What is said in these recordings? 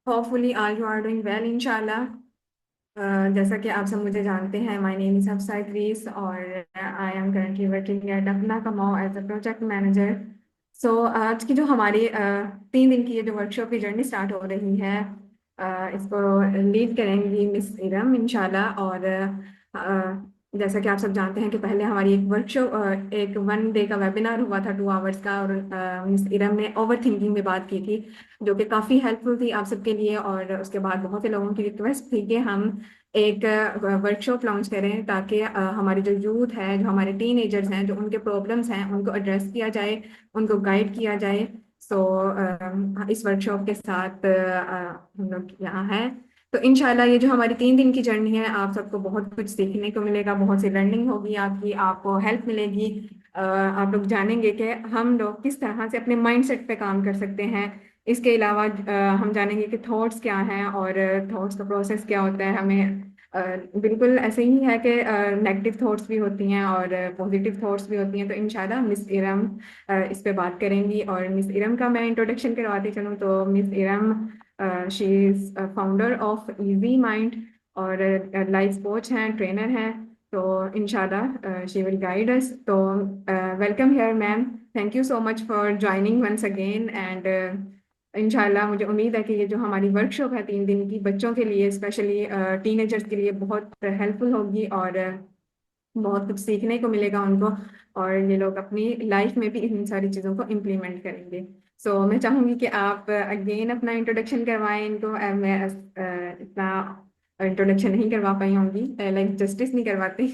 Hopefully all you are doing well इंशाल्लाह। जैसा कि आप सब मुझे जानते हैं, my name is Hafsa Idrees और I am currently working at Apna Kamao as a project manager. So आज की जो हमारी 3 दिन की ये जो वर्कशॉप की जर्नी स्टार्ट हो रही है, इसको लीड करेंगी मिस इरम इंशाल्लाह। और जैसा कि आप सब जानते हैं कि पहले हमारी एक वर्कशॉप, एक 1 डे का वेबिनार हुआ था 2 आवर्स का, और मिस इरम ने ओवर थिंकिंग में बात की थी, जो कि काफ़ी हेल्पफुल थी आप सबके लिए। और उसके बाद बहुत से लोगों की रिक्वेस्ट थी कि हम एक वर्कशॉप लॉन्च करें, ताकि हमारे जो यूथ है, जो हमारे टीनेजर्स हैं, जो उनके प्रॉब्लम्स हैं, उनको एड्रेस किया जाए, उनको गाइड किया जाए। सो इस वर्कशॉप के साथ हम लोग यहाँ हैं। तो इंशाल्लाह ये जो हमारी 3 दिन की जर्नी है, आप सबको बहुत कुछ सीखने को मिलेगा, बहुत सी लर्निंग होगी आपकी, आपको हेल्प मिलेगी। आप लोग जानेंगे कि हम लोग किस तरह से अपने माइंडसेट पे काम कर सकते हैं। इसके अलावा हम जानेंगे कि थॉट्स क्या हैं और थॉट्स का प्रोसेस क्या होता है। हमें बिल्कुल ऐसे ही है कि नेगेटिव थॉट्स भी होती हैं और पॉजिटिव थॉट्स भी होती हैं। तो इंशाल्लाह मिस इरम इस पे बात करेंगी। और मिस इरम का मैं इंट्रोडक्शन करवाती चलूँ तो miss Iram she is founder of easy mind और लाइफ कोच हैं, ट्रेनर हैं। तो इंशाल्लाह शी विल गाइड अस। तो welcome here ma'am, thank you so much for joining once again. And इंशाल्लाह मुझे उम्मीद है कि ये जो हमारी वर्कशॉप है 3 दिन की, बच्चों के लिए स्पेशली टीनेजर्स के लिए बहुत हेल्पफुल होगी और बहुत कुछ सीखने को मिलेगा उनको, और ये लोग अपनी लाइफ में भी इन सारी चीज़ों को इम्प्लीमेंट करेंगे। सो मैं चाहूँगी कि आप अगेन अपना इंट्रोडक्शन करवाएं इनको। मैं इतना इंट्रोडक्शन नहीं करवा पाई होंगी, लाइक जस्टिस नहीं करवाते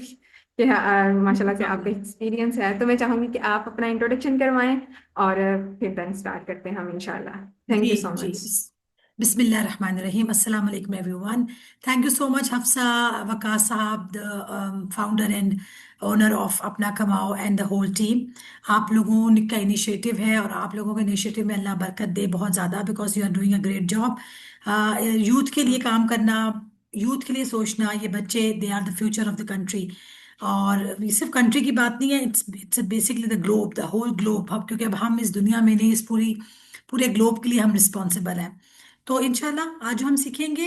कि माशाल्लाह से आपका एक्सपीरियंस है। तो मैं चाहूँगी कि आप अपना इंट्रोडक्शन करवाएं और फिर देन स्टार्ट करते हैं हम इंशाल्लाह। थैंक जी यू सो जी मच। बिस्मिल्लाह रहमान रहीम। अस्सलाम वालेकुम everyone. Thank you so much Hafsa Waqas साहब, the founder and owner of Apna Kamao and the whole team. आप लोगों का इनिशिएटिव है और आप लोगों के इनिशिएटिव में अल्लाह बरकत दे बहुत ज़्यादा, because you are doing a great job. Youth के लिए काम करना, यूथ के लिए सोचना, ये बच्चे they are the future of the country. और ये सिर्फ कंट्री की बात नहीं है, it's it's basically the globe, the whole globe. अब क्योंकि अब हम इस दुनिया में नहीं, इस पूरे ग्लोब के लिए हम रिस्पॉन्सिबल हैं। तो इंशाल्लाह आज हम सीखेंगे,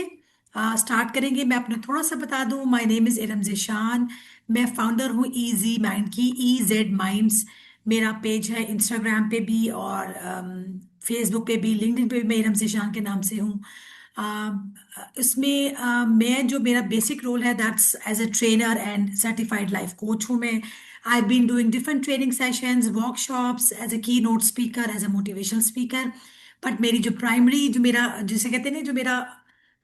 स्टार्ट करेंगे। मैं अपने थोड़ा सा बता दूं, my name is Iram Zeeshan. मैं फाउंडर हूँ इजी माइंड की, EZ Minds। मेरा पेज है इंस्टाग्राम पे भी और फेसबुक पे भी, लिंक्डइन पे भी मैं इरम ज़ेशान के नाम से हूँ। इसमें मैं जो मेरा बेसिक रोल है, that's as a trainer and certified life coach हूँ मैं। I been doing different training sessions, workshops, as a keynote speaker, as a motivational speaker. But मेरी जो प्राइमरी, जो मेरा जिसे कहते हैं ना, जो मेरा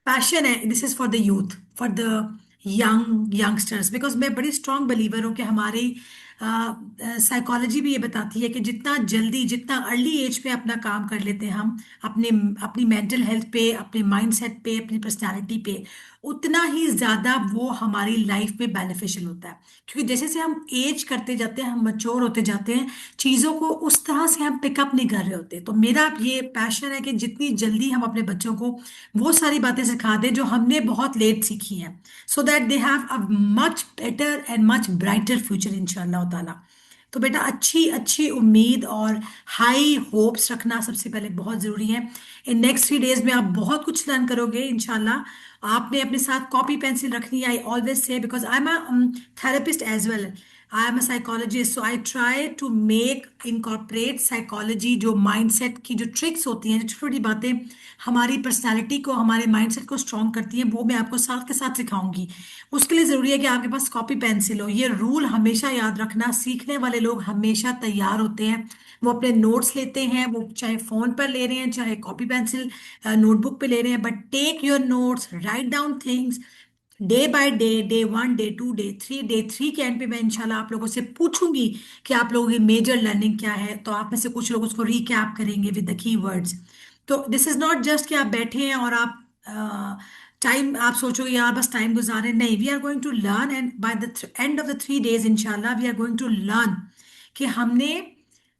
पैशन है, this is for the youth, for the youngsters. Because मैं बड़ी स्ट्रांग बिलीवर हूँ कि हमारी साइकोलॉजी भी ये बताती है कि जितना जल्दी, जितना अर्ली एज पे अपना काम कर लेते हैं हम, अपने अपनी मेंटल हेल्थ पे, अपने माइंडसेट पे, अपनी पर्सनालिटी पे, उतना ही ज्यादा वो हमारी लाइफ में बेनिफिशियल होता है। क्योंकि जैसे जैसे हम एज करते जाते हैं, हम मच्योर होते जाते हैं, चीज़ों को उस तरह से हम पिकअप नहीं कर रहे होते। तो मेरा ये पैशन है कि जितनी जल्दी हम अपने बच्चों को वो सारी बातें सिखा दें जो हमने बहुत लेट सीखी हैं, so that they have a much better and much brighter future इंशाल्लाह ताला। तो बेटा, अच्छी अच्छी उम्मीद और हाई होप्स रखना सबसे पहले बहुत ज़रूरी है। इन नेक्स्ट 3 डेज में आप बहुत कुछ लर्न करोगे इंशाल्लाह। आपने अपने साथ कॉपी पेंसिल रखनी है। I always say, because I am a therapist as well. I am a psychologist, so I try to make incorporate psychology, जो mindset की जो ट्रिक्स होती हैं, जो छोटी छोटी बातें हमारी पर्सनालिटी को, हमारे माइंडसेट को स्ट्रॉन्ग करती हैं, वो मैं आपको साथ के साथ सिखाऊंगी। उसके लिए ज़रूरी है कि आपके पास कॉपी पेंसिल हो। ये रूल हमेशा याद रखना, सीखने वाले लोग हमेशा तैयार होते हैं। वो अपने नोट्स लेते हैं, वो चाहे फ़ोन पर ले रहे हैं, चाहे कॉपी पेंसिल नोटबुक पे ले रहे हैं, but take your notes, right down things day by day, day 1, day 2, day 3। Day 3 के एंड पे मैं इंशाल्लाह आप लोगों से पूछूंगी कि आप लोगों की मेजर लर्निंग क्या है। तो आप में से कुछ लोग उसको रिकैप करेंगे विद द की वर्ड्स। तो दिस इज नॉट जस्ट कि आप बैठे हैं और आप टाइम, आप सोचोगे यार बस टाइम गुजारे, नहीं। We are going to learn, and by the end of the 3 days इंशाल्लाह we are going to learn कि हमने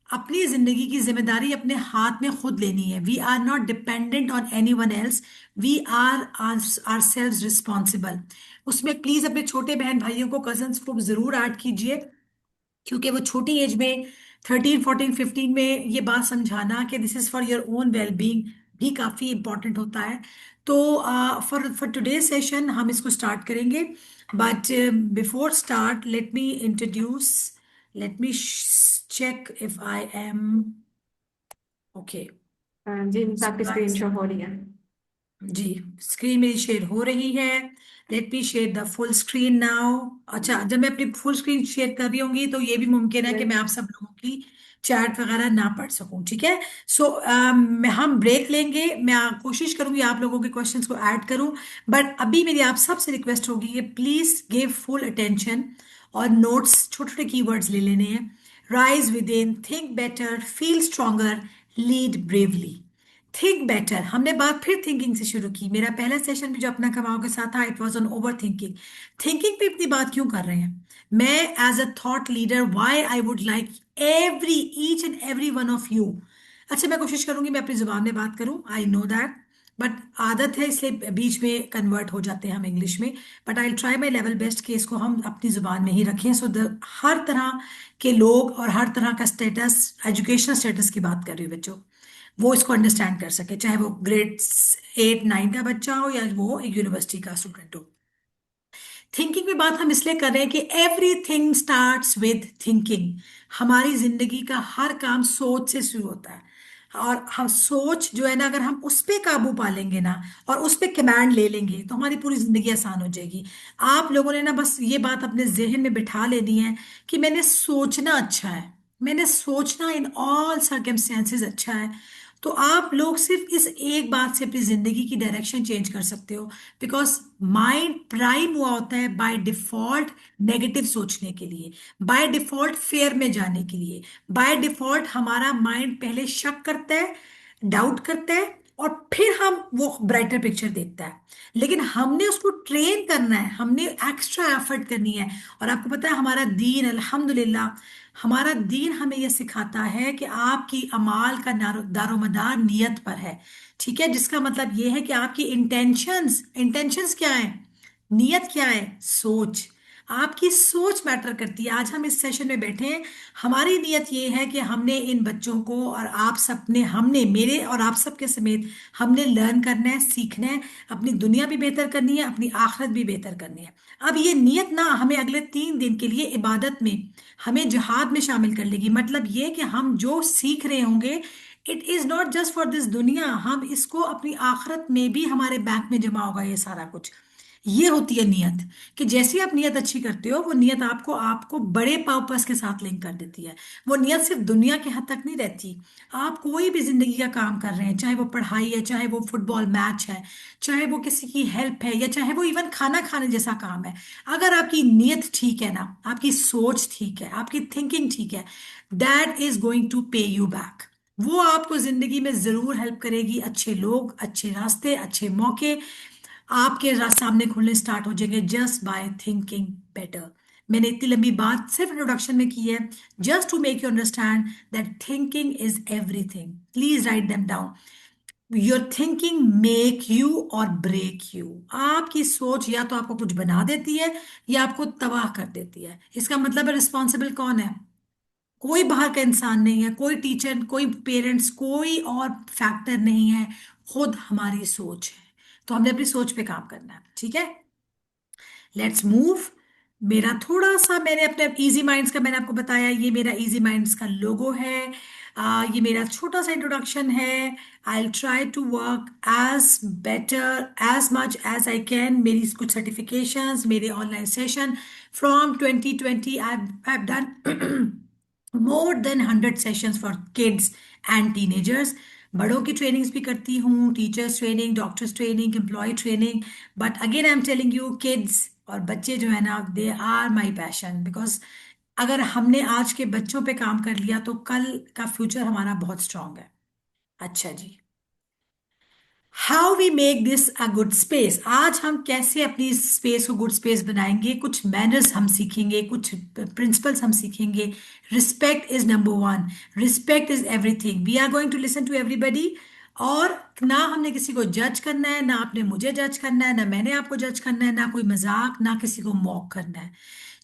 अपनी जिंदगी की जिम्मेदारी अपने हाथ में खुद लेनी है। We are not dependent on anyone else, we are ourselves responsible. उसमें प्लीज अपने छोटे बहन भाइयों को, कजन्स को जरूर ऐड कीजिए, क्योंकि वो छोटी एज में, 13, 14, 15 में, ये बात समझाना कि this is for your own well being, भी काफी इंपॉर्टेंट होता है। तो फॉर टुडे सेशन हम इसको स्टार्ट करेंगे, but before start let me check if I am okay. जी मिस, आपकी स्क्रीन शो हो रही है। जी, स्क्रीन मेरी शेयर हो रही है। Let me share the full screen now. अच्छा, जब मैं अपनी फुल स्क्रीन शेयर कर रही होंगी तो ये भी मुमकिन है कि मैं आप सब लोगों की चैट वगैरह ना पढ़ सकूं, ठीक है। सो हम ब्रेक लेंगे, मैं कोशिश करूंगी आप लोगों के क्वेश्चंस को ऐड करूं, बट अभी मेरी आप सबसे रिक्वेस्ट होगी कि प्लीज गिव फुल अटेंशन और नोट्स, छोटे छोटे कीवर्ड्स ले लेने हैं। Rise with in, think better, feel stronger, lead bravely. Think better, हमने बात फिर थिंकिंग से शुरू की। मेरा पहला सेशन भी जो अपना कमाओ के साथ था, it was on overthinking. Thinking पे इतनी बात क्यों कर रहे हैं? मैं as a thought leader, why I would like every each and every one of you. अच्छा, मैं कोशिश करूंगी मैं अपनी जुबान में बात करूं, आई नो दैट, बट आदत है इसलिए बीच में कन्वर्ट हो जाते हैं हम इंग्लिश में। But I try my level best कि इसको हम अपनी जुबान में ही रखें, सो द हर तरह के लोग और हर तरह का स्टेटस, एजुकेशनल स्टेटस की बात कर रही हूँ बच्चों, वो इसको अंडरस्टैंड कर सके, चाहे वो ग्रेड 8 9 का बच्चा हो या वो एक यूनिवर्सिटी का स्टूडेंट हो। थिंकिंग की बात हम इसलिए कर रहे हैं कि एवरीथिंग स्टार्ट्स विद थिंकिंग। हमारी जिंदगी का हर काम सोच से शुरू होता है, और हम सोच जो है ना, अगर हम उस पे काबू पा लेंगे ना और उस पे कमांड ले लेंगे तो हमारी पूरी जिंदगी आसान हो जाएगी। आप लोगों ने ना बस ये बात अपने जहन में बिठा लेनी है कि मैंने सोचना अच्छा है, मैंने सोचना इन ऑल सर्कमस्टेंसेस अच्छा है। तो आप लोग सिर्फ इस एक बात से अपनी जिंदगी की डायरेक्शन चेंज कर सकते हो, बिकॉज माइंड प्राइम हुआ होता है बाय डिफॉल्ट नेगेटिव सोचने के लिए, बाय डिफॉल्ट फेयर में जाने के लिए। बाय डिफॉल्ट हमारा माइंड पहले शक करता है, डाउट करता है, और फिर हम वो ब्राइटर पिक्चर देखता है। लेकिन हमने उसको ट्रेन करना है, हमने एक्स्ट्रा एफर्ट करनी है। और आपको पता है हमारा दीन, अल्हम्दुलिल्लाह, हमारा दीन हमें यह सिखाता है कि आपकी अमाल का दारोमदार नियत पर है। ठीक है, जिसका मतलब यह है कि आपकी इंटेंशंस, इंटेंशंस क्या है, नियत क्या है, सोच। आपकी सोच मैटर करती है। आज हम इस सेशन में बैठे हैं, हमारी नियत ये है कि हमने इन बच्चों को और आप सब ने, हमने, मेरे और आप सब के समेत, हमने लर्न करना है, सीखना है, अपनी दुनिया भी बेहतर करनी है, अपनी आखिरत भी बेहतर करनी है। अब ये नियत ना हमें अगले 3 दिन के लिए इबादत में, हमें जिहाद में शामिल कर लेगी। मतलब ये कि हम जो सीख रहे होंगे, it is not just for this दुनिया, हम इसको अपनी आखिरत में भी हमारे बैंक में जमा होगा ये सारा कुछ। ये होती है नियत, कि जैसे आप नियत अच्छी करते हो, वो नियत आपको आपको बड़े पर्पस के साथ लिंक कर देती है। वो नियत सिर्फ दुनिया के हद तक नहीं रहती। आप कोई भी जिंदगी का काम कर रहे हैं, चाहे वो पढ़ाई है, चाहे वो फुटबॉल मैच है, चाहे वो किसी की हेल्प है, या चाहे वो इवन खाना खाने जैसा काम है, अगर आपकी नियत ठीक है ना, आपकी सोच ठीक है, आपकी थिंकिंग ठीक है, दैट इज गोइंग टू पे यू बैक। वो आपको जिंदगी में जरूर हेल्प करेगी। अच्छे लोग, अच्छे रास्ते, अच्छे मौके आपके सामने खुलने स्टार्ट हो जाएंगे, जस्ट बाय थिंकिंग बेटर। मैंने इतनी लंबी बात सिर्फ इंट्रोडक्शन में की है, just to make you understand that thinking is everything. Please write them down. Your thinking make you or break you. आपकी सोच या तो आपको कुछ बना देती है या आपको तबाह कर देती है। इसका मतलब है रिस्पॉन्सिबल कौन है? कोई बाहर का इंसान नहीं है, कोई टीचर, कोई पेरेंट्स, कोई और फैक्टर नहीं है, खुद हमारी सोच है। तो हमने अपनी सोच पे काम करना है, ठीक है। Let's move. मेरा थोड़ा सा, मैंने अपने इजी माइंड्स का मैंने आपको बताया, ये मेरा इजी माइंड्स का लोगो है। ये मेरा छोटा सा इंट्रोडक्शन है। I try to work as better as much as I can. मेरी कुछ सर्टिफिकेशंस, मेरे online session from 2020, I have done more than 100 sessions for kids and teenagers. बड़ों की ट्रेनिंग्स भी करती हूँ, teachers training, doctors training, employ training. But again I am telling you, kids और बच्चे जो है ना, they are my passion, because अगर हमने आज के बच्चों पे काम कर लिया तो कल का फ्यूचर हमारा बहुत स्ट्रांग है। अच्छा जी, how we make this a good space. आज हम कैसे अपनी स्पेस को गुड स्पेस बनाएंगे, कुछ मैनर्स हम सीखेंगे, कुछ प्रिंसिपल्स हम सीखेंगे। Respect is number one. Respect is everything. We are going to listen to everybody. और ना हमने किसी को जज करना है, ना आपने मुझे जज करना है, ना मैंने आपको जज करना है, ना कोई मजाक, ना किसी को मॉक करना है।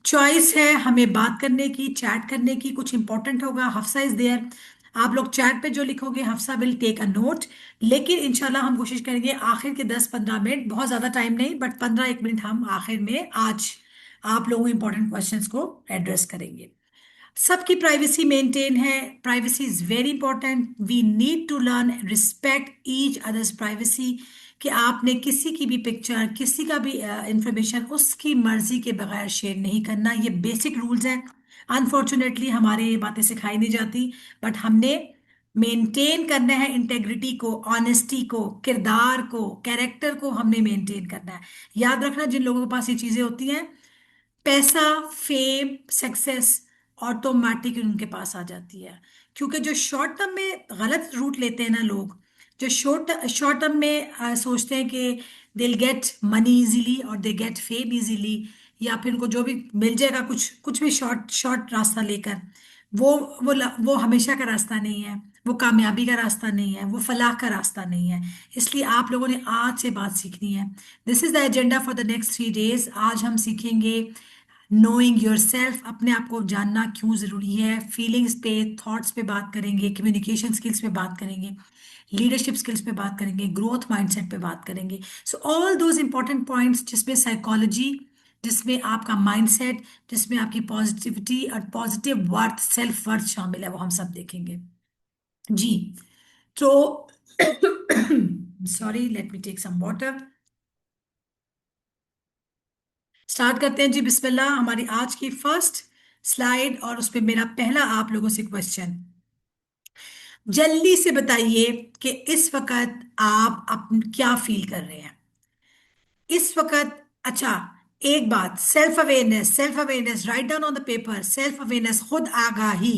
चॉइस है हमें बात करने की, चैट करने की। कुछ इंपॉर्टेंट होगा, हफ्सा इज देयर। आप लोग चैट पे जो लिखोगे Hafsa will take a note. लेकिन इंशाल्लाह हम कोशिश करेंगे आखिर के 10-15 मिनट, बहुत ज़्यादा टाइम नहीं, बट 15-1 मिनट हम आखिर में आज आप लोगों इंपॉर्टेंट क्वेश्चंस को एड्रेस करेंगे। सबकी प्राइवेसी मेंटेन है, privacy is very important, we need to learn respect each others privacy. कि आपने किसी की भी पिक्चर, किसी का भी इंफॉर्मेशन उसकी मर्जी के बगैर शेयर नहीं करना, ये बेसिक रूल्स हैं। अनफॉर्चुनेटली हमारे ये बातें सिखाई नहीं जाती, बट हमने मेंटेन करना है इंटेग्रिटी को, ऑनेस्टी को, किरदार को, कैरेक्टर को हमने मेंटेन करना है। याद रखना जिन लोगों के पास ये चीजें होती हैं, पैसा, फेम, सक्सेस ऑटोमेटिक उनके पास आ जाती है। क्योंकि जो शॉर्ट टर्म में गलत रूट लेते हैं ना लोग, जो शॉर्ट शॉर्ट टर्म में सोचते हैं कि दिल गेट मनी इजीली और दे गेट फेम इजीली, या फिर उनको जो भी मिल जाएगा कुछ कुछ भी शॉर्ट शॉर्ट रास्ता लेकर, वो वो हमेशा का रास्ता नहीं है, वो कामयाबी का रास्ता नहीं है, वो फलाह का रास्ता नहीं है। इसलिए आप लोगों ने आज से बात सीखनी है। This is the agenda for the next 3 days. आज हम सीखेंगे नोइंग योर सेल्फ, अपने आप को जानना क्यों जरूरी है, फीलिंग्स पे, थॉट्स पे बात करेंगे, कम्युनिकेशन स्किल्स पे बात करेंगे, लीडरशिप स्किल्स पे बात करेंगे, ग्रोथ माइंडसेट पे बात करेंगे। So all those important points जिसमें साइकोलॉजी, जिसमें आपका माइंडसेट, जिसमें आपकी पॉजिटिविटी और पॉजिटिव वर्थ, सेल्फ वर्थ शामिल है, वो हम सब देखेंगे जी। तो sorry, let me take some water. Start करते हैं जी, बिस्मिल्लाह। हमारी आज की फर्स्ट स्लाइड और उस पे मेरा पहला आप लोगों से क्वेश्चन, जल्दी से बताइए कि इस वक्त आप क्या फील कर रहे हैं इस वक्त। अच्छा, एक बात, self awareness, self awareness right down on the paper, self awareness, खुद आगाही,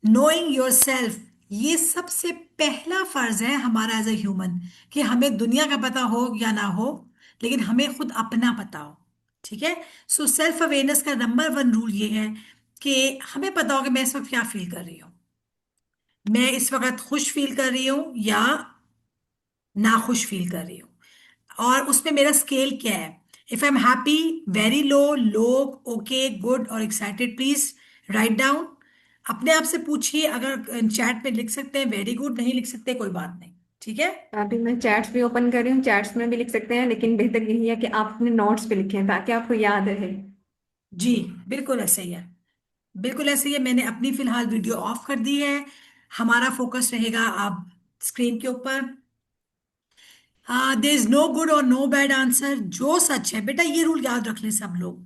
नोइंग योर सेल्फ, ये सबसे पहला फर्ज है हमारा एज ए ह्यूमन, कि हमें दुनिया का पता हो या ना हो, लेकिन हमें खुद अपना पता हो। ठीक है। सो सेल्फ अवेयरनेस का नंबर 1 रूल ये है कि हमें पता हो कि मैं इस वक्त क्या फील कर रही हूँ। मैं इस वक्त खुश फील कर रही हूँ या नाखुश फील कर रही हूँ, और उसमें मेरा स्केल क्या है। If I am happy, very low, low, okay, good और एक्साइटेड, प्लीज राइट डाउन। अपने आप से पूछिए, अगर चैट में लिख सकते हैं वेरी गुड, नहीं लिख सकते कोई बात नहीं, ठीक है। अभी मैं चैट्स भी ओपन कर रही हूँ, चैट्स में भी लिख सकते हैं, लेकिन बेहतर यही है कि आप अपने नोट्स पे लिखें ताकि आपको याद रहे। जी, बिल्कुल ऐसे ही है, बिल्कुल ऐसे ही है। मैंने अपनी फिलहाल वीडियो ऑफ कर दी है। हमारा फोकस रहेगा आप स्क्रीन के ऊपर। हाँ, देर इज नो गुड और नो बैड आंसर, जो सच है बेटा, ये रूल याद रख लें सब लोग।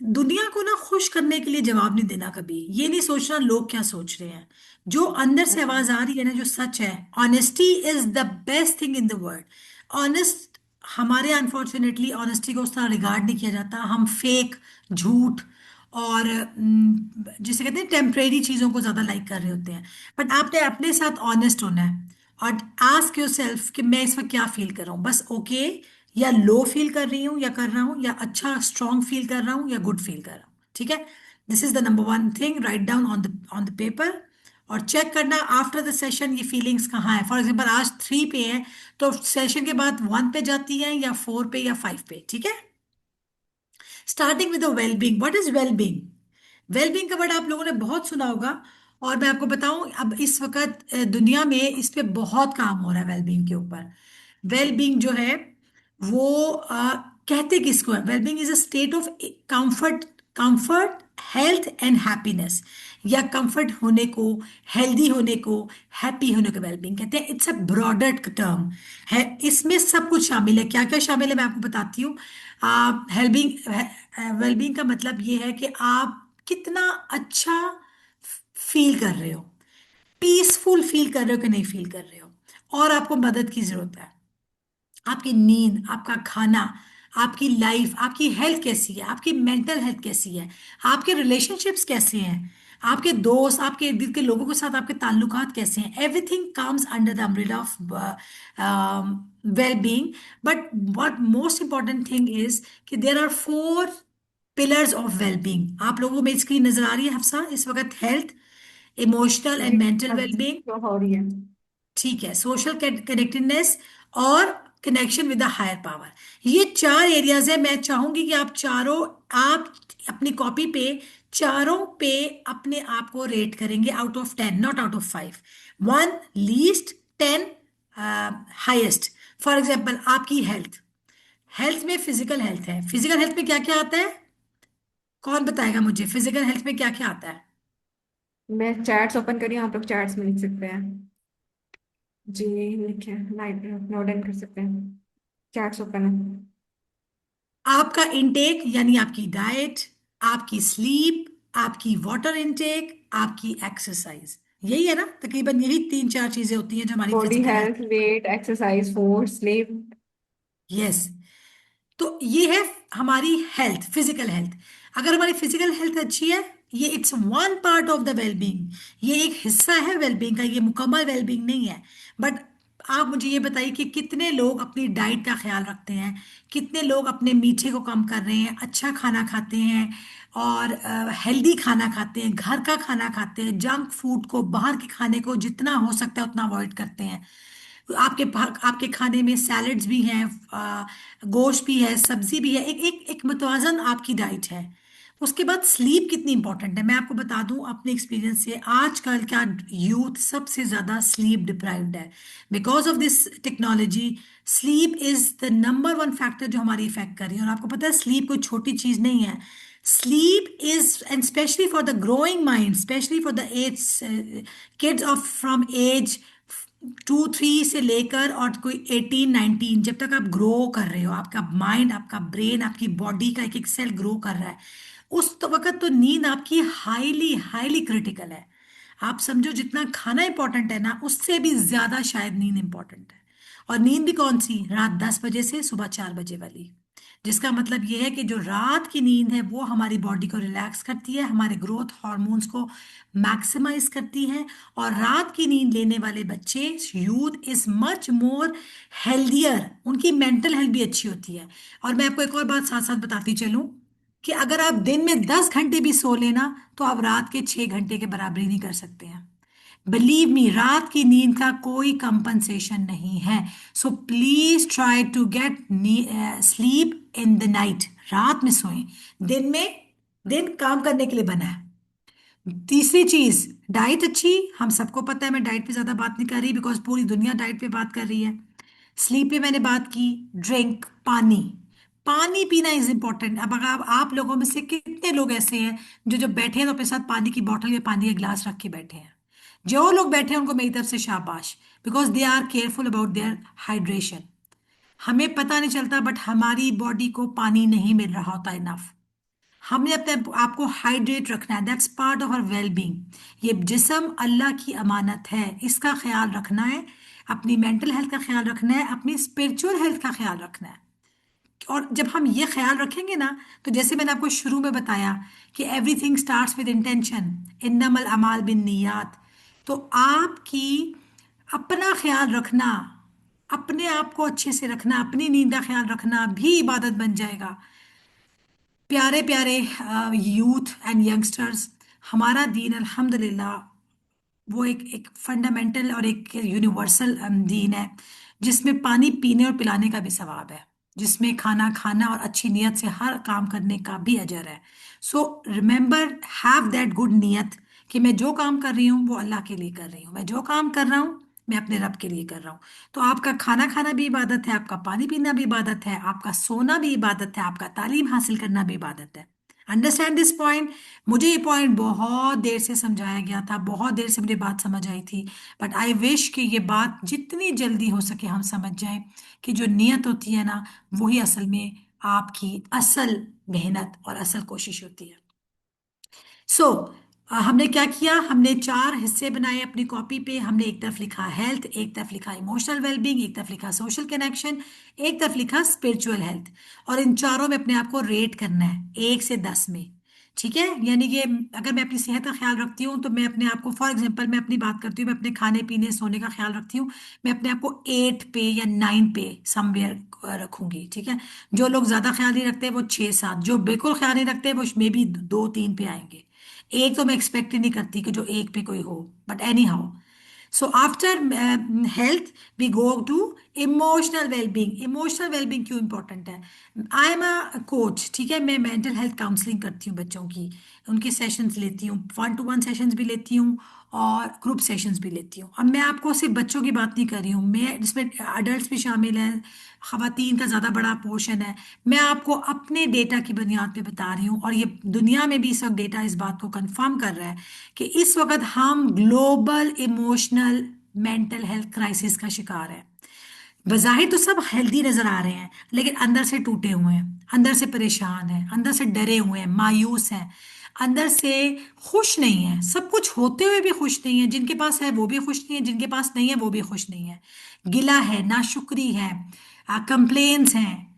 दुनिया को ना खुश करने के लिए जवाब नहीं देना कभी, ये नहीं सोचना लोग क्या सोच रहे हैं। जो अंदर से आवाज आ रही है ना, जो सच है, honesty is the best thing in the world. Honest, हमारे अनफॉर्चुनेटली ऑनेस्टी को उस तरह रिगार्ड नहीं किया जाता, हम फेक, झूठ और जिसे कहते हैं टेम्परेरी चीजों को ज्यादा लाइक कर रहे होते हैं। बट आपने अपने साथ ऑनेस्ट होना है और आस्क योर सेल्फ कि मैं इस वक्त क्या फील कर रहा हूँ, बस ओके या लो फील कर रही हूँ या कर रहा हूँ, या अच्छा स्ट्रांग फील कर रहा हूँ या गुड फील कर रहा हूँ। ठीक है। This is the number 1 thing, right down on the paper. और चेक करना आफ्टर द सेशन ये फीलिंग्स कहाँ है। फॉर एग्जाम्पल आज 3 पे है, तो सेशन के बाद 1 पे जाती है या 4 पे या 5 पे। ठीक है। Starting with wellbeing, what is wellbeing. Wellbeing का वर्ड आप लोगों ने बहुत सुना होगा, और मैं आपको बताऊं अब इस वक्त दुनिया में इस पे बहुत काम हो रहा है वेलबींग के ऊपर। वेलबींग जो है वो कहते किसको है, wellbeing is a state of comfort, comfort, health and happiness, या कंफर्ट होने को, हेल्दी होने को, हैप्पी होने को वेलबींग कहते हैं। इट्स अ ब्रॉडर टर्म है, इसमें सब कुछ शामिल है। क्या क्या शामिल है मैं आपको बताती हूँ। हेल्बिंग, वेलबींग का मतलब ये है कि आप कितना अच्छा फील कर रहे हो, पीसफुल फील कर रहे हो कि नहीं फील कर रहे हो, और आपको मदद की जरूरत है। आपकी नींद, आपका खाना, आपकी लाइफ, आपकी हेल्थ कैसी है, आपकी मेंटल हेल्थ कैसी है, आपके रिलेशनशिप्स कैसे हैं, आपके दोस्त, आपके इर्द गिर्द के लोगों के साथ आपके ताल्लुकात कैसे हैं, everything comes under the umbrella of well being. But what most important thing is कि there are 4 pillars of well being. आप लोगों में स्क्रीन नजर आ रही है हफ्सा इस वक्त, हेल्थ, इमोशनल एंड जी मेंटल हाँ जी, वेलबींग, तो हो रही है। ठीक है, सोशल कनेक्टेडनेस, और connection with the higher power. ये चार एरियाज है। मैं चाहूंगी कि आप चारों, आप अपनी कॉपी पे चारों पे अपने आप को रेट करेंगे out of 10, not out of 5। 1 least, 10 highest. For example आपकी हेल्थ, हेल्थ में फिजिकल हेल्थ है, फिजिकल हेल्थ में क्या क्या आता है? कौन बताएगा मुझे फिजिकल हेल्थ में क्या क्या आता है? मैं चैट्स ओपन करी, आप लोग चैट्स में लिख सकते हैं। जी, लिखे, लाइट नोट डाउन कर सकते हैं। चैट्स ओपन है। आपका इंटेक यानी आपकी डाइट, आपकी स्लीप, आपकी वाटर इंटेक, आपकी एक्सरसाइज, यही है ना? तकरीबन यही तीन चार चीजें होती हैं जो हमारी body physical health. Health, weight, exercise, food, sleep. Yes. तो ये है हमारी हेल्थ, फिजिकल हेल्थ। अगर हमारी फिजिकल हेल्थ अच्छी है, ये it's one part of the wellbeing, ये एक हिस्सा है वेलबींग का, ये मुकम्मल वेलबींग नहीं है। बट आप मुझे ये बताइए कि कितने लोग अपनी डाइट का ख्याल रखते हैं, कितने लोग अपने मीठे को कम कर रहे हैं, अच्छा खाना खाते हैं और हेल्दी खाना खाते हैं, घर का खाना खाते हैं, जंक फूड को, बाहर के खाने को जितना हो सकता है उतना अवॉइड करते हैं। आपके खाने में सैलड्स भी हैं, गोश्त भी है, सब्जी भी है, एक एक एक मुतवाजन आपकी डाइट है। उसके बाद स्लीप कितनी इंपॉर्टेंट है, मैं आपको बता दूं अपने एक्सपीरियंस से, आजकल का यूथ सबसे ज्यादा स्लीप डिप्राइव्ड है because of this technology. Sleep is the number one factor जो हमारी इफेक्ट कर रही है। और आपको पता है स्लीप कोई छोटी चीज नहीं है। Sleep is, and specially for the growing mind, specially for the age kids of from age 2 3 से लेकर और कोई 18 19, जब तक आप ग्रो कर रहे हो, आपका माइंड, आपका ब्रेन, आपकी बॉडी का एक एक सेल ग्रो कर रहा है, उस तो वक्त तो नींद आपकी हाईली हाईली क्रिटिकल है। आप समझो जितना खाना इंपॉर्टेंट है ना, उससे भी ज्यादा शायद नींद इंपॉर्टेंट है। और नींद भी कौन सी? रात 10 बजे से सुबह 4 बजे वाली। जिसका मतलब ये है कि जो रात की नींद है वो हमारी बॉडी को रिलैक्स करती है, हमारे ग्रोथ हार्मोन्स को मैक्सिमाइज करती है। और रात की नींद लेने वाले बच्चे, youth is much more healthier, उनकी मेंटल हेल्थ भी अच्छी होती है। और मैं आपको एक और बात साथ साथ बताती चलूं कि अगर आप दिन में 10 घंटे भी सो लेना तो आप रात के 6 घंटे के बराबरी नहीं कर सकते हैं। बिलीव मी, रात की नींद का कोई कंपनसेशन नहीं है। So please try to get sleep in the night, रात में सोएं। दिन में, दिन काम करने के लिए बना है। तीसरी चीज, डाइट अच्छी। हम सबको पता है, मैं डाइट पे ज्यादा बात नहीं कर रही बिकॉज पूरी दुनिया डाइट पे बात कर रही है। स्लीप पे मैंने बात की। ड्रिंक, पानी, पानी पीना इज इंपॉर्टेंट। अब अगर आप लोगों में से कितने लोग ऐसे हैं जो जब बैठे हैं तो अपने साथ पानी की बोतल या पानी का गिलास रख के बैठे हैं? जो लोग बैठे हैं उनको मेरी तरफ से शाबाश, because they are careful about their hydration. हमें पता नहीं चलता बट हमारी बॉडी को पानी नहीं मिल रहा होता इनफ। हमने अपने आपको हाइड्रेट रखना है, that's part of our well being. ये जिस्म अल्लाह की अमानत है, इसका ख्याल रखना है। अपनी मेंटल हेल्थ का ख्याल रखना है, अपनी स्पिरिचुअल हेल्थ का ख्याल रखना है। और जब हम ये ख्याल रखेंगे ना, तो जैसे मैंने आपको शुरू में बताया कि एवरीथिंग स्टार्ट्स विद इंटेंशन, इन्नमल अमाल बिन नियात। तो आपकी अपना ख्याल रखना, अपने आप को अच्छे से रखना, अपनी नींद का ख्याल रखना भी इबादत बन जाएगा। प्यारे प्यारे यूथ एंड यंगस्टर्स, हमारा दीन अल्हम्दुलिल्लाह वो एक फंडामेंटल और एक यूनिवर्सल दीन है, जिसमें पानी पीने और पिलाने का भी सवाब है, जिसमें खाना खाना और अच्छी नीयत से हर काम करने का भी अजर है। So remember, have that good नीयत कि मैं जो काम कर रही हूँ वो अल्लाह के लिए कर रही हूँ, मैं जो काम कर रहा हूँ मैं अपने रब के लिए कर रहा हूँ। तो आपका खाना खाना भी इबादत है, आपका पानी पीना भी इबादत है, आपका सोना भी इबादत है, आपका तालीम हासिल करना भी इबादत है। Understand this point? मुझे ये पॉइंट बहुत देर से समझाया गया था, बहुत देर से मुझे बात समझ आई थी, बट आई विश कि ये बात जितनी जल्दी हो सके हम समझ जाएं कि जो नियत होती है ना, वही असल में आपकी असल मेहनत और असल कोशिश होती है। सो हमने क्या किया, हमने चार हिस्से बनाए अपनी कॉपी पे। हमने एक तरफ लिखा हेल्थ, एक तरफ लिखा इमोशनल वेलबींग, एक तरफ लिखा सोशल कनेक्शन, एक तरफ लिखा स्पिरिचुअल हेल्थ। और इन चारों में अपने आप को रेट करना है 1 से 10 में। ठीक है? यानी कि अगर मैं अपनी सेहत का ख्याल रखती हूँ तो मैं अपने आप को, फॉर एग्जांपल मैं अपनी बात करती हूँ, मैं अपने खाने पीने सोने का ख्याल रखती हूँ, मैं अपने आप को 8 पे या 9 पे समवेयर रखूंगी। ठीक है? जो लोग ज्यादा ख्याल नहीं रखते वो 6 7, जो बिल्कुल ख्याल नहीं रखते वो मे भी 2 3 पे आएंगे। एक तो मैं एक्सपेक्ट ही नहीं करती कि जो एक पे कोई हो, but anyhow. So after health we go to emotional wellbeing. Emotional wellbeing क्यों इंपॉर्टेंट है? आई एम अ कोच, ठीक है, मैं मेंटल हेल्थ काउंसलिंग करती हूँ बच्चों की, उनके सेशंस लेती हूँ, 1-to-1 सेशंस भी लेती हूँ और ग्रुप सेशंस भी लेती हूँ। अब मैं आपको सिर्फ बच्चों की बात नहीं कर रही हूँ, मैं जिसमें अडल्ट भी शामिल हैं, खवातीन का ज़्यादा बड़ा पोर्शन है। मैं आपको अपने डेटा की बुनियाद पे बता रही हूँ, और ये दुनिया में भी इस वक्त डेटा इस बात को कंफर्म कर रहा है कि इस वक्त हम global emotional mental health crisis का शिकार है। बज़ाहिर तो सब हेल्दी नजर आ रहे हैं, लेकिन अंदर से टूटे हुए हैं, अंदर से परेशान हैं, अंदर से डरे हुए हैं, मायूस हैं, अंदर से खुश नहीं है। सब कुछ होते हुए भी खुश नहीं है, जिनके पास है वो भी खुश नहीं है, जिनके पास नहीं है वो भी खुश नहीं है। गिला है, नाशुक्री है, कंप्लेन्स हैं,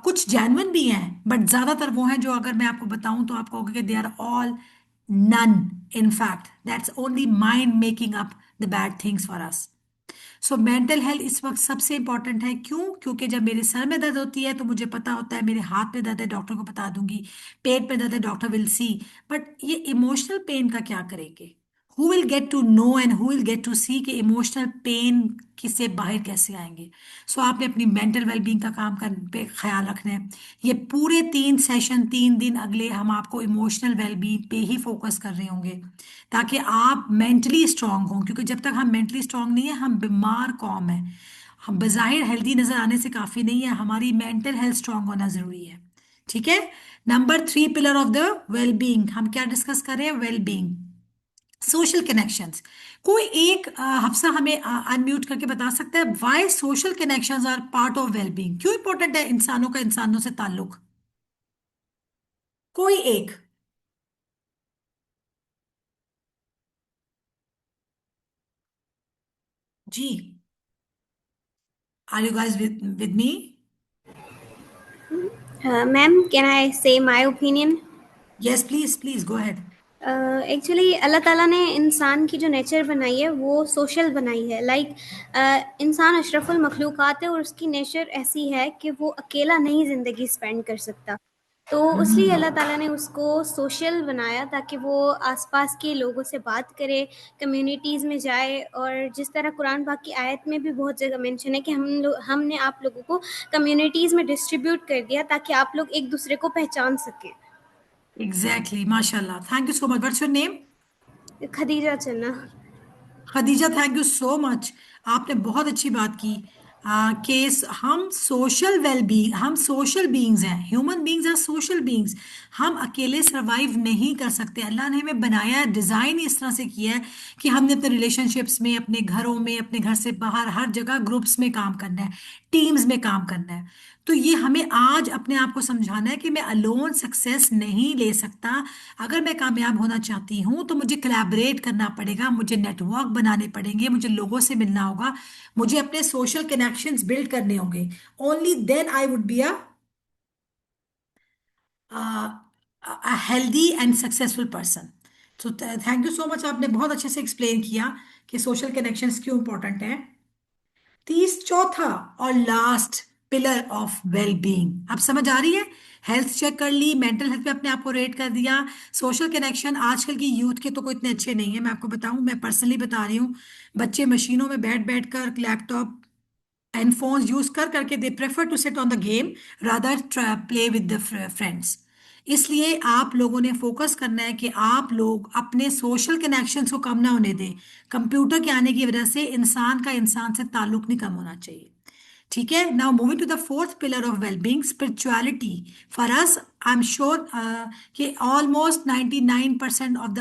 कुछ जेन्युइन भी हैं, बट ज्यादातर वो हैं जो अगर मैं आपको बताऊं तो आप कहोगे कि they are all none. In fact that's only mind making up the bad things for us. So mental health इस वक्त सबसे इंपॉर्टेंट है। क्यों? क्योंकि जब मेरे सर में दर्द होती है तो मुझे पता होता है, मेरे हाथ में दर्द है डॉक्टर को बता दूंगी, पेट में दर्द है डॉक्टर विल सी। बट ये इमोशनल पेन का क्या करेंगे? Who will get to know and who will get to see कि इमोशनल पेन किससे बाहर कैसे आएंगे? सो आपने अपनी मेंटल वेलबींग का काम कर पे ख्याल रखना है। ये पूरे 3 सेशन 3 दिन अगले हम आपको इमोशनल वेलबींग पे ही फोकस कर रहे होंगे, ताकि आप मेंटली स्ट्रांग हों। क्योंकि जब तक हम मेंटली स्ट्रांग नहीं है, हम बीमार कौम है। हम बज़ाहिर हेल्दी नजर आने से काफी नहीं है, हमारी मेंटल हेल्थ स्ट्रांग होना जरूरी है। ठीक है। Number 3 pillar of the wellbeing हम क्या डिस्कस कर रहे हैं? Wellbeing, social connections. कोई एक हफ्सा हमें अनम्यूट करके बता सकता है why social connections are part of wellbeing? क्यों इंपॉर्टेंट है इंसानों का इंसानों से ताल्लुक? कोई एक। जी, are you guys with me? Ma'am, can I say my opinion? Yes please, please go ahead. Actually अल्लाह ताला ने इंसान की जो नेचर बनाई है वो सोशल बनाई है। इंसान अशरफुल मखलूक़ात है और उसकी नेचर ऐसी है कि वो अकेला नहीं ज़िंदगी स्पेंड कर सकता। तो इसलिए अल्लाह ताला ने उसको सोशल बनाया ताकि वो आसपास के लोगों से बात करे, कम्युनिटीज़ में जाए। और जिस तरह कुरान पाक की आयत में भी बहुत जगह मेंशन है कि हमने आप लोगों को कम्युनिटीज़ में डिस्ट्रीब्यूट कर दिया ताकि आप लोग एक दूसरे को पहचान सकें। एग्जैक्टली, माशाल्लाह, thank you so much. What's your name? Khadija Channa. Khadija, thank you so much. आपने बहुत अच्छी बात की। हम सोशल वेलबींग, हम सोशल बीइंग्स हैं, human beings are social beings. हम अकेले सरवाइव नहीं कर सकते। अल्लाह ने हमें बनाया है, डिज़ाइन इस तरह से किया है कि हमने अपने रिलेशनशिप्स में, अपने घरों में, अपने घर से बाहर हर जगह ग्रुप्स में काम करना है, टीम्स में काम करना है। तो ये हमें आज अपने आप को समझाना है कि मैं अलोन सक्सेस नहीं ले सकता। अगर मैं कामयाब होना चाहती हूँ तो मुझे कोलैबोरेट करना पड़ेगा, मुझे नेटवर्क बनाने पड़ेंगे, मुझे लोगों से मिलना होगा, मुझे अपने सोशल कनेक्शंस बिल्ड करने होंगे। Only then I would be a healthy and successful person. So thank you so much, आपने बहुत अच्छे से एक्सप्लेन किया कि सोशल कनेक्शंस क्यों इंपॉर्टेंट है। चौथा और लास्ट पिलर ऑफ वेलबींग अब समझ आ रही है? हेल्थ चेक कर ली, मेंटल हेल्थ पे अपने आप को रेट कर दिया, सोशल कनेक्शन आजकल की यूथ के तो कोई इतने अच्छे नहीं है। मैं आपको बताऊं, मैं पर्सनली बता रही हूँ, बच्चे मशीनों में बैठ बैठ कर, लैपटॉप एंड फोन्स यूज कर करके they prefer to sit on the game rather play with the friends. इसलिए आप लोगों ने फोकस करना है कि आप लोग अपने सोशल कनेक्शंस को कम ना होने दें। कंप्यूटर के आने की वजह से इंसान का इंसान से ताल्लुक नहीं कम होना चाहिए। ठीक है। Now moving to the fourth pillar of wellbeing, spirituality. For us, I am sure कि almost 99% of the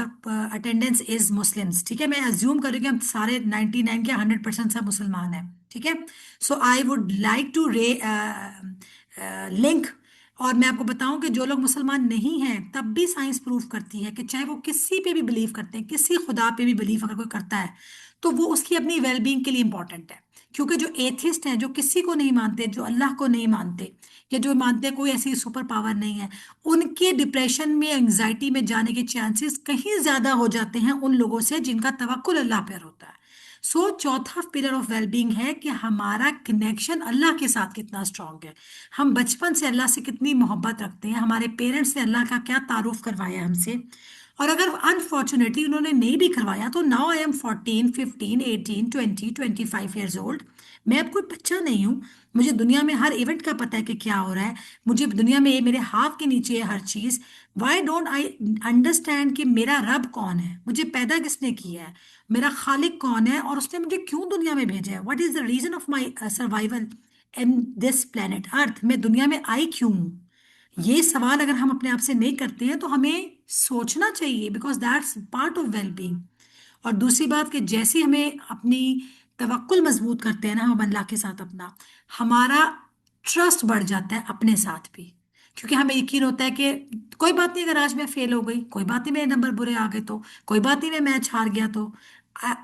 attendance is Muslims. ठीक है, मैं अज्यूम कर रही हूँ कि हम सारे 99 के 100% सब मुसलमान हैं। ठीक है। सो आई वुड लाइक टू रे लिंक, और मैं आपको बताऊं कि जो लोग मुसलमान नहीं हैं तब भी साइंस प्रूव करती है कि चाहे वो किसी पे भी बिलीव करते हैं, किसी खुदा पे भी बिलीव अगर कोई करता है, तो वो उसकी अपनी वेलबींग के लिए इंपॉर्टेंट है। क्योंकि जो एथिस्ट हैं, जो किसी को नहीं मानते, जो अल्लाह को नहीं मानते, या जो मानते हैं कोई ऐसी सुपर पावर नहीं है, उनके डिप्रेशन में, एंग्जाइटी में जाने के चांसेस कहीं ज्यादा हो जाते हैं उन लोगों से जिनका तवक्कुल अल्लाह पर होता है। सो चौथा पिलर ऑफ वेलबींग है कि हमारा कनेक्शन अल्लाह के साथ कितना स्ट्रांग है। हम बचपन से अल्लाह से कितनी मोहब्बत रखते हैं, हमारे पेरेंट्स ने अल्लाह का क्या तारुफ करवाया हमसे, और अगर अनफॉर्चुनेटली उन्होंने नहीं भी करवाया तो now I am 14 15 18 20 25 years old. मैं अब कोई बच्चा नहीं हूँ। मुझे दुनिया में हर इवेंट का पता है कि क्या हो रहा है। मुझे दुनिया में मेरे हाथ के नीचे है हर चीज। वाई डोंट आई अंडरस्टैंड कि मेरा रब कौन है, मुझे पैदा किसने किया है, मेरा खालिक कौन है, और उसने मुझे क्यों दुनिया में भेजा है। What is the reason of my survival in this planet earth. मैं दुनिया में आई क्यों हूँ। ये सवाल अगर हम अपने आप से नहीं करते हैं तो हमें सोचना चाहिए, because that's part of well being. और दूसरी बात कि जैसे हमें अपनी तवक्कुल मजबूत करते हैं ना हम अल्लाह के साथ अपना, हमारा ट्रस्ट बढ़ जाता है अपने साथ भी। क्योंकि हमें यकीन होता है कि कोई बात नहीं, अगर आज मैं फेल हो गई, कोई बात नहीं मेरे नंबर बुरे आ गए तो, कोई बात नहीं मैं मैच हार गया तो,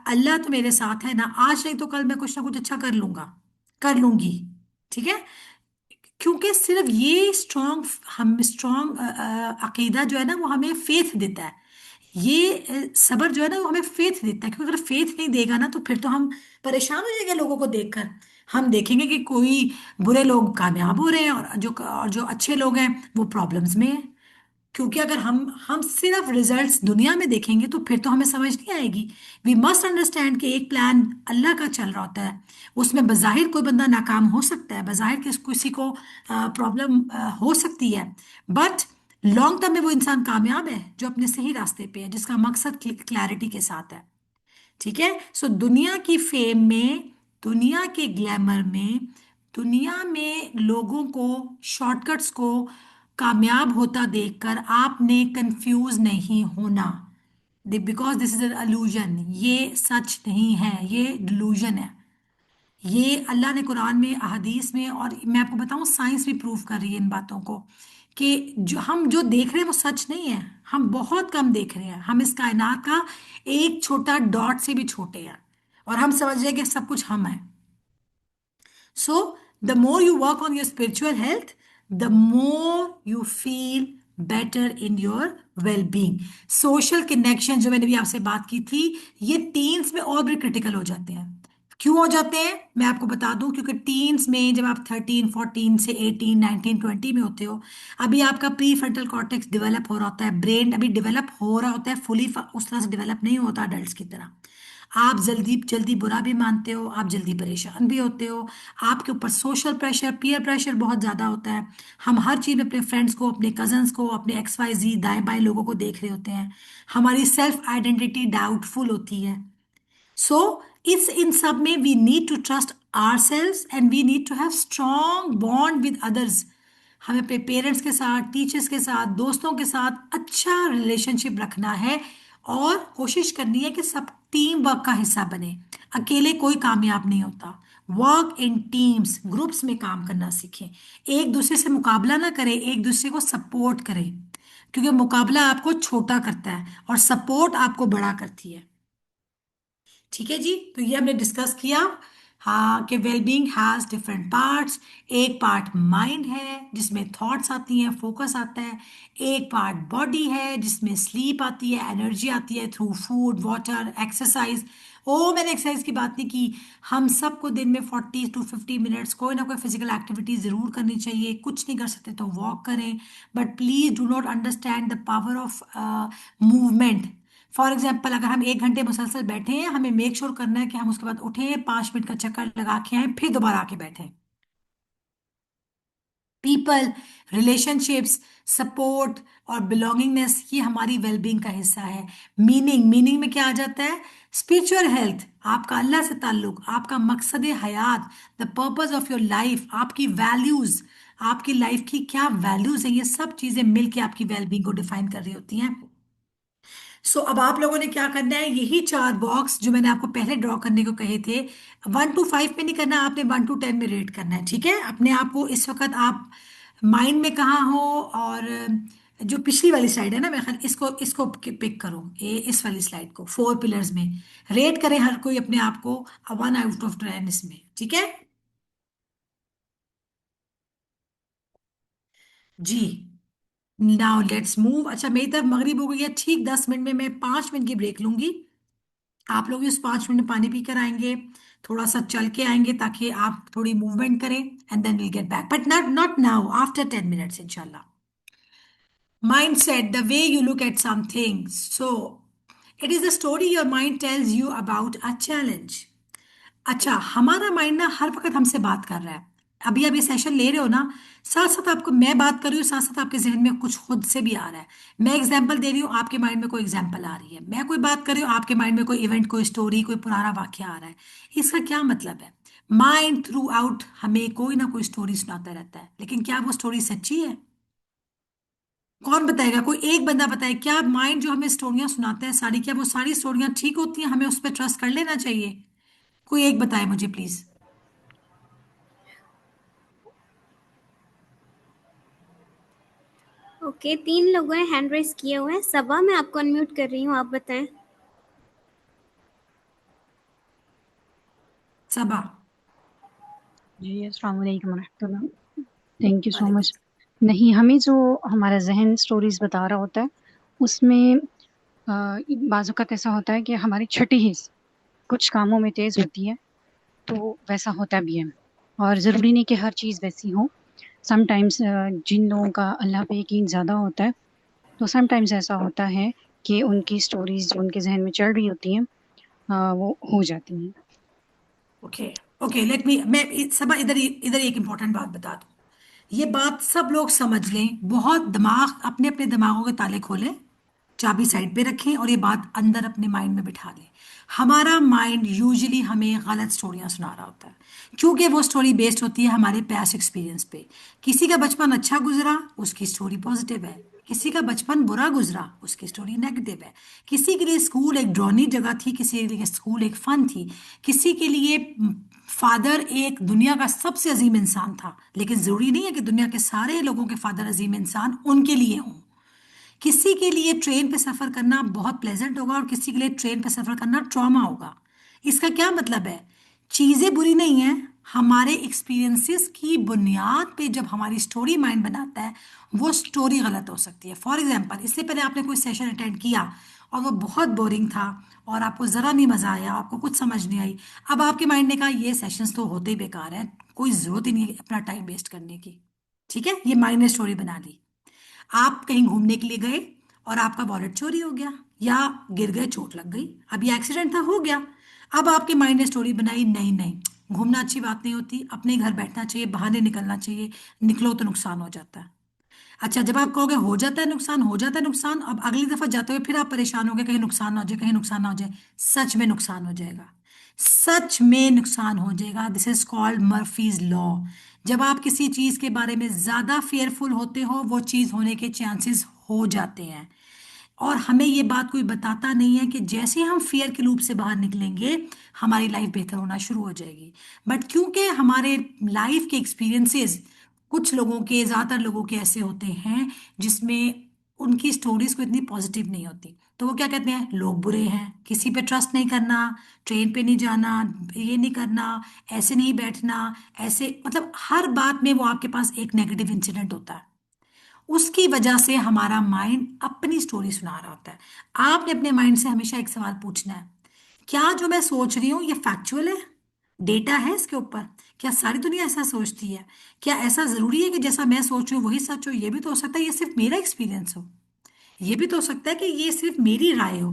अल्लाह तो मेरे साथ है ना, आज नहीं तो कल मैं कुछ ना कुछ अच्छा कर लूंगा, कर लूंगी। ठीक है। क्योंकि सिर्फ ये स्ट्रॉन्ग अकीदा जो है ना वो हमें फेथ देता है। ये सब्र जो है ना वो हमें फेथ देता है, क्योंकि अगर फेथ नहीं देगा ना तो फिर तो हम परेशान हो जाएंगे लोगों को देखकर। हम देखेंगे कि कोई बुरे लोग कामयाब हो रहे हैं और जो अच्छे लोग हैं वो प्रॉब्लम्स में हैं। क्योंकि अगर हम सिर्फ रिजल्ट्स दुनिया में देखेंगे तो फिर तो हमें समझ नहीं आएगी। वी मस्ट अंडरस्टैंड कि एक प्लान अल्लाह का चल रहा होता है। उसमें बज़ाहिर कोई बंदा नाकाम हो सकता है, बज़ाहिर किसी को प्रॉब्लम हो सकती है, बट लॉन्ग टर्म में वो इंसान कामयाब है जो अपने सही रास्ते पे है, जिसका मकसद क्लैरिटी के साथ है। ठीक है। सो दुनिया की फेम में, दुनिया के ग्लैमर में, दुनिया में लोगों को शॉर्टकट्स को कामयाब होता देखकर आपने कंफ्यूज नहीं होना। Because this is an allusion, ये सच नहीं है, ये डिलूजन है। ये अल्लाह ने कुरान में, अहदीस में, और मैं आपको बताऊं साइंस भी प्रूव कर रही है इन बातों को, कि जो देख रहे हैं वो सच नहीं है। हम बहुत कम देख रहे हैं, हम इस कायनात का एक छोटा डॉट से भी छोटे हैं, और हम समझ रहे हैं कि सब कुछ हम है। So, the more you work on your spiritual health, the more you feel better in your well-being. Social connection जो मैंने भी आपसे बात की थी, ये टीन्स में और भी क्रिटिकल हो जाते हैं। क्यों हो जाते हैं मैं आपको बता दूं, क्योंकि टीन्स में जब आप 13 14 से 18 19 20 में होते हो, अभी आपका प्री फ्रंटल कॉर्टेक्स डेवलप हो रहा होता है, ब्रेन अभी डेवलप हो रहा होता है, फुली उस तरह से डेवलप नहीं होता अडल्ट की तरह। आप जल्दी जल्दी बुरा भी मानते हो, आप जल्दी परेशान भी होते हो, आपके ऊपर सोशल प्रेशर, पीयर प्रेशर बहुत ज़्यादा होता है। हम हर चीज़ में अपने फ्रेंड्स को, अपने कजन्स को, अपने XYZ दाएं बाएं लोगों को देख रहे होते हैं। हमारी सेल्फ आइडेंटिटी डाउटफुल होती है। सो इस इन सब में we need to trust ourselves and we need to have strong bond with others. हमें अपने पेरेंट्स के साथ, टीचर्स के साथ, दोस्तों के साथ अच्छा रिलेशनशिप रखना है, और कोशिश करनी है कि सब टीम वर्क का हिस्सा बने। अकेले कोई कामयाब नहीं होता। वर्क इन टीम्स, ग्रुप्स में काम करना सीखें। एक दूसरे से मुकाबला ना करें, एक दूसरे को सपोर्ट करें, क्योंकि मुकाबला आपको छोटा करता है और सपोर्ट आपको बड़ा करती है। ठीक है जी। तो ये हमने डिस्कस किया, हाँ, कि वेलबींग हैज डिफरेंट पार्ट्स। एक पार्ट माइंड है जिसमें थॉट्स आती हैं, फोकस आता है। एक पार्ट बॉडी है जिसमें स्लीप आती है, एनर्जी आती है थ्रू फूड, वाटर, एक्सरसाइज। ओ, मैंने एक्सरसाइज की बात नहीं की। हम सबको दिन में 40 to 50 मिनट्स कोई ना कोई फिजिकल एक्टिविटी जरूर करनी चाहिए। कुछ नहीं कर सकते तो वॉक करें, but please do not understand the power of movement. For example, अगर हम 1 घंटे मुसलसल बैठे हैं, हमें मेक श्योर करना है कि हम उसके बाद उठें, 5 मिनट का चक्कर लगा के आए, फिर दोबारा आके बैठें। पीपल, रिलेशनशिप्स, सपोर्ट और बिलोंगिंगनेस, ये हमारी वेलबींग का हिस्सा है। मीनिंग, मीनिंग में क्या आ जाता है? स्पिरिचुअल हेल्थ, आपका अल्लाह से ताल्लुक, आपका मकसद हयात, the purpose of your life, आपकी वैल्यूज, आपकी लाइफ की क्या वैल्यूज हैं, ये सब चीजें मिलके आपकी वेलबींग को डिफाइन कर रही होती हैं। सो अब आप लोगों ने क्या करना है, यही 4 बॉक्स जो मैंने आपको पहले ड्रॉ करने को कहे थे, 1 to 5 में नहीं करना, आपने 1 to 10 में रेट करना है। ठीक है। अपने आप को इस वक्त आप माइंड में कहाँ हो, और जो पिछली वाली स्लाइड है ना, मैं ख्याल इसको इसको पिक करो, ये इस वाली स्लाइड को 4 पिलर्स में रेट करें हर कोई अपने आप को 1 out of 10 इसमें। ठीक है जी। Now let's move. अच्छा, मेरी तरफ मगरिब हो गई है, ठीक 10 मिनट में मैं 5 मिनट की ब्रेक लूंगी। आप लोग इस 5 मिनट में पानी पी कर आएंगे, थोड़ा सा चल के आएंगे ताकि आप थोड़ी मूवमेंट करें, and then will get back, but not not now, after 10 minutes इंशाल्लाह। mindset, the way you look at something. So, it is the story your mind tells you about a challenge. अच्छा, हमारा mind ना हर वक्त हमसे बात कर रहा है। अभी आप ये सेशन ले रहे हो ना, साथ साथ आपको मैं बात कर रही हूँ, साथ साथ आपके जहन में कुछ खुद से भी आ रहा है। मैं एग्जाम्पल दे रही हूँ, आपके माइंड में कोई एग्जाम्पल आ रही है। मैं कोई बात कर रही हूँ, आपके माइंड में कोई इवेंट, कोई स्टोरी, कोई पुराना वाक्य आ रहा है। इसका क्या मतलब है? माइंड थ्रू आउट हमें कोई ना कोई स्टोरी सुनाता रहता है, लेकिन क्या वो स्टोरी सच्ची है? कौन बताएगा? कोई एक बंदा बताए, क्या माइंड जो हमें स्टोरियां सुनाता है सारी, क्या वो सारी स्टोरियां ठीक होती हैं? हमें उस पर ट्रस्ट कर लेना चाहिए? कोई एक बताए मुझे प्लीज। ओके, 3 लोगों ने हैंड रेज़ किए हुए हैं। सबा, मैं आपको अनम्यूट कर रही हूँ, आप बताएँ। सबा। जी, अस्सलाम वालेकुम रहमतुल्लाह। थैंक यू सो वालेकुम। मच। नहीं, हमें जो हमारा ज़हन स्टोरीज़ बता रहा होता है, उसमें बाज़ औक़ात ऐसा होता है कि हमारी छठी हिस्स कुछ कामों में तेज़ होती है, तो वैसा होता भी है। और ज़रूरी नहीं कि हर चीज़ वैसी हो। समटाइम्स जिन लोगों का अल्लाह पे यकीन ज़्यादा होता है, तो समटाइम्स ऐसा होता है कि उनकी स्टोरीज़ जो उनके ज़हन में चल रही होती हैं, वो हो जाती हैं। ओके। ओके, लेट मी, मैं सब इधर इधर एक इंपॉर्टेंट बात बता दूं। ये बात सब लोग समझ लें, बहुत दिमाग, अपने अपने दिमागों के ताले खोलें, चाबी साइड पे रखें और ये बात अंदर अपने माइंड में बिठा लें। हमारा माइंड यूजुअली हमें गलत स्टोरियां सुना रहा होता है, क्योंकि वो स्टोरी बेस्ड होती है हमारे पास्ट एक्सपीरियंस पे। किसी का बचपन अच्छा गुजरा, उसकी स्टोरी पॉजिटिव है। किसी का बचपन बुरा गुजरा, उसकी स्टोरी नेगेटिव है। किसी के लिए स्कूल एक ड्रॉनी जगह थी, किसी के लिए स्कूल एक फन थी। किसी के लिए फादर एक दुनिया का सबसे अजीम इंसान था, लेकिन जरूरी नहीं है कि दुनिया के सारे लोगों के फादर अजीम इंसान उनके लिए हों। किसी के लिए ट्रेन पे सफर करना बहुत प्लेजेंट होगा और किसी के लिए ट्रेन पे सफर करना ट्रॉमा होगा। इसका क्या मतलब है? चीजें बुरी नहीं है, हमारे एक्सपीरियंसेस की बुनियाद पे जब हमारी स्टोरी माइंड बनाता है, वो स्टोरी गलत हो सकती है। फॉर एग्जाम्पल, इससे पहले आपने कोई सेशन अटेंड किया और वो बहुत बोरिंग था और आपको ज़रा नहीं मज़ा आया, आपको कुछ समझ नहीं आई। अब आपके माइंड ने कहा ये सेशंस तो होते ही बेकार हैं, कोई ज़रूरत ही नहीं है अपना टाइम वेस्ट करने की। ठीक है, ये माइंड ने स्टोरी बना ली। आप कहीं घूमने के लिए गए और आपका वॉलेट चोरी हो गया या गिर गए, चोट लग गई, अब ये एक्सीडेंट था, हो गया। अब आपके माइंड ने स्टोरी बनाई, नहीं नहीं, घूमना अच्छी बात नहीं होती, अपने घर बैठना चाहिए, बाहर नहीं निकलना चाहिए, निकलो तो नुकसान हो जाता है। अच्छा, जब आप कहोगे हो जाता है नुकसान, हो जाता है नुकसान, अब अगली दफा जाते हुए फिर आप परेशान होगे, कहीं नुकसान ना हो जाए, कहीं नुकसान ना हो जाए। सच में नुकसान हो जाएगा, सच में नुकसान हो जाएगा। This is called Murphy's law. जब आप किसी चीज के बारे में ज्यादा फेयरफुल होते हो, वो चीज होने के चांसेस हो जाते हैं। और हमें ये बात कोई बताता नहीं है कि जैसे हम फियर के लूप से बाहर निकलेंगे, हमारी लाइफ बेहतर होना शुरू हो जाएगी। बट क्योंकि हमारे लाइफ के एक्सपीरियंसेस, कुछ लोगों के, ज़्यादातर लोगों के ऐसे होते हैं जिसमें उनकी स्टोरीज को इतनी पॉजिटिव नहीं होती, तो वो क्या कहते हैं, लोग बुरे हैं, किसी पे ट्रस्ट नहीं करना, ट्रेन पे नहीं जाना, ये नहीं करना, ऐसे नहीं बैठना, ऐसे, मतलब हर बात में वो आपके पास एक नेगेटिव इंसिडेंट होता है। उसकी वजह से हमारा माइंड अपनी स्टोरी सुना रहा होता है। आपने अपने माइंड से हमेशा एक सवाल पूछना है, क्या जो मैं सोच रही हूँ ये फैक्चुअल है? डेटा है इसके ऊपर? क्या सारी दुनिया ऐसा सोचती है? क्या ऐसा जरूरी है कि जैसा मैं सोच रही हूँ वही सच हो? ये भी तो हो सकता है ये सिर्फ मेरा एक्सपीरियंस हो। ये भी तो हो सकता है कि ये सिर्फ मेरी राय हो।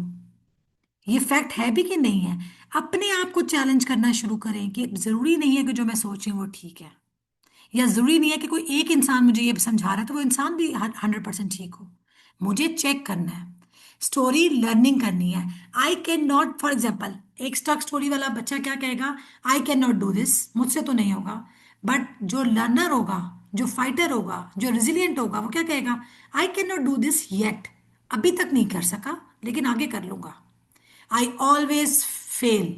ये फैक्ट है भी कि नहीं है? अपने आप को चैलेंज करना शुरू करें कि जरूरी नहीं है कि जो मैं सोच रही हूँ वो ठीक है, या जरूरी नहीं है कि कोई एक इंसान मुझे ये समझा रहा है तो वो इंसान भी 100% ठीक हो। मुझे चेक करना है, स्टोरी लर्निंग करनी है। I can not, for example, एक स्टक स्टोरी वाला बच्चा क्या कहेगा, I can not do this, मुझसे तो नहीं होगा। बट जो लर्नर होगा, जो फाइटर होगा, जो रिजिलियंट होगा, वो क्या कहेगा, I can not do this yet, अभी तक नहीं कर सका लेकिन आगे कर लूंगा। I always fail.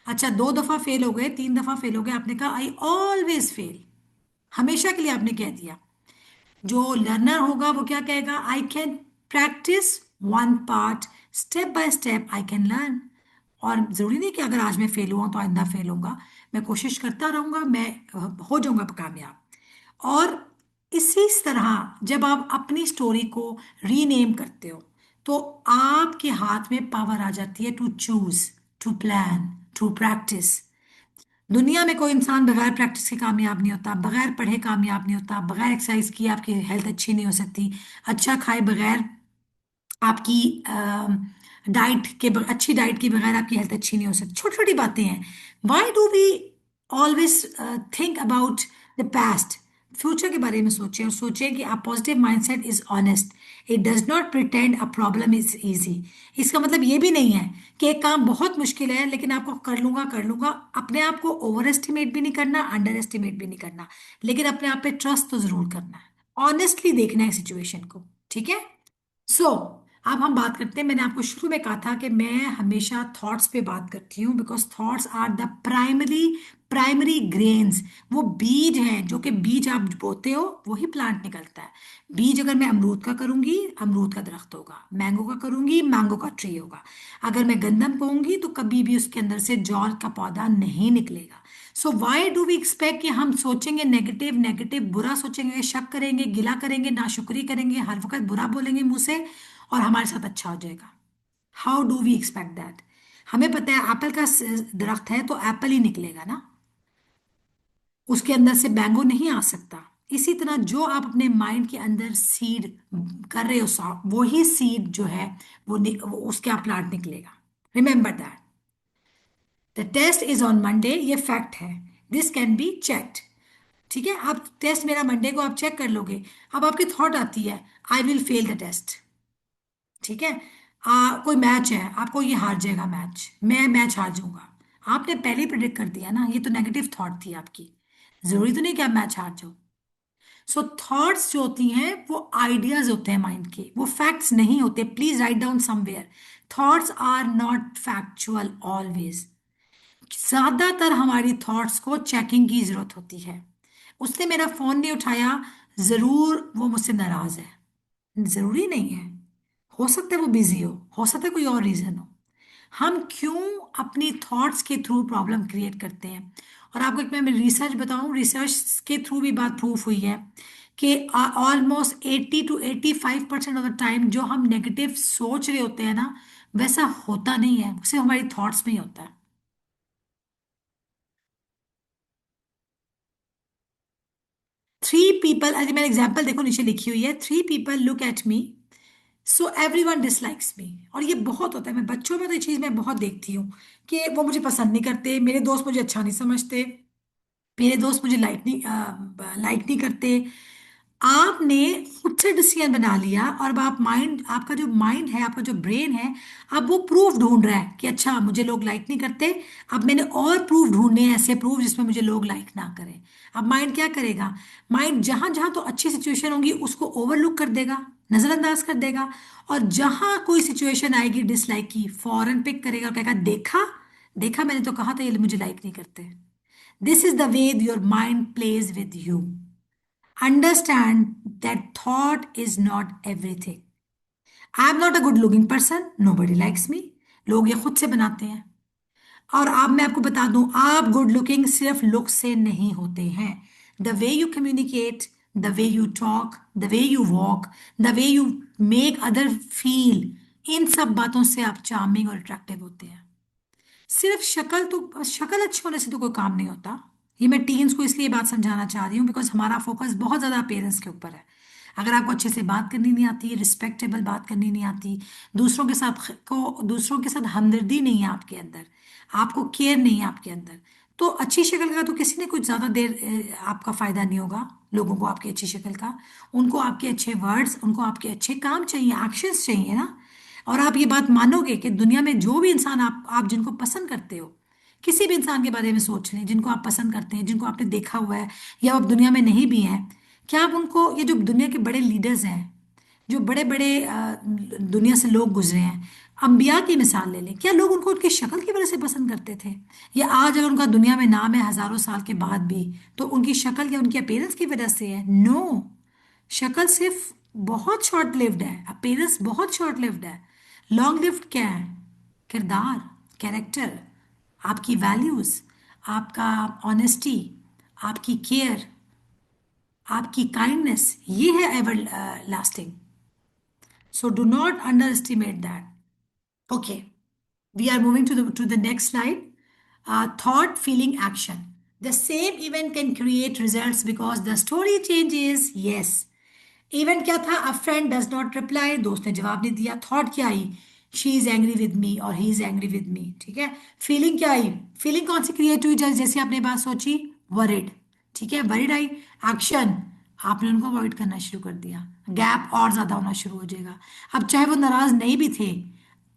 अच्छा, 2 दफा फेल हो गए, 3 दफा फेल हो गए, आपने कहा आई ऑलवेज फेल, हमेशा के लिए आपने कह दिया। जो लर्नर होगा वो क्या कहेगा, I can practice one part, step by step I can learn. और जरूरी नहीं कि अगर आज मैं फेल हुआ तो आइंदा फेल होऊंगा, मैं कोशिश करता रहूंगा, मैं हो जाऊंगा कामयाब। और इसी तरह जब आप अपनी स्टोरी को रीनेम करते हो, तो आपके हाथ में पावर आ जाती है to choose, to plan, to practice. दुनिया में कोई इंसान बगैर प्रैक्टिस के कामयाब नहीं होता, बगैर पढ़े कामयाब नहीं होता, बगैर एक्सरसाइज किए आपकी हेल्थ अच्छी नहीं हो सकती, अच्छा खाए बगैर आपकी अच्छी डाइट के बगैर आपकी हेल्थ अच्छी नहीं हो सकती। छोटी छोटी बातें हैं। Why do we always think about the past? Future के बारे में सोचें और सोचें कि आप positive mindset is honest. It does not pretend a problem is easy. इसका मतलब ये भी नहीं है कि एक काम बहुत मुश्किल है लेकिन आपको कर लूंगा। अपने आप को ओवर एस्टिमेट भी नहीं करना, अंडर एस्टिमेट भी नहीं करना, लेकिन अपने आप पे ट्रस्ट तो जरूर करना है। ऑनेस्टली देखना है सिचुएशन को, ठीक है? सो अब हम बात करते हैं। मैंने आपको शुरू में कहा था कि मैं हमेशा थॉट्स पे बात करती हूँ, because thoughts are the primary primary grains. वो बीज हैं, जो कि बीज आप बोते हो वही प्लांट निकलता है। बीज अगर मैं अमरूद का करूंगी, अमरूद का दरख्त होगा। मैंगो का करूंगी, मैंगो का ट्री होगा। अगर मैं गंदम बोऊंगी तो कभी भी उसके अंदर से जौ का पौधा नहीं निकलेगा। सो वाई डू वी एक्सपेक्ट कि हम सोचेंगे नेगेटिव नेगेटिव, बुरा सोचेंगे, शक करेंगे, गिला करेंगे, नाशुक्री करेंगे, हर वक्त बुरा बोलेंगे मुंह से, और हमारे साथ अच्छा हो जाएगा? How do we expect that? हमें पता है एप्पल का दरख्त है तो एप्पल ही निकलेगा ना, उसके अंदर से मैंगो नहीं आ सकता। इसी तरह जो आप अपने माइंड के अंदर सीड कर रहे हो, वही सीड जो है वो उसके आप प्लांट निकलेगा। Remember that. The test is on Monday, ये फैक्ट है। This can be checked. ठीक है, आप टेस्ट मेरा मंडे को आप चेक कर लोगे। अब आपकी थॉट आती है, I will fail the test. ठीक है, कोई मैच है, आपको ये हार जाएगा मैच, मैं मैच हार जाऊंगा। आपने पहले ही प्रिडिक्ट कर दिया ना, ये तो नेगेटिव थॉट थी आपकी। जरूरी तो नहीं कि आप मैच हार जाओ। सो थॉट्स जो होती हैं वो आइडियाज होते हैं माइंड के, वो फैक्ट्स नहीं होते। Please write down somewhere. Thoughts are not factual always. ज्यादातर हमारी थॉट्स को चेकिंग की जरूरत होती है। उसने मेरा फोन नहीं उठाया, जरूर वो मुझसे नाराज है? जरूरी नहीं है। हो सकता है वो बिजी हो सकता है कोई और रीजन हो। हम क्यों अपनी थॉट्स के थ्रू प्रॉब्लम क्रिएट करते हैं? और आपको एक मैं रिसर्च बताऊं, रिसर्च के थ्रू भी बात प्रूफ हुई है कि almost 80 to 85% of the time जो हम नेगेटिव सोच रहे होते हैं ना, वैसा होता नहीं है, सिर्फ हमारी थॉट्स में ही होता है। 3 पीपल, अरे मैंने एग्जाम्पल देखो नीचे लिखी हुई है, 3 people look at me so every one dislikes me. और ये बहुत होता है, मैं बच्चों में तो ये चीज़ मैं बहुत देखती हूँ कि वो मुझे पसंद नहीं करते, मेरे दोस्त मुझे अच्छा नहीं समझते, मेरे दोस्त मुझे लाइक नहीं करते। आपने खुद से डिसीजन बना लिया, और अब आप माइंड, आपका जो माइंड है, आपका जो ब्रेन है, अब वो प्रूफ ढूंढ रहा है कि अच्छा मुझे लोग लाइक नहीं करते, अब मैंने और प्रूफ ढूंढने हैं, ऐसे प्रूफ जिसमें मुझे लोग लाइक ना करें। अब माइंड क्या करेगा? माइंड जहां जहां तो अच्छी सिचुएशन होगी उसको ओवरलुक कर देगा, नजरअंदाज कर देगा, और जहां कोई सिचुएशन आएगी डिसलाइक की, फौरन पिक करेगा और कहेगा देखा, देखा मैंने तो कहा था ये मुझे लाइक नहीं करते। This is the way your mind plays with you. Understand that thought is not everything. I am not a good looking person. Nobody likes me. लोग ये खुद से बनाते हैं। और अब मैं आपको बता दूं, आप गुड लुकिंग सिर्फ लुक से नहीं होते हैं। The way you communicate, the way you talk, the way you walk, the way you make other feel, इन सब बातों से आप चार्मिंग और अट्रैक्टिव होते हैं। सिर्फ शक्ल अच्छी होने से तो कोई काम नहीं होता। ये मैं टीन्स को इसलिए बात समझाना चाह रही हूँ बिकॉज हमारा फोकस बहुत ज़्यादा पेरेंट्स के ऊपर है। अगर आपको अच्छे से बात करनी नहीं आती, रिस्पेक्टेबल बात करनी नहीं आती, दूसरों के साथ हमदर्दी नहीं है आपके अंदर, आपको केयर नहीं है आपके अंदर, तो अच्छी शक्ल का तो किसी ने कुछ ज़्यादा देर आपका फ़ायदा नहीं होगा। लोगों को आपकी अच्छी शक्ल का, उनको आपके अच्छे वर्ड्स, उनको आपके अच्छे काम चाहिए, एक्शंस चाहिए ना। और आप ये बात मानोगे कि दुनिया में जो भी इंसान आप जिनको पसंद करते हो, किसी भी इंसान के बारे में सोच लें जिनको आप पसंद करते हैं, जिनको आपने देखा हुआ है या आप दुनिया में नहीं भी हैं, क्या आप उनको, ये जो दुनिया के बड़े लीडर्स हैं, जो बड़े बड़े दुनिया से लोग गुजरे हैं, अंबिया की मिसाल ले लें, क्या लोग उनको उनकी शक्ल की वजह से पसंद करते थे? या आज अगर उनका दुनिया में नाम है हजारों साल के बाद भी, तो उनकी शक्ल या उनकी अपीयरेंस की वजह से है? नो। शक्ल सिर्फ बहुत शॉर्ट लिव्ड है, अपीयरेंस बहुत शॉर्ट लिव्ड है। लॉन्ग लिव्ड क्या है? किरदार, कैरेक्टर, आपकी वैल्यूज, आपका ऑनेस्टी, आपकी केयर, आपकी काइंडनेस, ये है everlasting. So do not underestimate that. Okay, we are moving to the next slide. thought, feeling, action. The same event can create results because the story changes. Yes. Event क्या था? A friend does not reply, दोस्त ने जवाब नहीं दिया। Thought क्या आई? She is angry with me और he is angry with me. ठीक है। फीलिंग क्या आई? फीलिंग कौन सी क्रिएट हुई? जैसे आपने बात सोची, वरिड। ठीक है, वरिड आई। एक्शन, आपने उनको अवॉइड करना शुरू कर दिया, गैप और ज्यादा होना शुरू हो जाएगा। अब चाहे वो नाराज नहीं भी थे,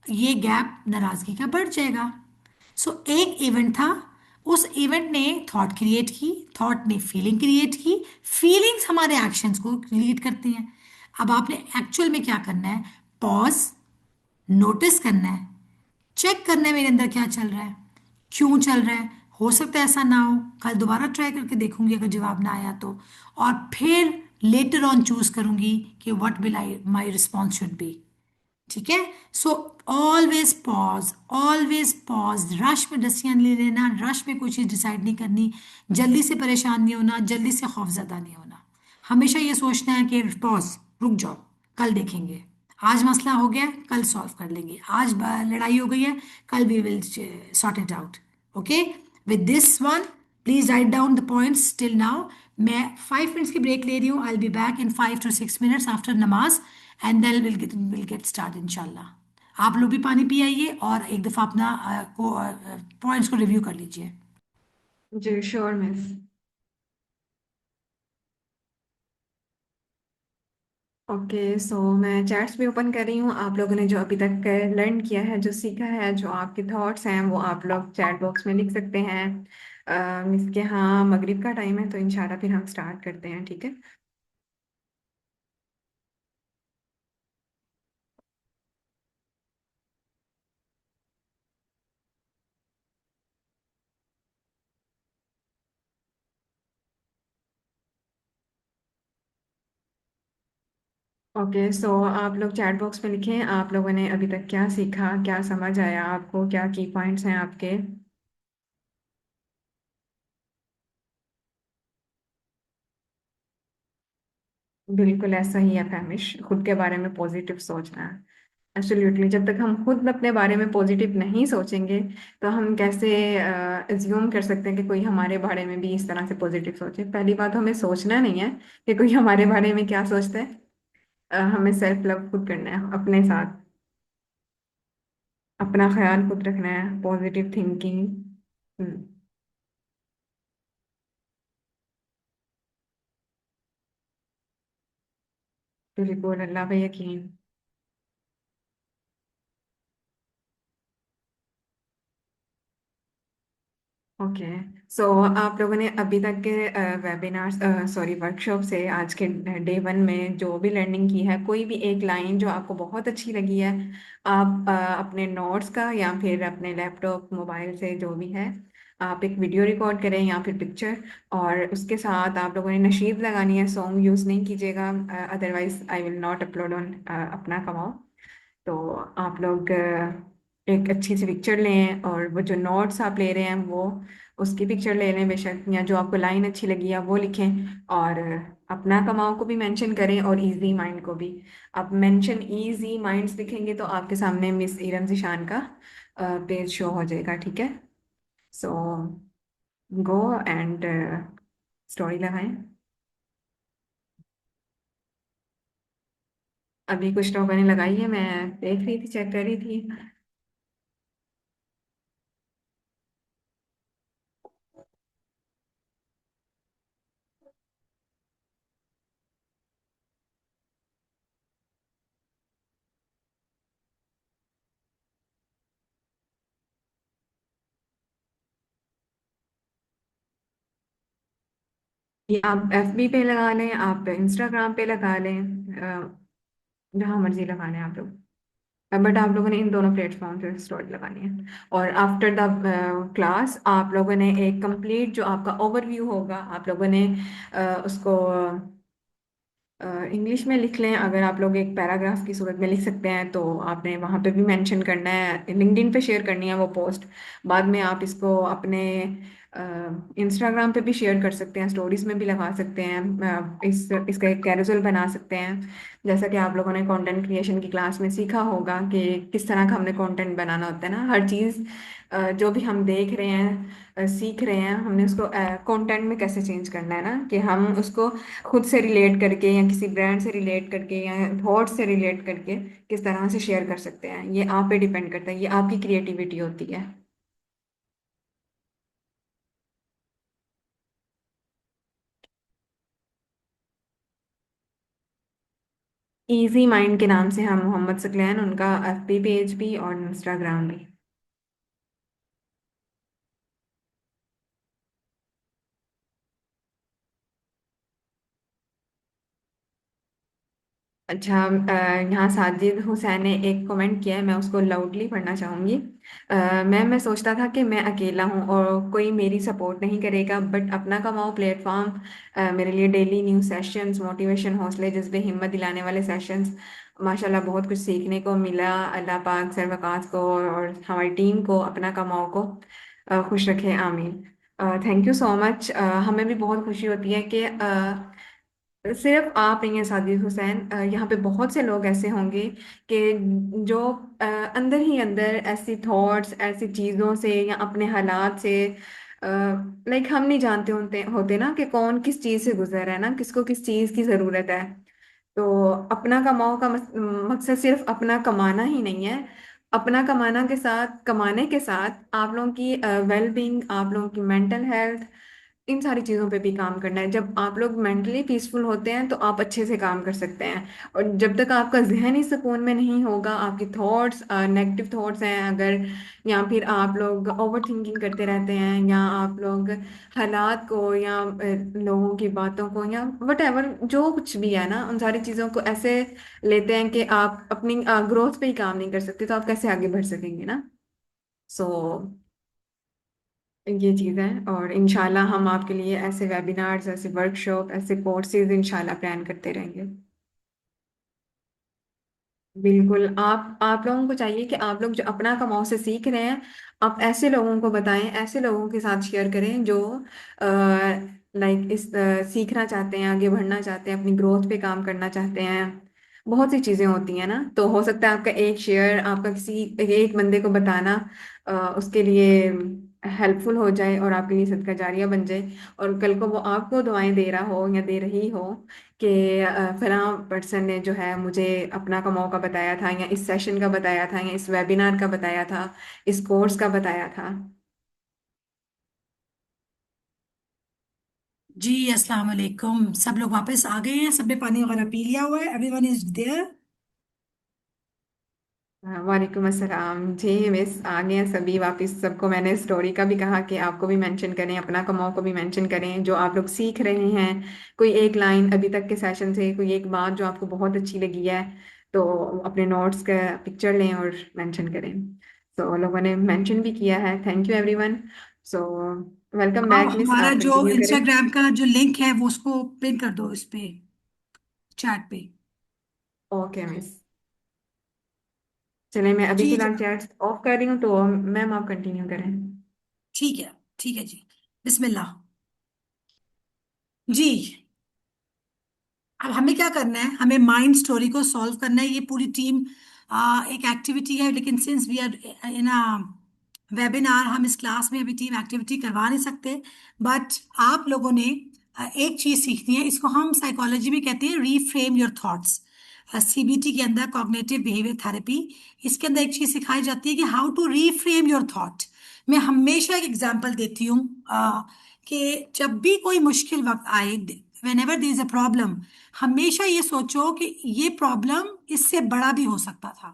ये गैप नाराजगी का बढ़ जाएगा। सो एक इवेंट था, उस इवेंट ने थॉट क्रिएट की, थॉट ने फीलिंग क्रिएट की, फीलिंग्स हमारे एक्शंस को लीड करती हैं। अब आपने एक्चुअल में क्या करना है? पॉज, नोटिस करना है, चेक करना है मेरे अंदर क्या चल रहा है, क्यों चल रहा है। हो सकता है ऐसा ना हो, कल दोबारा ट्राई करके देखूंगी अगर जवाब ना आया तो, और फिर लेटर ऑन चूज करूंगी कि what will I my response should be. ठीक है। So always pause. रश में डिसीजन नहीं लेना, रश में कोई चीज डिसाइड नहीं करनी, जल्दी से परेशान नहीं होना, जल्दी से खौफजदा नहीं होना। हमेशा ये सोचना है कि पॉज, रुक जाओ, कल देखेंगे। आज मसला हो गया, कल सॉल्व कर लेंगे। आज लड़ाई हो गई है, कल we will sort it out. Okay. With this one, please write down the points till now. मैं 5 मिनट्स की ब्रेक ले रही हूँ। I be back in 5 to 6 minutes after नमाज, and then will get start इंशाल्लाह। आप लोग भी पानी पी आइए और एक दफ़ा अपना पॉइंट्स को रिव्यू कर लीजिए। जी श्योर मिस। ओके, सो मैं चैट्स भी ओपन कर रही हूँ। आप लोगों ने जो अभी तक लर्न किया है, जो सीखा है, जो आपके थॉट्स हैं, वो आप लोग चैट बॉक्स में लिख सकते हैं। मिस के हाँ मगरिब का टाइम है, तो इंशाल्लाह फिर हम स्टार्ट करते हैं, ठीक है। ओके, सो आप लोग चैट बॉक्स में लिखें आप लोगों ने अभी तक क्या सीखा, क्या समझ आया आपको, क्या की पॉइंट्स हैं आपके। बिल्कुल ऐसा ही है फहमिश, खुद के बारे में पॉजिटिव सोचना है। एब्सोल्युटली, जब तक हम खुद अपने बारे में पॉजिटिव नहीं सोचेंगे, तो हम कैसे एज्यूम कर सकते हैं कि कोई हमारे बारे में भी इस तरह से पॉजिटिव सोचे। पहली बात, हमें सोचना नहीं है कि कोई हमारे बारे में क्या सोचता है। हमें सेल्फ लव खुद करना है अपने साथ, अपना ख्याल खुद रखना है, पॉजिटिव थिंकिंग। बिल्कुल, अल्लाह पे यकीन। ओके, सो आप लोगों ने अभी तक के वेबिनार्स, सॉरी वर्कशॉप से आज के डे 1 में जो भी लर्निंग की है, कोई भी एक लाइन जो आपको बहुत अच्छी लगी है, आप अपने नोट्स का या फिर अपने लैपटॉप मोबाइल से जो भी है, आप एक वीडियो रिकॉर्ड करें या फिर पिक्चर, और उसके साथ आप लोगों ने नशीद लगानी है। सॉन्ग यूज़ नहीं कीजिएगा, otherwise I will not upload on अपना कमाओ। तो आप लोग एक अच्छी सी पिक्चर लें, और वो जो नोट्स आप ले रहे हैं वो उसकी पिक्चर ले लें बेशक, या जो आपको लाइन अच्छी लगी है वो लिखें। और अपना कमाओ को भी मेंशन करें और इजी माइंड को भी। आप मेंशन इजी माइंड्स लिखेंगे तो आपके सामने मिस इरम ज़ीशान का पेज शो हो जाएगा, ठीक है। सो गो एंड स्टोरी लगाएं। अभी कुछ लोगों ने लगाई है, मैं देख रही थी, चेक कर रही थी। ये आप FB पे लगा लें, आप इंस्टाग्राम पे लगा लें, जहाँ मर्जी लगा लें आप लोग। बट आप लोगों ने इन दोनों प्लेटफॉर्म पे स्टोरी लगानी है। और आफ्टर द क्लास आप लोगों ने एक कंप्लीट जो आपका ओवरव्यू होगा, आप लोगों ने उसको इंग्लिश में लिख लें। अगर आप लोग एक पैराग्राफ की सूरत में लिख सकते हैं तो आपने वहाँ पे भी मेंशन करना है, लिंक्डइन पे शेयर करनी है वो पोस्ट। बाद में आप इसको अपने इंस्टाग्राम पे भी शेयर कर सकते हैं, स्टोरीज में भी लगा सकते हैं। इसका एक कैरोसेल बना सकते हैं। जैसा कि आप लोगों ने कंटेंट क्रिएशन की क्लास में सीखा होगा कि किस तरह का हमने कंटेंट बनाना होता है ना, हर चीज़ जो भी हम देख रहे हैं, सीख रहे हैं, हमने उसको कंटेंट में कैसे चेंज करना है ना, कि हम उसको खुद से रिलेट करके या किसी ब्रांड से रिलेट करके या थॉट से रिलेट करके किस तरह से शेयर कर सकते हैं। ये आप पे डिपेंड करता है, ये आपकी क्रिएटिविटी होती है। इजी माइंड के नाम से हम मोहम्मद सकलैन, उनका एफबी पेज भी और इंस्टाग्राम भी। अच्छा, यहाँ साजिद हुसैन ने एक कमेंट किया है, मैं उसको लाउडली पढ़ना चाहूँगी। मैं सोचता था कि मैं अकेला हूँ और कोई मेरी सपोर्ट नहीं करेगा, बट अपना कमाओ प्लेटफॉर्म मेरे लिए डेली न्यू सेशंस, मोटिवेशन, हौसले, जज्बे, हिम्मत दिलाने वाले सेशंस, माशाल्लाह बहुत कुछ सीखने को मिला। अल्लाह पाक सर वकास को और हमारी टीम को, अपना कमाओ को खुश रखे, आमीन। Thank you so much. हमें भी बहुत खुशी होती है कि सिर्फ आप नहीं हैं साजिद हुसैन, यहाँ पे बहुत से लोग ऐसे होंगे कि जो अंदर ही अंदर ऐसी थॉट्स, ऐसी चीज़ों से या अपने हालात से, लाइक हम नहीं जानते होते होते ना कि कौन किस चीज़ से गुजर रहा है ना, किसको किस चीज़ की ज़रूरत है। तो अपना कमाओ का मकसद सिर्फ अपना कमाना ही नहीं है। अपना कमाना के साथ, कमाने के साथ आप लोगों की वेल बीइंग, आप लोगों की मेंटल हेल्थ, इन सारी चीज़ों पे भी काम करना है। जब आप लोग मेंटली पीसफुल होते हैं तो आप अच्छे से काम कर सकते हैं। और जब तक आपका जहन ही सुकून में नहीं होगा, आपकी थॉट्स नेगेटिव थॉट्स हैं अगर, या फिर आप लोग ओवर थिंकिंग करते रहते हैं, या आप लोग हालात को या लोगों की बातों को या वट एवर जो कुछ भी है ना, उन सारी चीज़ों को ऐसे लेते हैं कि आप अपनी ग्रोथ पे ही काम नहीं कर सकते, तो आप कैसे आगे बढ़ सकेंगे ना। सो ये चीज़ है। और इंशाल्लाह हम आपके लिए ऐसे वेबिनार्स, ऐसे वर्कशॉप, ऐसे कोर्सेज इंशाल्लाह प्लान करते रहेंगे। बिल्कुल, आप लोगों को चाहिए कि आप लोग जो अपना कमाओ से सीख रहे हैं, आप ऐसे लोगों को बताएं, ऐसे लोगों के साथ शेयर करें जो लाइक सीखना चाहते हैं, आगे बढ़ना चाहते हैं, अपनी ग्रोथ पे काम करना चाहते हैं। बहुत सी चीज़ें होती हैं ना, तो हो सकता है आपका एक शेयर, आपका किसी एक बंदे को बताना उसके लिए हेल्पफुल हो जाए और आपके लिए सदका जारिया बन जाए। और कल को वो आपको दुआएं दे रहा हो या दे रही हो कि फलां पर्सन ने जो है मुझे अपना कमाओ का बताया था, या इस सेशन का बताया था, या इस वेबिनार का बताया था, इस कोर्स का बताया था। जी अस्सलाम वालेकुम। सब लोग वापस आ गए हैं, सबने पानी वगैरह पी लिया हुआ है, एवरीवन इज देयर। हाँ, वालेकुम अस्सलाम जी, मिस आ गए हैं सभी वापस। सबको मैंने स्टोरी का भी कहा कि आपको भी मेंशन करें, अपना कमाओ को भी मेंशन करें, जो आप लोग सीख रहे हैं। कोई एक लाइन अभी तक के सेशन से, कोई एक बात जो आपको बहुत अच्छी लगी है, तो अपने नोट्स का पिक्चर लें और मेंशन करें। तो लोगों ने मेंशन भी किया है, thank you everyone. So welcome हाँ, बैक मिस, हमारा आप जो कंटिन्यू करें। इंस्टाग्राम का जो लिंक है वो उसको पिन कर दो इस पे, चैट पे। ओके मिस, चले मैं अभी जी जी, फिलहाल चैट ऑफ कर रही हूँ, तो मैम आप कंटिन्यू करें। ठीक है जी, बिस्मिल्लाह। जी, अब हमें क्या करना है, हमें माइंड स्टोरी को सॉल्व करना है। ये पूरी टीम एक एक्टिविटी है, लेकिन since we are in a webinar, हम इस क्लास में अभी टीम एक्टिविटी करवा नहीं सकते। बट आप लोगों ने एक चीज सीखनी है, इसको हम साइकोलॉजी में कहते हैं रीफ्रेम योर थॉट्स। सीबीटी के अंदर कॉग्निटिव बिहेवियर थेरेपी, इसके अंदर एक चीज सिखाई जाती है कि how to reframe your thought. मैं हमेशा एक एग्जांपल देती हूँ कि जब भी कोई मुश्किल वक्त आए, when ever there is a problem, हमेशा ये सोचो कि ये प्रॉब्लम इससे बड़ा भी हो सकता था,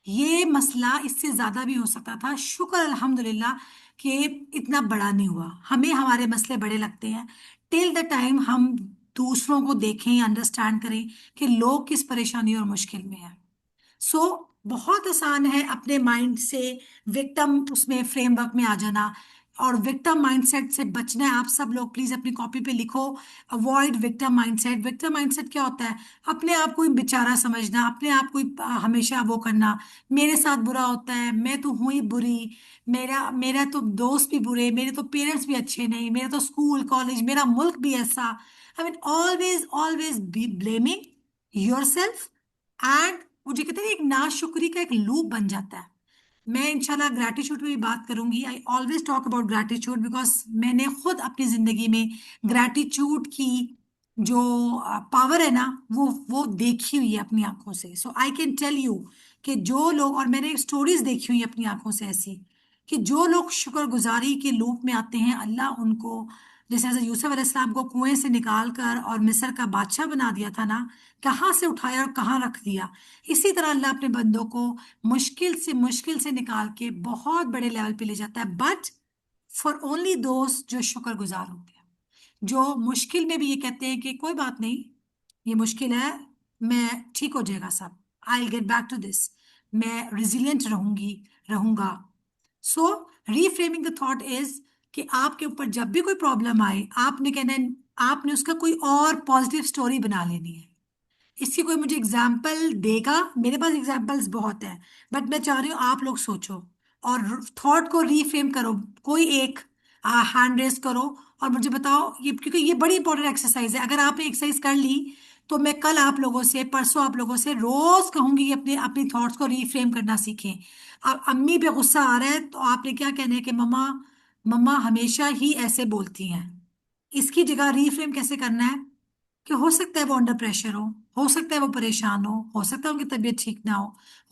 ये मसला इससे ज्यादा भी हो सकता था। शुक्र अल्हम्दुलिल्लाह कि इतना बड़ा नहीं हुआ। हमें हमारे मसले बड़े लगते हैं टिल द टाइम हम दूसरों को देखें, अंडरस्टैंड करें कि लोग किस परेशानी और मुश्किल में हैं। बहुत आसान है अपने माइंड से विक्टिम उसमें फ्रेमवर्क में आ जाना। और विक्टिम माइंडसेट से बचना है। आप सब लोग प्लीज अपनी कॉपी पे लिखो, avoid victim mindset. Victim mindset क्या होता है? अपने आप को ही बेचारा समझना, अपने आप को ही हमेशा वो करना, मेरे साथ बुरा होता है, मैं तो हूं ही बुरी, मेरा मेरा तो दोस्त भी बुरे, मेरे तो पेरेंट्स भी अच्छे नहीं, मेरा तो स्कूल कॉलेज मेरा मुल्क भी ऐसा। I mean always always be blaming your self. And मुझे कहते हैं एक नाशुक्री का एक लूप बन जाता है। मैं इंशाल्लाह ग्रैटिट्यूड पे भी बात करूंगी। I always talk about gratitude because मैंने खुद अपनी जिंदगी में ग्रैटिट्यूड की जो पावर है ना, वो देखी हुई है अपनी आंखों से। सो आई कैन टेल यू कि जो लोग, और मैंने स्टोरीज देखी हुई है अपनी आंखों से ऐसी, कि जो लोग शुक्रगुजारी के लूप में आते हैं, अल्लाह उनको, जैसे हज़रत यूसुफ अलैहिस्सलाम को कुएं से निकाल कर और मिस्र का बादशाह बना दिया था ना, कहाँ से उठाया और कहाँ रख दिया, इसी तरह अल्लाह अपने बंदों को मुश्किल से निकाल के बहुत बड़े लेवल पे ले जाता है। बट फॉर ओनली दोस्त जो शुक्रगुजार होते हैं, जो मुश्किल में भी ये कहते हैं कि कोई बात नहीं, ये मुश्किल है, मैं ठीक हो जाएगा सब, I will get back to this, मैं रिजिलियंट रहूंगा। So reframing the thought is कि आपके ऊपर जब भी कोई प्रॉब्लम आए, आपने कहना है, आपने उसका कोई और पॉजिटिव स्टोरी बना लेनी है। इसकी कोई मुझे एग्जाम्पल देगा? मेरे पास एग्जाम्पल्स बहुत हैं, बट मैं चाह रही हूँ आप लोग सोचो और थॉट को रीफ्रेम करो। कोई एक हैंड रेस करो और मुझे बताओ ये, क्योंकि ये बड़ी इंपॉर्टेंट एक्सरसाइज है। अगर आपने एक्सरसाइज कर ली तो मैं कल आप लोगों से, परसों आप लोगों से रोज कहूंगी कि अपने अपनी थॉट्स को रीफ्रेम करना सीखें। अब अम्मी पे गुस्सा आ रहा है तो आपने क्या कहना है कि मम्मा, मम्मा हमेशा ही ऐसे बोलती हैं। इसकी जगह रीफ्रेम कैसे करना है कि हो सकता है वो अंडर प्रेशर हो सकता है वो परेशान हो सकता है उनकी तबीयत ठीक ना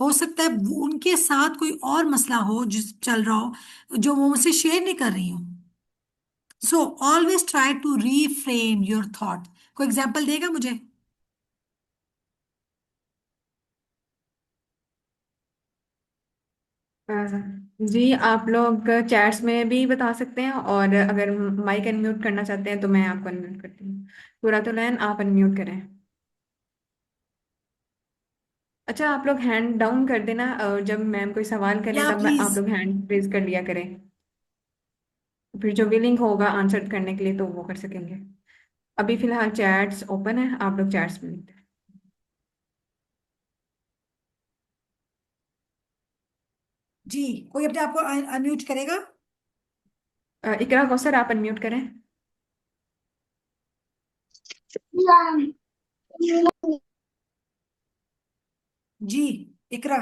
हो सकता है उनके साथ कोई और मसला हो जिस चल रहा हो जो वो मुझसे शेयर नहीं कर रही हो। So always try to reframe your thought. कोई एग्जाम्पल देगा मुझे? अ, जी, आप लोग चैट्स में भी बता सकते हैं, और अगर माइक अनम्यूट करना चाहते हैं तो मैं आपको अनम्यूट करती हूँ। पूरा तो लैन आप अनम्यूट करें। अच्छा, आप लोग हैंड डाउन कर देना, और जब मैम कोई सवाल करें या तब आप प्लीज। लोग हैंड रेज कर लिया करें। फिर जो विलिंग होगा आंसर करने के लिए तो वो कर सकेंगे। अभी फिलहाल चैट्स ओपन है, आप लोग चैट्स में लिखते हैं। जी, कोई अपने आप को अनम्यूट करेगा? इकरा कौसर, आप अनम्यूट करें। जी, इकरा।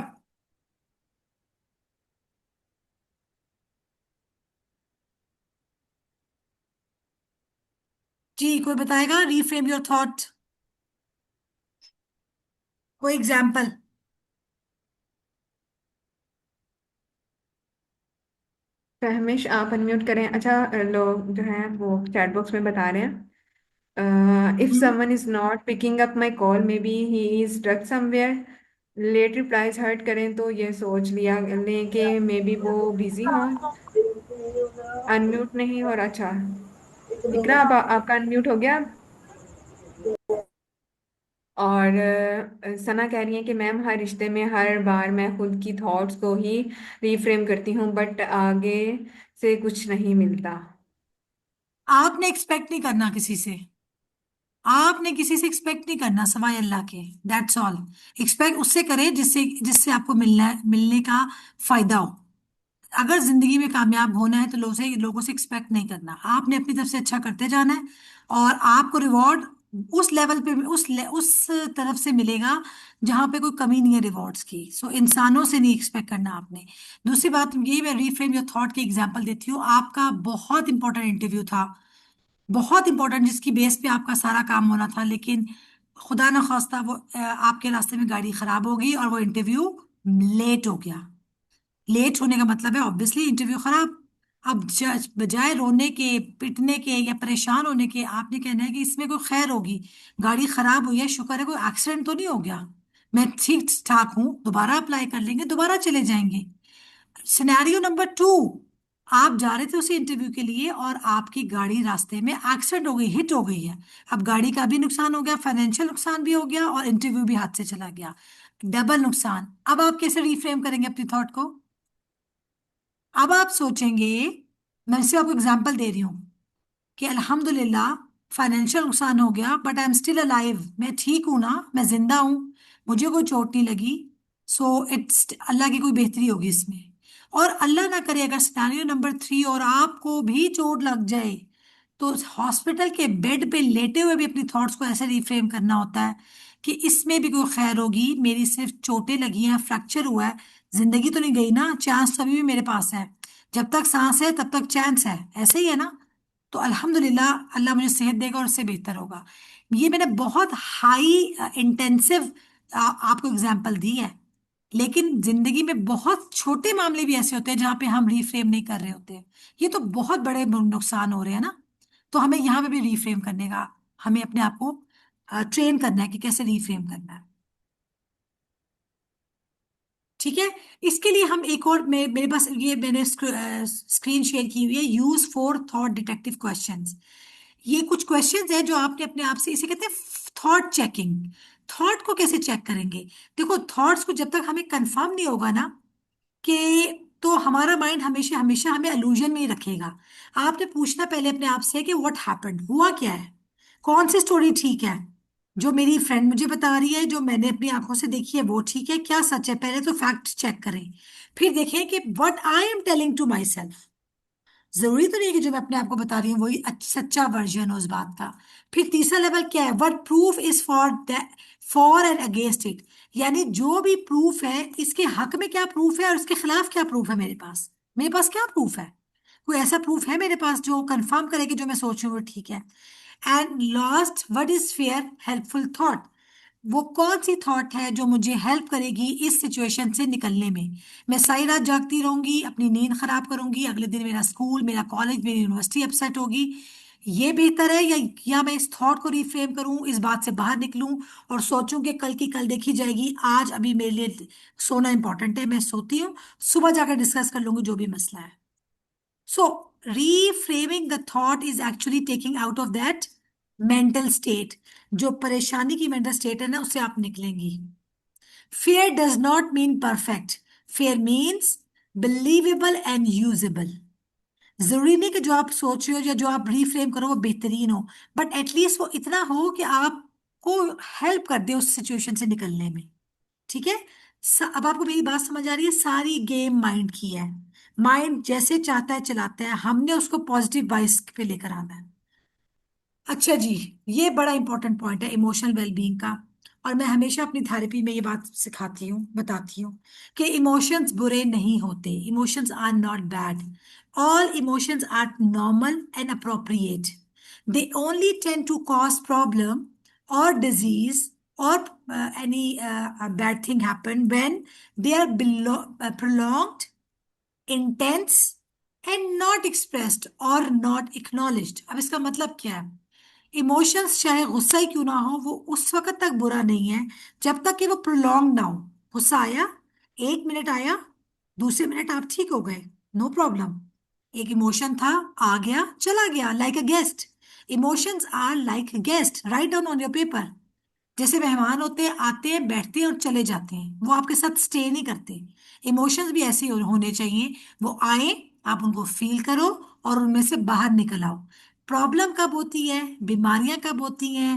जी, कोई बताएगा रीफ्रेम योर थॉट? कोई एग्जाम्पल? फहमिश, आप अनम्यूट करें। अच्छा, लोग जो हैं वो चैट बॉक्स में बता रहे हैं, if hmm. Someone is not picking up my call maybe he is stuck somewhere. Late replies hurt करें तो ये सोच लिया लें कि मे बी वो बिजी हों। अनम्यूट नहीं हो रहा। अच्छा, इकरा आपका अनम्यूट हो गया। और सना कह रही है कि मैम हर रिश्ते में हर बार मैं खुद की थॉट्स को ही रीफ्रेम करती हूँ, बट आगे से कुछ नहीं मिलता। आपने एक्सपेक्ट नहीं करना किसी से, आपने किसी से एक्सपेक्ट नहीं करना सवाए अल्लाह के। That's all. एक्सपेक्ट उससे करें जिससे जिससे आपको मिलने का फायदा हो। अगर जिंदगी में कामयाब होना है तो लोगों से एक्सपेक्ट नहीं करना, आपने अपनी तरफ से अच्छा करते जाना है और आपको रिवॉर्ड उस लेवल पे, उस तरफ से मिलेगा जहां पे कोई कमी नहीं है रिवॉर्ड्स की। सो इंसानों से नहीं एक्सपेक्ट करना आपने। दूसरी बात ये, मैं रीफ्रेम योर थॉट की एग्जांपल देती हूँ। आपका बहुत इंपॉर्टेंट इंटरव्यू था, बहुत इंपॉर्टेंट, जिसकी बेस पे आपका सारा काम होना था, लेकिन खुदा न खास्ता वो आपके रास्ते में गाड़ी खराब हो गई और वो इंटरव्यू लेट हो गया। लेट होने का मतलब है ऑब्वियसली इंटरव्यू खराब। अब बजाय रोने के, पिटने के या परेशान होने के, आपने कहना है कि इसमें कोई खैर होगी, गाड़ी खराब हुई है, शुक्र है कोई एक्सीडेंट तो नहीं हो गया, मैं ठीक ठाक हूं, दोबारा अप्लाई कर लेंगे, दोबारा चले जाएंगे। सिनेरियो नंबर 2, आप जा रहे थे उसी इंटरव्यू के लिए और आपकी गाड़ी रास्ते में एक्सीडेंट हो गई, हिट हो गई है। अब गाड़ी का भी नुकसान हो गया, फाइनेंशियल नुकसान भी हो गया और इंटरव्यू भी हाथ से चला गया, डबल नुकसान। अब आप कैसे रिफ्रेम करेंगे अपनी थॉट को? अब आप सोचेंगे मैं सिर्फ आपको एग्जांपल दे रही हूँ कि अल्हम्दुलिल्लाह फाइनेंशियल नुकसान हो गया but I am still alive, मैं ठीक हूं ना, मैं जिंदा हूं, मुझे कोई चोट नहीं लगी। सो इट्स अल्लाह की कोई बेहतरी होगी इसमें। और अल्लाह ना करे अगर सिनेरियो नंबर 3 और आपको भी चोट लग जाए, तो हॉस्पिटल के बेड पे लेटे हुए भी अपनी थॉट्स को ऐसे रिफ्रेम करना होता है कि इसमें भी कोई खैर होगी, मेरी सिर्फ चोटें लगी हैं, फ्रैक्चर हुआ है, जिंदगी तो नहीं गई ना, चांस तो अभी भी मेरे पास है, जब तक सांस है तब तक चांस है, ऐसे ही है ना। तो अल्हम्दुलिल्लाह अल्लाह मुझे सेहत देगा और उससे बेहतर होगा। ये मैंने बहुत हाई इंटेंसिव आपको एग्जाम्पल दी है, लेकिन जिंदगी में बहुत छोटे मामले भी ऐसे होते हैं जहां पे हम रिफ्रेम नहीं कर रहे होते हैं। ये तो बहुत बड़े नुकसान हो रहे हैं ना। तो हमें यहाँ पे भी रिफ्रेम करने का, हमें अपने आप को ट्रेन करना है कि कैसे रिफ्रेम करना है। ठीक है। इसके लिए हम एक और, मेरे पास ये मैंने स्क्रीन शेयर की हुई है, use four thought detective questions. ये कुछ क्वेश्चंस हैं जो आपने अपने आप से, इसे कहते हैं थॉट चेकिंग। थॉट को कैसे चेक करेंगे? देखो, थॉट्स को जब तक हमें कंफर्म नहीं होगा ना कि, तो हमारा माइंड हमेशा हमेशा हमें इल्यूजन में ही रखेगा। आपने पूछना पहले अपने आप से कि व्हाट हैपेंड, हुआ क्या है, कौन सी स्टोरी ठीक है, जो मेरी फ्रेंड मुझे बता रही है, जो मैंने अपनी आंखों से देखी है वो ठीक है, क्या सच है, पहले तो फैक्ट चेक करें। फिर देखें कि what I am telling to myself, जरूरी तो नहीं है कि जो मैं अपने आप को बता रही हूँ वही सच्चा वर्जन हो उस बात का। फिर तीसरा लेवल क्या है, what proof is for and against it, यानी जो भी प्रूफ है इसके हक में क्या प्रूफ है और इसके खिलाफ क्या प्रूफ है मेरे पास क्या प्रूफ है, कोई ऐसा प्रूफ है मेरे पास जो कंफर्म करे कि जो मैं सोच रही हूँ वो ठीक है। And last, what is fair helpful thought, वो कौन सी थॉट है जो मुझे हेल्प करेगी इस सिचुएशन से निकलने में। मैं सारी रात जागती रहूंगी, अपनी नींद खराब करूंगी, अगले दिन मेरा स्कूल, मेरा कॉलेज, मेरी यूनिवर्सिटी अपसेट होगी, ये बेहतर है या मैं इस थॉट को रिफ्रेम करूं, इस बात से बाहर निकलूं और सोचूं कि कल की कल देखी जाएगी, आज अभी मेरे लिए सोना इंपॉर्टेंट है, मैं सोती हूँ, सुबह जाकर डिस्कस कर लूंगी जो भी मसला है। सो reframing the thought is actually taking out of that mental state, जो परेशानी की मेंटल स्टेट है ना, उससे आप निकलेंगी। Fair does not mean perfect, fair means believable and usable. जरूरी नहीं कि जो आप सोच रहे हो या जो आप रिफ्रेम करो वो बेहतरीन हो, बट एटलीस्ट वो इतना हो कि आपको हेल्प कर दे उस सिचुएशन से निकलने में। ठीक है। अब आपको मेरी बात समझ आ रही है? सारी गेम माइंड की है, माइंड जैसे चाहता है चलाता है, हमने उसको पॉजिटिव वाइस पे लेकर आना है। अच्छा जी, ये बड़ा इंपॉर्टेंट पॉइंट है इमोशनल वेलबींग का, और मैं हमेशा अपनी थेरेपी में ये बात सिखाती हूँ, बताती हूँ कि इमोशंस बुरे नहीं होते, emotions are not bad, all emotions are normal and appropriate, they only tend to cause problem or disease or any bad thing happen when they are prolonged, intense and not expressed or not acknowledged। अब इसका मतलब क्या है? Emotions चाहे गुस्सा ही क्यों ना हो, वो उस वक्त तक बुरा नहीं है जब तक कि वो प्रोलॉन्ग ना हो। गुस्सा आया, 1 मिनट आया, दूसरे मिनट आप ठीक हो गए, नो प्रॉब्लम, एक इमोशन था, आ गया चला गया, like a guest. Emotions are like guest, write down on your paper. जैसे मेहमान होते हैं, आते हैं, बैठते हैं और चले जाते हैं, वो आपके साथ स्टे नहीं करते। इमोशंस भी ऐसे होने चाहिए, वो आए, आप उनको फील करो और उनमें से बाहर निकल आओ। प्रॉब्लम कब होती है, बीमारियां कब होती हैं,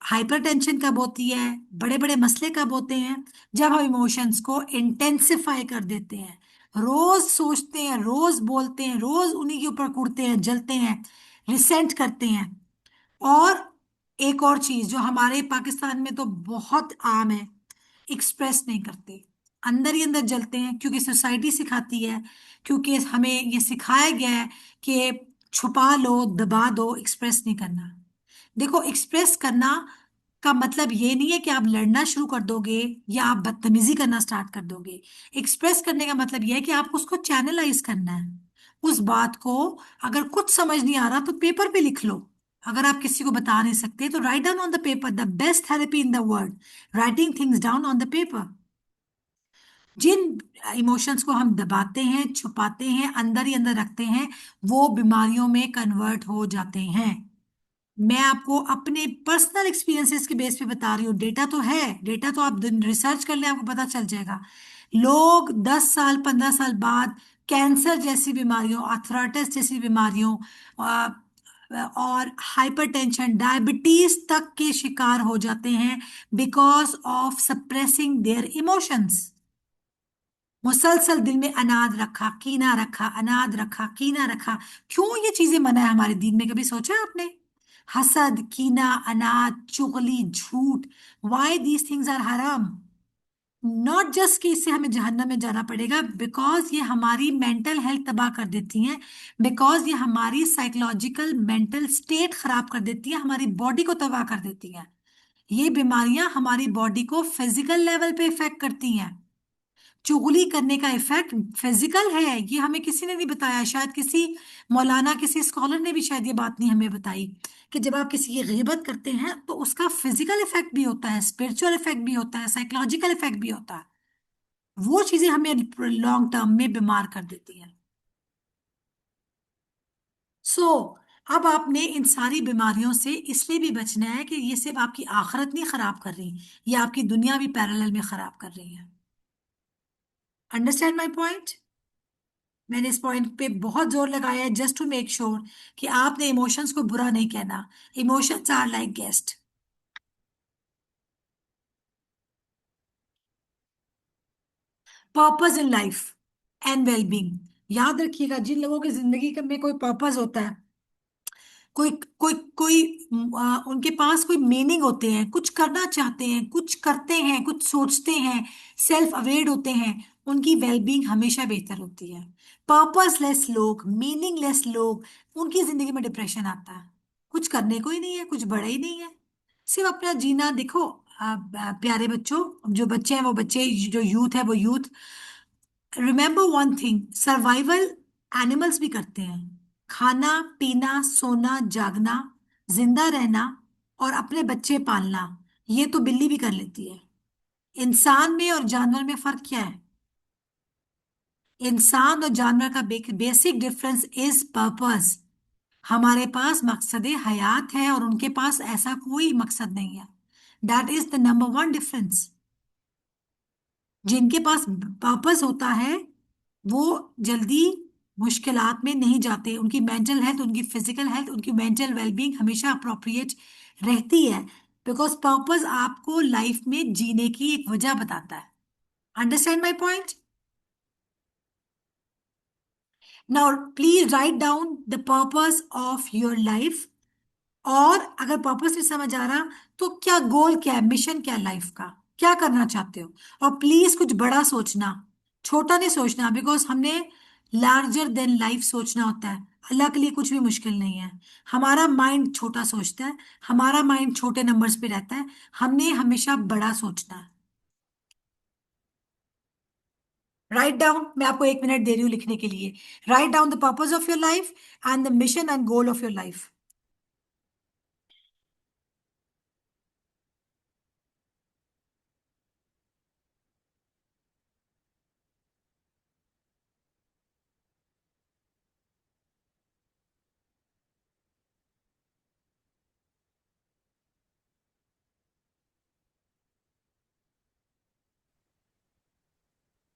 हाइपरटेंशन कब होती है, बड़े बड़े मसले कब होते हैं, जब हम इमोशंस को इंटेंसिफाई कर देते हैं, रोज सोचते हैं, रोज बोलते हैं, रोज उन्हीं के ऊपर कुड़ते हैं, जलते हैं, रिसेंट करते हैं। और एक और चीज जो हमारे पाकिस्तान में तो बहुत आम है, एक्सप्रेस नहीं करते, अंदर ही अंदर जलते हैं, क्योंकि सोसाइटी सिखाती है, क्योंकि हमें ये सिखाया गया है कि छुपा लो, दबा दो, एक्सप्रेस नहीं करना। देखो, एक्सप्रेस करना का मतलब ये नहीं है कि आप लड़ना शुरू कर दोगे या आप बदतमीजी करना स्टार्ट कर दोगे। एक्सप्रेस करने का मतलब यह है कि आपको उसको चैनलाइज करना है, उस बात को। अगर कुछ समझ नहीं आ रहा तो पेपर पे लिख लो, अगर आप किसी को बता नहीं सकते तो write down on the paper, the best therapy in the world, writing things down on the paper. जिन इमोशंस को हम दबाते हैं, छुपाते हैं, अंदर ही अंदर रखते हैं, वो बीमारियों में कन्वर्ट हो जाते हैं। मैं आपको अपने पर्सनल एक्सपीरियंसेस के बेस पे बता रही हूँ, डेटा तो है, डेटा तो आप रिसर्च कर लें, आपको पता चल जाएगा। लोग 10 साल 15 साल बाद कैंसर जैसी बीमारियों, आर्थराइटिस जैसी बीमारियों, और हाइपरटेंशन, डायबिटीज तक के शिकार हो जाते हैं because of suppressing their emotions. मुसलसल दिल में अनाद रखा, कीना रखा, अनाद रखा, कीना रखा। क्यों ये चीजें मना है हमारे दीन में, कभी सोचा है आपने? हसद, कीना, अनाद, चुगली, झूठ, वाई दीज थिंग्स आर हराम? नॉट जस्ट कि इससे हमें जहन्नम में जाना पड़ेगा, बिकॉज ये हमारी मेंटल हेल्थ तबाह कर देती हैं, बिकॉज ये हमारी साइकोलॉजिकल मेंटल स्टेट खराब कर देती है, हमारी बॉडी को तबाह कर देती हैं। ये बीमारियां हमारी बॉडी को फिजिकल लेवल पे इफेक्ट करती हैं। चुगली करने का इफेक्ट फिजिकल है, ये हमें किसी ने नहीं बताया, शायद किसी मौलाना, किसी स्कॉलर ने भी शायद ये बात नहीं हमें बताई, कि जब आप किसी की गीबत करते हैं तो उसका फिजिकल इफेक्ट भी होता है, स्पिरिचुअल इफेक्ट भी होता है, साइकोलॉजिकल इफेक्ट भी होता है। वो चीजें हमें लॉन्ग टर्म में बीमार कर देती हैं। सो अब आपने इन सारी बीमारियों से इसलिए भी बचना है कि ये सिर्फ आपकी आखिरत नहीं खराब कर रही, ये आपकी दुनिया भी पैरेलल में खराब कर रही है। Understand my point? मैंने इस पॉइंट पे बहुत जोर लगाया है जस्ट टू मेक श्योर कि आपने इमोशंस को बुरा नहीं कहना। Emotions are like guest. Purpose in life and wellbeing, याद रखिएगा, जिन लोगों की जिंदगी में कोई पर्पस होता है, कोई कोई कोई उनके पास कोई मीनिंग होते हैं, कुछ करना चाहते हैं, कुछ करते हैं, कुछ सोचते हैं, सेल्फ अवेयर होते हैं, उनकी वेलबींग हमेशा बेहतर होती है। पर्पसलेस लोग, मीनिंगलेस लोग, उनकी जिंदगी में डिप्रेशन आता है। कुछ करने को ही नहीं है, कुछ बड़ा ही नहीं है, सिर्फ अपना जीना। देखो प्यारे बच्चों, जो बच्चे हैं वो बच्चे, जो यूथ है वो youth, remember one thing, survival animals भी करते हैं। खाना, पीना, सोना, जागना, जिंदा रहना और अपने बच्चे पालना, ये तो बिल्ली भी कर लेती है। इंसान में और जानवर में फर्क क्या है? इंसान और जानवर का बेसिक डिफरेंस इज पर्पस। हमारे पास मकसद हयात है और उनके पास ऐसा कोई मकसद नहीं है। That is the number one difference. जिनके पास पर्पस होता है वो जल्दी मुश्किलात में नहीं जाते, उनकी मेंटल हेल्थ, उनकी फिजिकल हेल्थ, उनकी मेंटल वेलबींग हमेशा अप्रोप्रिएट रहती है, बिकॉज पर्पस आपको लाइफ में जीने की एक वजह बताता है। Understand my point? Now please write down the purpose of your life. और अगर पर्पस नहीं समझ आ रहा तो क्या गोल, क्या है, मिशन क्या है लाइफ का, क्या करना चाहते हो? और प्लीज कुछ बड़ा सोचना, छोटा नहीं सोचना, बिकॉज हमने लार्जर देन लाइफ सोचना होता है। अल्लाह के लिए कुछ भी मुश्किल नहीं है। हमारा माइंड छोटा सोचता है, हमारा माइंड छोटे नंबर्स पे रहता है, हमने हमेशा बड़ा सोचना है। राइट डाउन, मैं आपको 1 मिनट दे रही हूँ लिखने के लिए। Right down the purpose of your life and the mission and goal of your life.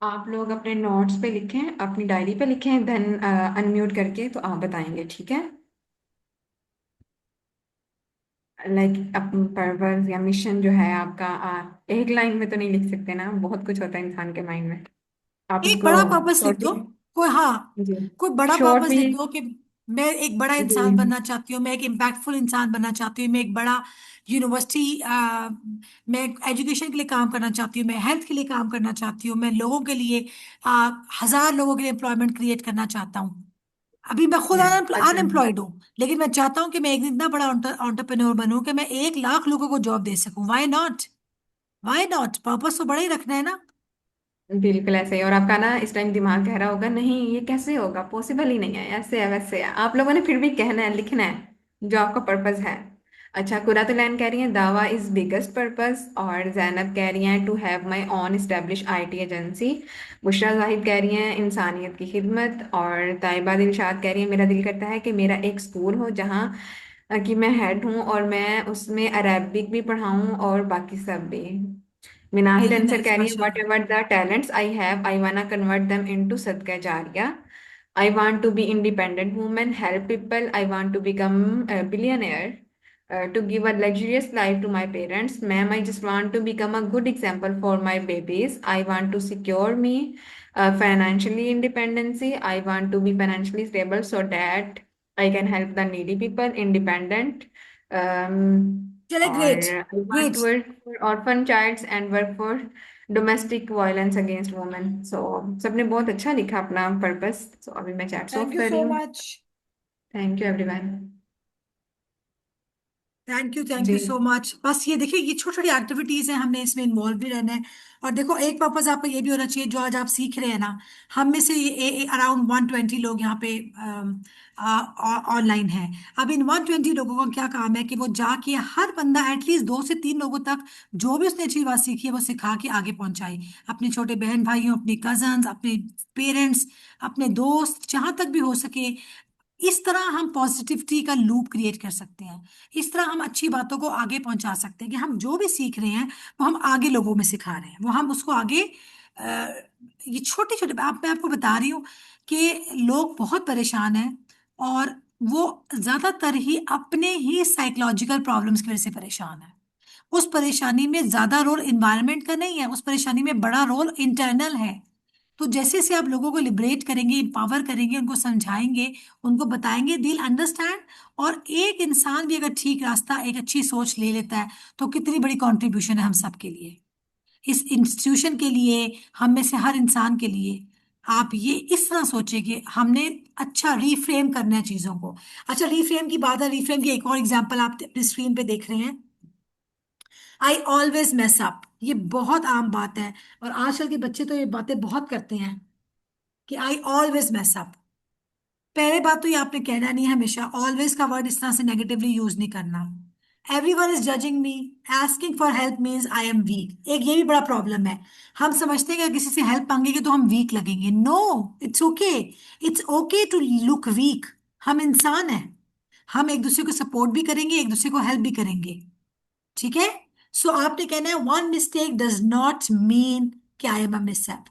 आप लोग अपने नोट्स पे लिखें, अपनी डायरी पे लिखें, देन अनम्यूट करके तो आप बताएंगे, ठीक है? लाइक पर्पस या मिशन जो है आपका, एक लाइन में तो नहीं लिख सकते ना, बहुत कुछ होता है इंसान के माइंड में। आप एक उसको बड़ा पर्पस लिख दो, शॉर्टली। कोई, हाँ, जी। कोई बड़ा पर्पस शॉर्टली। लिख दो कि मैं एक बड़ा जी। इंसान बनना चाहती हूँ, मैं एक इम्पैक्टफुल इंसान बनना चाहती हूँ, मैं एक बड़ा यूनिवर्सिटी, मैं एजुकेशन के लिए काम करना चाहती हूँ, मैं हेल्थ के लिए काम करना चाहती हूँ, मैं लोगों के लिए 1000 लोगों के लिए एम्प्लॉयमेंट क्रिएट करना चाहता हूँ। अभी मैं खुद यस, अच्छा। अनएम्प्लॉयड हूँ, लेकिन मैं चाहता हूँ कि मैं एक दिन इतना बड़ा एंटरप्रेन्योर बनूं कि मैं 1 लाख लोगों को जॉब दे सकूं। Why not? Why not? Purpose तो बड़ा ही रखना है ना। बिल्कुल ऐसे ही। और आपका ना इस टाइम दिमाग कह रहा होगा, नहीं ये कैसे होगा, पॉसिबल ही नहीं है, ऐसे है वैसे है। आप लोगों ने फिर भी कहना है, लिखना है जो आपका पर्पस है। अच्छा, कुरातुलैन कह रही है दावा इज बिगेस्ट पर्पस, और जैनब कह रही हैं to have my own establish IT agency. Bushra Zahid कह रही हैं इंसानियत की खिदमत। और ताइबा दिलशाद कह रही है मेरा दिल करता है कि मेरा एक स्कूल हो जहाँ कि मैं हेड हूँ और मैं उसमें अरेबिक भी पढ़ाऊँ और बाकी सब भी। मिनाहिल वेरी अंसर नाइस, कह रही है व्हाट माशाल्लाह। Ever the talents I have I वाना कन्वर्ट देम इनटू सदका जारिया। I want to be independent woman, help people. I want to become a billionaire, to give a luxurious life to my parents. Ma'am, I just want to become a good example for my babies. I want to secure me financially independency. I want to be financially stable so that I can help the needy people, independent. चले, great, Or I want great. to work for orphan childs and work for domestic violence against women. So सबने बहुत अच्छा लिखा अपना purpose. सो अभी मैं chats thank of you कर रही सो हूँ। Much. Thank you everyone. Thank जी। You so much. बस ये देखिए, ये छोटी छोटी एक्टिविटीज हैं, हमने इसमें इन्वॉल्व भी रहना है। और देखो, एक पर्पस आपका ये भी होना चाहिए, जो आज आप सीख रहे हैं ना, हम में से ये अराउंड 120 लोग यहाँ पे ऑनलाइन हैं। अब इन 120 लोगों का क्या काम है कि वो जाके हर बंदा एटलीस्ट 2 से 3 लोगों तक जो भी उसने अच्छी बात सीखी है वो सिखा के आगे पहुंचाए, अपने छोटे बहन भाइयों, अपने कजन्स, अपने पेरेंट्स, अपने दोस्त, जहां तक भी हो सके। इस तरह हम पॉजिटिविटी का लूप क्रिएट कर सकते हैं। इस तरह हम अच्छी बातों को आगे पहुंचा सकते हैं कि हम जो भी सीख रहे हैं वो हम आगे लोगों में सिखा रहे हैं, वो हम उसको आगे अ, ये छोटे छोटे मैं आपको बता रही हूँ कि लोग बहुत परेशान हैं, और वो ज्यादातर ही अपने ही साइकोलॉजिकल प्रॉब्लम्स की वजह से परेशान है। उस परेशानी में ज्यादा रोल इन्वायरमेंट का नहीं है, उस परेशानी में बड़ा रोल इंटरनल है। तो जैसे जैसे आप लोगों को लिबरेट करेंगे, पावर करेंगे, उनको समझाएंगे, उनको बताएंगे, दिल अंडरस्टैंड। और एक इंसान भी अगर ठीक रास्ता, एक अच्छी सोच ले लेता है, तो कितनी बड़ी कंट्रीब्यूशन है हम सब के लिए, इस इंस्टीट्यूशन के लिए, हम में से हर इंसान के लिए। आप ये इस तरह सोचिए कि हमने अच्छा रीफ्रेम करना है चीजों को। अच्छा, रीफ्रेम की बात है, रीफ्रेम की एक और एग्जांपल आप अपनी स्क्रीन पे देख रहे हैं। आई ऑलवेज मेस अप, ये बहुत आम बात है, और आजकल के बच्चे तो ये बातें बहुत करते हैं कि आई ऑलवेज मेस अप। पहले बात तो ये आपने कहना नहीं है, हमेशा ऑलवेज का वर्ड इस तरह से नेगेटिवली यूज नहीं करना। Everyone is judging me, asking for help means I am weak. एक ये भी बड़ा प्रॉब्लम है, हम समझते हैं कि अगर किसी से हेल्प मांगेंगे तो हम वीक लगेंगे। No, it's okay, it's okay to look weak. हम इंसान हैं, हम एक दूसरे को सपोर्ट भी करेंगे, एक दूसरे को हेल्प भी करेंगे, ठीक है। सो आपने कहना है, one mistake does not mean कि I am a mess up.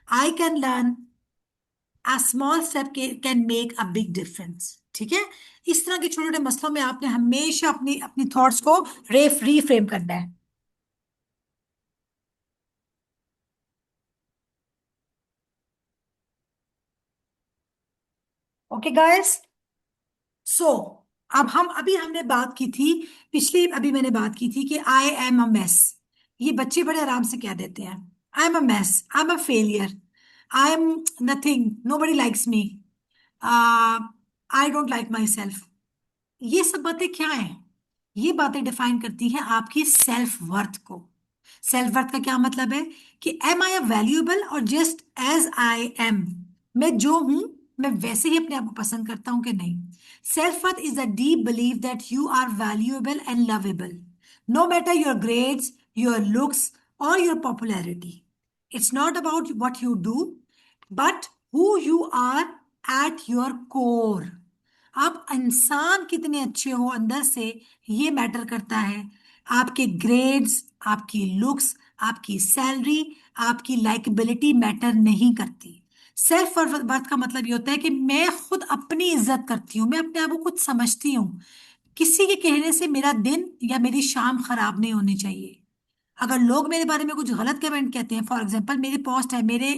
I can learn, a small step can make a big difference, ठीक है। इस तरह के छोटे छोटे मसलों में आपने हमेशा अपनी अपनी थॉट्स को रीफ्रेम करना है। ओके गाइस, सो अब हम अभी हमने बात की थी, पिछली अभी मैंने बात की थी कि आई एम अ मेस। ये बच्चे बड़े आराम से कह देते हैं, I am a mess, I am a failure, I am nothing, nobody likes me, I don't like myself. ये सब बातें क्या हैं? ये बातें डिफाइन करती हैं आपकी सेल्फ वर्थ को। सेल्फ वर्थ का क्या मतलब है कि एम आई अ वैल्यूएबल, और जस्ट एज आई एम, मैं जो हूं मैं वैसे ही अपने आप को पसंद करता हूं कि नहीं। Self worth is the deep believe that you are valuable and lovable, no matter your grades, your looks और your popularity. It's not about what you do, but who you are at your core। आप इंसान कितने अच्छे हो अंदर से, ये matter करता है। आपके ग्रेड्स, आपकी लुक्स, आपकी सैलरी, आपकी लाइकेबिलिटी मैटर नहीं करती। सेल्फ वर्थ का मतलब ये होता है कि मैं खुद अपनी इज्जत करती हूँ, मैं अपने आप को खुद समझती हूँ। किसी के कहने से मेरा दिन या मेरी शाम खराब नहीं होनी चाहिए। अगर लोग मेरे बारे में कुछ गलत कमेंट कहते हैं, फॉर एग्जाम्पल मेरी पोस्ट है, मेरे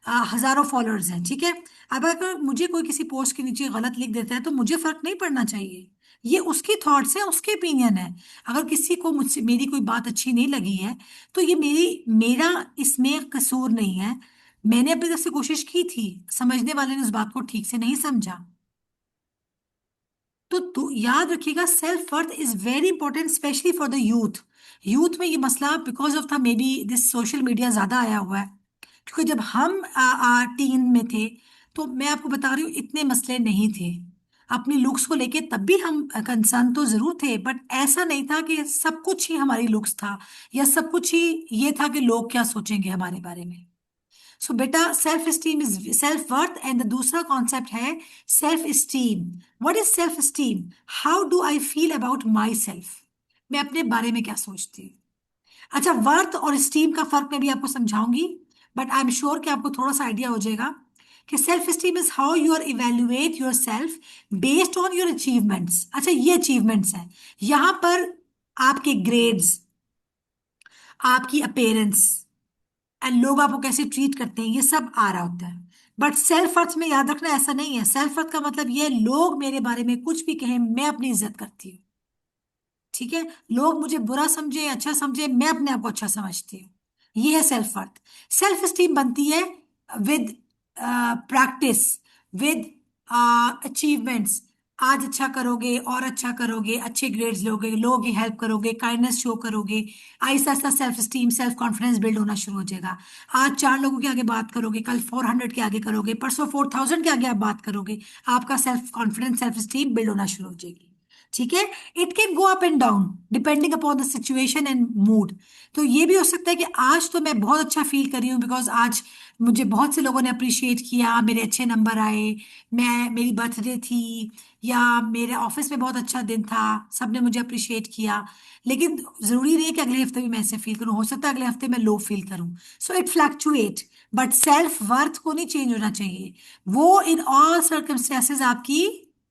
हजारों फॉलोअर्स हैं, ठीक है। अब अगर मुझे कोई किसी पोस्ट के नीचे गलत लिख देता है तो मुझे फर्क नहीं पड़ना चाहिए। ये उसकी थॉट्स है, उसके ओपिनियन है। अगर किसी को मुझसे मेरी कोई बात अच्छी नहीं लगी है तो ये मेरा इसमें कसूर नहीं है। मैंने अपनी तरफ से कोशिश की थी, समझने वाले ने उस बात को ठीक से नहीं समझा। तो याद रखिएगा, self worth is very important, specially for the youth. Youth में ये मसला बिकॉज ऑफ था, may be this social media ज्यादा आया हुआ है। क्योंकि जब हम टीन में थे, तो मैं आपको बता रही हूँ, इतने मसले नहीं थे अपनी लुक्स को लेके। तब भी हम कंसर्न तो जरूर थे, बट ऐसा नहीं था कि सब कुछ ही हमारी लुक्स था, या सब कुछ ही ये था कि लोग क्या सोचेंगे हमारे बारे में। सो बेटा, self esteem is self worth, and दूसरा कॉन्सेप्ट है self esteem. What is self esteem? How do I feel about my self, मैं अपने बारे में क्या सोचती हूँ। अच्छा, वर्थ और स्टीम का फर्क मैं भी आपको समझाऊंगी, बट आई एम श्योर कि आपको थोड़ा सा आइडिया हो जाएगा कि self esteem is how you are evaluate yourself based on your achievements. अच्छा, ये अचीवमेंट्स हैं, यहां पर आपके ग्रेड्स, आपकी अपेयरेंस एंड लोग आपको कैसे ट्रीट करते हैं, ये सब आ रहा होता है। बट सेल्फ अर्थ में याद रखना ऐसा नहीं है। सेल्फ अर्थ का मतलब ये है, लोग मेरे बारे में कुछ भी कहें, मैं अपनी इज्जत करती हूँ। ठीक है, लोग मुझे बुरा समझे अच्छा समझे, मैं अपने आप को अच्छा समझती हूँ। ये है सेल्फ वर्थ। सेल्फ एस्टीम बनती है विद प्रैक्टिस, विद अचीवमेंट्स। आज अच्छा करोगे और अच्छा करोगे, अच्छे ग्रेड्स लोगे, लोगों की हेल्प करोगे, काइंडनेस शो करोगे, Aahista Aahista self esteem self confidence build होना शुरू हो जाएगा। आज 4 लोगों के आगे बात करोगे, कल 400 के आगे करोगे, परसों 4000 के आगे आप बात करोगे, आपका self confidence self esteem build होना शुरू हो जाएगी। ठीक है, it can go up and down depending upon the situation and mood. तो ये भी हो सकता है कि आज तो मैं बहुत अच्छा फील कर रही हूँ बिकॉज आज मुझे बहुत से लोगों ने अप्रिशिएट किया, मेरे अच्छे नंबर आए, मैं मेरी बर्थडे थी, या मेरे ऑफिस में बहुत अच्छा दिन था, सबने मुझे अप्रिशिएट किया। लेकिन जरूरी नहीं है कि अगले हफ्ते भी मैं ऐसे फील करूँ, हो सकता है अगले हफ्ते मैं लो फील करूँ। So it fluctuate, but self worth को नहीं चेंज होना चाहिए। वो इन ऑल सर्कमस्टेंसेस आपकी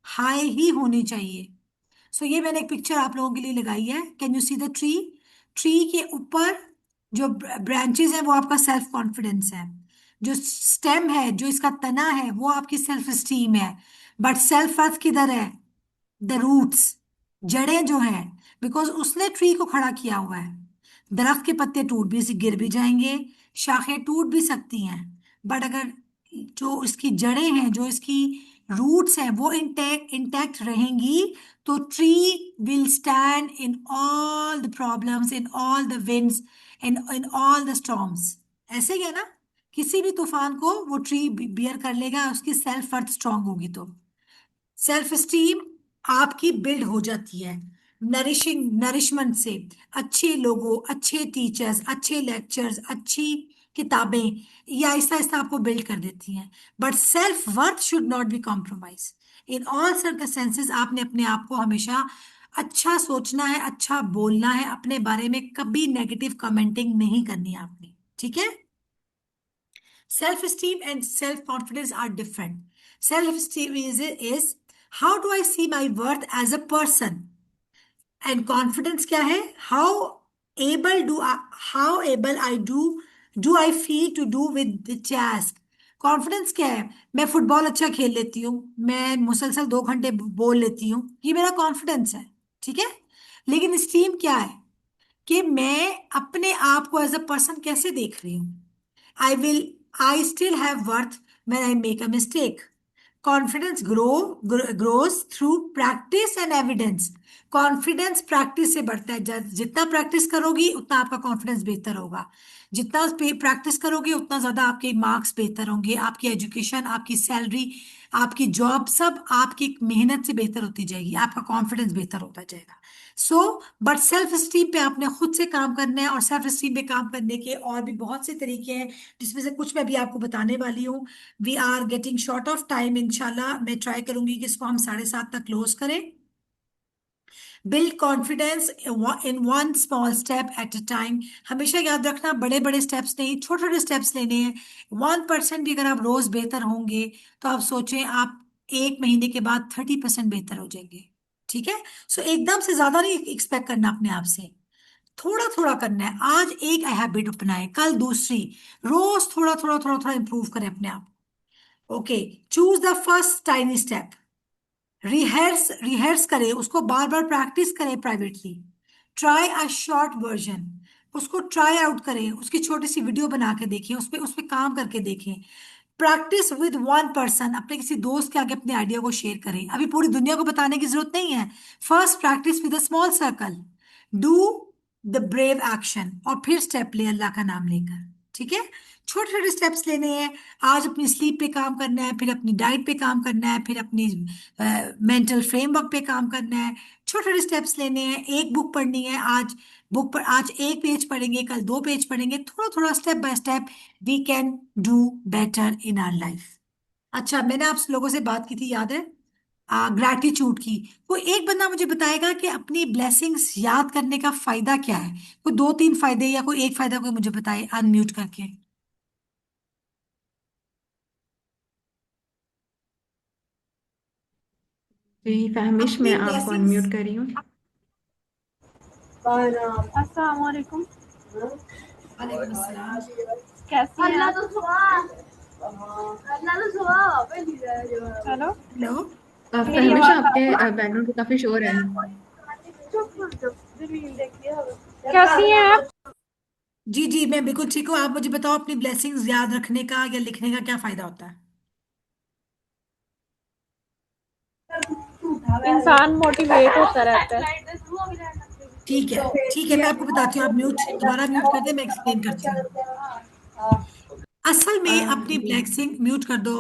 हाई ही होनी चाहिए। सो ये मैंने एक पिक्चर आप लोगों के लिए लगाई है। Can you see the tree? Tree के ऊपर जो ब्रांचेस है वो आपका सेल्फ कॉन्फिडेंस है, जो स्टेम है, जो इसका तना है, वो आपकी सेल्फ स्टीम है। बट सेल्फ वर्थ किधर है? द रूट्स, जड़ें जो हैं, बिकॉज उसने ट्री को खड़ा किया हुआ है। दरख्त के पत्ते टूट भी गिर भी जाएंगे, शाखें टूट भी सकती हैं, बट अगर जो इसकी जड़ें हैं, जो इसकी रूट्स हैं, वो इंटैक्ट इंटैक्ट रहेंगी, तो tree will stand in all the problems, in all the winds, in all the storms. ऐसे ही है ना, किसी भी तूफान को वो ट्री बियर कर लेगा, उसकी सेल्फ वर्थ स्ट्रांग होगी। तो सेल्फ एस्टीम आपकी बिल्ड हो जाती है नरिशमेंट से, अच्छे लोगों, अच्छे टीचर्स, अच्छे लेक्चर्स, अच्छी किताबें, ये आहिस्ता आहिस्ता आपको बिल्ड कर देती हैं। But self worth should not be compromise in all circumstances. आपने अपने आप को हमेशा अच्छा सोचना है, अच्छा बोलना है, अपने बारे में कभी नेगेटिव कमेंटिंग नहीं करनी है आपने। ठीक है, self esteem and self confidence are different. Self esteem is how do I see my worth as a person, and confidence क्या है? How able I do I feel to do with the task. Confidence क्या है? मैं football अच्छा खेल लेती हूँ, मैं मुसलसल 2 घंटे बोल लेती हूँ, ये मेरा कॉन्फिडेंस है। ठीक है, लेकिन स्टीम क्या है कि मैं अपने आप को एज अ पर्सन कैसे देख रही हूँ। I will, I still have worth when I make a mistake. Confidence grows through practice and evidence. Confidence practice से बढ़ता है। जितना प्रैक्टिस करोगी उतना आपका कॉन्फिडेंस बेहतर होगा, जितना प्रैक्टिस करोगे उतना ज्यादा आपके मार्क्स बेहतर होंगे, आपकी एजुकेशन, आपकी सैलरी, आपकी जॉब, सब आपकी मेहनत से बेहतर होती जाएगी, आपका कॉन्फिडेंस बेहतर होता जाएगा। सो बट सेल्फ स्टीम पे आपने खुद से काम करना है, और सेल्फ स्टीम पे काम करने के और भी बहुत से तरीके हैं, जिसमें से कुछ मैं भी आपको बताने वाली हूँ। We are getting short of time, इंशाल्लाह मैं ट्राई करूंगी कि इसको हम 7:30 तक क्लोज करें। Build confidence in one small step at a time. हमेशा याद रखना, बड़े बड़े स्टेप्स नहीं, छोटे छोटे स्टेप्स लेने हैं। 1% भी अगर आप रोज बेहतर होंगे, तो आप सोचें आप 1 महीने के बाद 30% बेहतर हो जाएंगे। ठीक है, सो एकदम से ज्यादा नहीं एक्सपेक्ट करना अपने आप से, थोड़ा थोड़ा करना है। आज एक हैबिट अपनाएं, कल दूसरी, रोज थोड़ा थोड़ा थोड़ा थोड़ा इंप्रूव करें अपने आप। Okay, choose the first tiny step. Rehearse rehearse करें उसको, बार बार प्रैक्टिस करें privately. Try a short version, उसको ट्राई आउट करें, उसकी छोटी सी वीडियो बना के देखें, उस पे काम करके देखें। प्रैक्टिस विद 1 पर्सन, अपने किसी दोस्त के आगे अपने आइडिया को शेयर करें, अभी पूरी दुनिया को बताने की जरूरत नहीं है। First practice with a small circle, do the brave action, और फिर स्टेप ले अल्लाह का नाम लेकर। ठीक है, छोटे छोटे स्टेप्स लेने हैं। आज अपनी स्लीप पे काम करना है, फिर अपनी डाइट पे काम करना है, फिर अपनी मेंटल फ्रेमवर्क पे काम करना है। छोटे छोटे स्टेप्स लेने हैं। एक बुक पढ़नी है, आज बुक पर आज 1 पेज पढ़ेंगे, कल 2 पेज पढ़ेंगे, थोड़ा थोड़ा step by step we can do better in our life. अच्छा, मैंने आप लोगों से बात की थी, याद है, ग्रैटिट्यूड की। कोई एक बंदा मुझे बताएगा कि अपनी ब्लेसिंग्स याद करने का फायदा क्या है? कोई 2-3 फायदे, या कोई एक फायदा कोई मुझे बताए अनम्यूट करके। जी फहमिश, मैं अपनी आपको ब्लेसिंग्स। अनम्यूट कर रही हूँ। अस्सलाम वालेकुम। वालेकुम अस्सलाम। कैसी हैं आप? Hello, hello. मेरी फहमिश, आवाज आपके बैकग्राउंड पे काफी शोर है। कैसी हैं आप? जी जी, मैं बिल्कुल ठीक हूँ। आप मुझे बताओ, अपनी ब्लेसिंग्स याद रखने का या लिखने का क्या फायदा होता है? इंसान मोटिवेट होता रहता है। ठीक है, ठीक है, मैं आपको बताती हूँ। आप म्यूट, दोबारा म्यूट कर दे, मैं एक्सप्लेन करती हूँ। असल में अपनी जी ब्लेसिंग म्यूट कर दो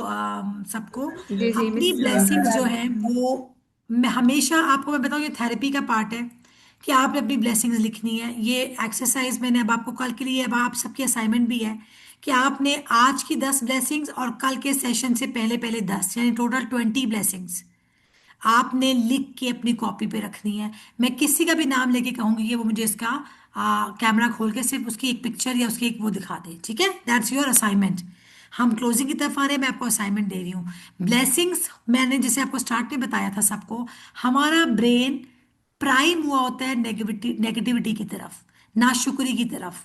सबको। जी जी अपनी मिस। ब्लेसिंग्स जो है वो, मैं हमेशा आपको, मैं बताऊँ, ये थेरेपी का पार्ट है कि आपने अपनी ब्लेसिंग्स लिखनी है। ये एक्सरसाइज मैंने अब आपको कल के लिए, अब आप सबकी असाइनमेंट भी है कि आपने आज की 10 ब्लेसिंग्स और कल के सेशन से पहले पहले 10, यानी टोटल 20 ब्लेसिंग्स आपने लिख के अपनी कॉपी पे रखनी है। मैं किसी का भी नाम लेके कहूंगी कि वो मुझे इसका कैमरा खोल के सिर्फ उसकी एक पिक्चर या उसकी एक वो दिखा दे, ठीक है? That's your assignment. हम क्लोजिंग की तरफ आ रहे हैं, मैं आपको असाइनमेंट दे रही हूँ। ब्लेसिंग्स, मैंने जैसे आपको स्टार्ट में बताया था सबको, हमारा ब्रेन प्राइम हुआ होता है नेगेटिविटी नेगेटिविटी की तरफ, नाशुक्री की तरफ,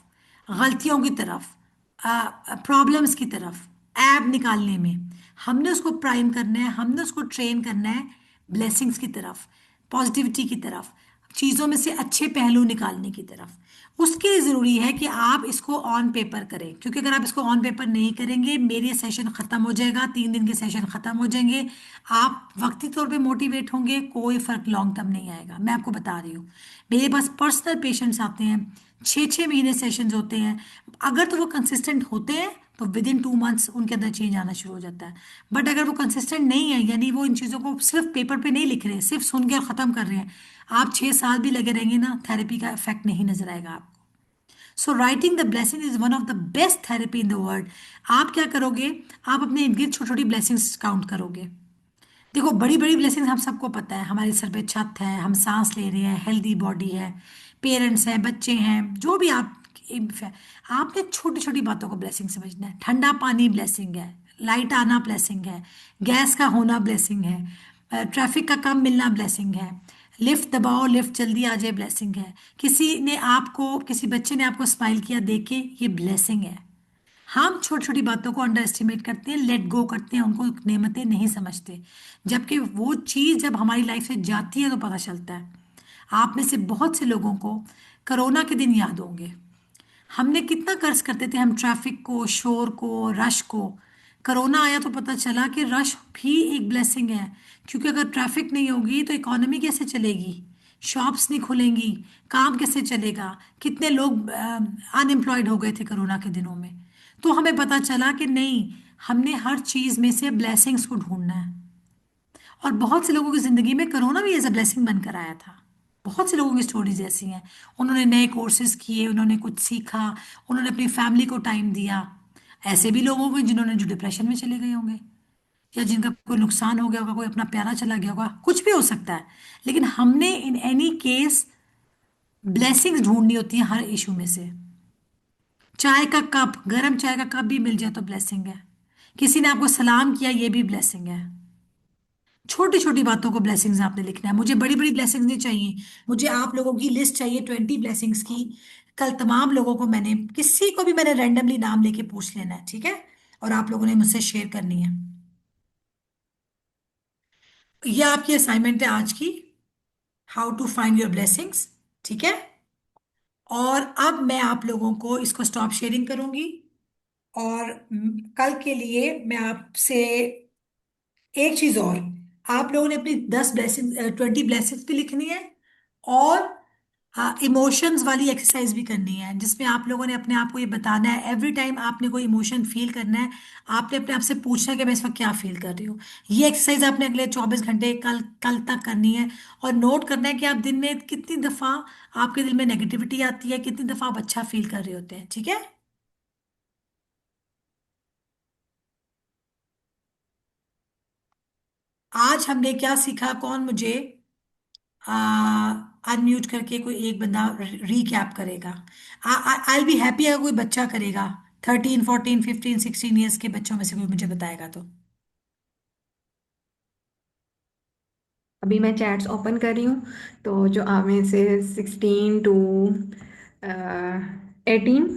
गलतियों की तरफ, प्रॉब्लम्स की तरफ, ऐब निकालने में। हमने उसको प्राइम करना है, हमने उसको ट्रेन करना है ब्लेसिंग्स की तरफ, पॉजिटिविटी की तरफ, चीज़ों में से अच्छे पहलू निकालने की तरफ। उसके लिए ज़रूरी है कि आप इसको ऑन पेपर करें, क्योंकि अगर आप इसको ऑन पेपर नहीं करेंगे, मेरी सेशन ख़त्म हो जाएगा, 3 दिन के सेशन ख़त्म हो जाएंगे। आप वक्ती तौर पे मोटिवेट होंगे, कोई फ़र्क लॉन्ग टर्म नहीं आएगा, मैं आपको बता रही हूँ। मेरे पास पर्सनल पेशेंट्स आते हैं, 6 6 महीने सेशंस होते हैं। अगर तो वो कंसिस्टेंट होते हैं तो विद इन 2 मंथ्स उनके अंदर चेंज आना शुरू हो जाता है। बट अगर वो कंसिस्टेंट नहीं है, यानी वो इन चीज़ों को सिर्फ पेपर पे नहीं लिख रहे, सिर्फ सुन के और ख़त्म कर रहे हैं, आप 6 साल भी लगे रहेंगे ना, थेरेपी का इफेक्ट नहीं नजर आएगा आपको। So writing the blessing is one of the best therapy in the world. आप क्या करोगे? आप अपने इर्द गिर्द छोटी छोटी ब्लेसिंग्स काउंट करोगे। देखो, बड़ी बड़ी ब्लेसिंग्स हम सबको पता है, हमारे सर पे छत है, हम सांस ले रहे हैं, हेल्दी बॉडी है, पेरेंट्स हैं, बच्चे हैं, जो भी आप, आपने छोटी छोटी बातों को ब्लेसिंग समझना है। ठंडा पानी ब्लेसिंग है, लाइट आना ब्लेसिंग है, गैस का होना ब्लेसिंग है, ट्रैफिक का कम मिलना ब्लेसिंग है, लिफ्ट दबाओ, लिफ्ट जल्दी आ जाए ब्लेसिंग है, किसी ने आपको, किसी बच्चे ने आपको स्माइल किया देख के, ये ब्लेसिंग है। हम छोटी छोटी बातों को अंडर एस्टिमेट करते हैं, लेट गो करते हैं, उनको नेमतें नहीं समझते, जबकि वो चीज़ जब हमारी लाइफ से जाती है तो पता चलता है। आप में से बहुत से लोगों को कोरोना के दिन याद होंगे। हमने कितना कर्ज करते थे हम ट्रैफिक को, शोर को, रश को। कोरोना आया तो पता चला कि रश भी एक ब्लेसिंग है, क्योंकि अगर ट्रैफिक नहीं होगी तो इकोनॉमी कैसे चलेगी, शॉप्स नहीं खुलेंगी, काम कैसे चलेगा, कितने लोग अनएम्प्लॉयड हो गए थे कोरोना के दिनों में। तो हमें पता चला कि नहीं, हमने हर चीज़ में से ब्लेसिंग्स को ढूंढना है। और बहुत से लोगों की ज़िंदगी में कोरोना भी एज अ ब्लेसिंग बनकर आया था। बहुत से लोगों की स्टोरीज ऐसी हैं, उन्होंने नए कोर्सेज किए, उन्होंने कुछ सीखा, उन्होंने अपनी फैमिली को टाइम दिया। ऐसे भी लोग होंगे जिन्होंने, जो डिप्रेशन में चले गए होंगे, या जिनका कोई नुकसान हो गया होगा, कोई अपना प्यारा चला गया होगा, कुछ भी हो सकता है। लेकिन हमने इन एनी केस ब्लेसिंग्स ढूंढनी होती है हर इशू में से। चाय का कप, गर्म चाय का कप भी मिल जाए तो ब्लेसिंग है। किसी ने आपको सलाम किया, ये भी ब्लेसिंग है। छोटी छोटी बातों को ब्लेसिंग्स आपने लिखना है। मुझे बड़ी बड़ी ब्लेसिंग्स नहीं चाहिए, मुझे आप लोगों की लिस्ट चाहिए 20 ब्लेसिंग्स की। कल तमाम लोगों को, मैंने किसी को भी मैंने रैंडमली नाम लेके पूछ लेना है, ठीक है? और आप लोगों ने मुझसे शेयर करनी है। ये आपकी असाइनमेंट है आज की, how to find your blessings, ठीक है? और अब मैं आप लोगों को इसको स्टॉप शेयरिंग करूंगी। और कल के लिए मैं आपसे एक चीज और, आप लोगों ने अपनी 10 ब्लेसिंग, 20 ब्लेसिंग्स भी लिखनी है, और इमोशंस वाली एक्सरसाइज भी करनी है, जिसमें आप लोगों ने अपने आप को ये बताना है, एवरी टाइम आपने कोई इमोशन फील करना है, आपने अपने आप से पूछना है कि मैं इस वक्त क्या फील कर रही हूँ। ये एक्सरसाइज आपने अगले 24 घंटे, कल कल तक करनी है। और नोट करना है कि आप दिन में कितनी दफ़ा आपके दिल में नेगेटिविटी आती है, कितनी दफ़ा आप अच्छा फील कर रहे होते हैं, ठीक है? आज हमने क्या सीखा? कौन मुझे अनम्यूट करके कोई एक बंदा रीकैप करेगा? आई बी हैप्पी अगर कोई बच्चा करेगा, 13 14 15 16 ईयर्स के बच्चों में से कोई मुझे बताएगा तो। अभी मैं चैट्स ओपन कर रही हूँ, तो जो आप में से 16 to 18,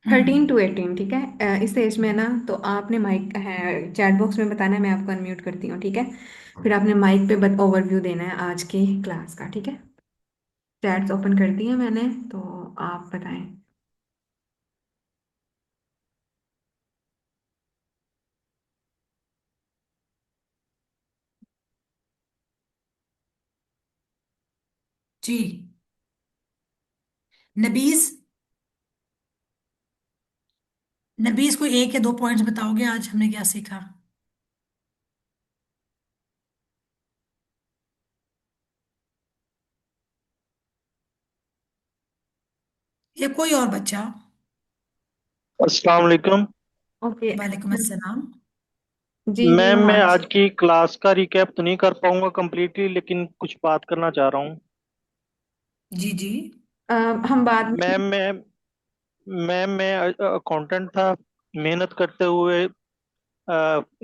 13 to 18, ठीक है, इस एज में ना, तो आपने माइक है चैट बॉक्स में बताना है, मैं आपको अनम्यूट करती हूँ, ठीक है। फिर आपने माइक पे ओवरव्यू देना है आज की क्लास का, ठीक है। चैट्स ओपन कर दी है मैंने, तो आप बताएं। जी। नबीज, नबीज को एक या दो पॉइंट्स बताओगे आज हमने क्या सीखा? या कोई और बच्चा? अस्सलाम वालेकुम। ओके। वालेकुम अस्सलाम। जी जी मैम, मैं महाज। आज की क्लास का रिकैप तो नहीं कर पाऊंगा कंप्लीटली, लेकिन कुछ बात करना चाह रहा हूँ। जी जी। अ, हम बाद में। मैम मैं अकाउंटेंट था। मेहनत करते हुए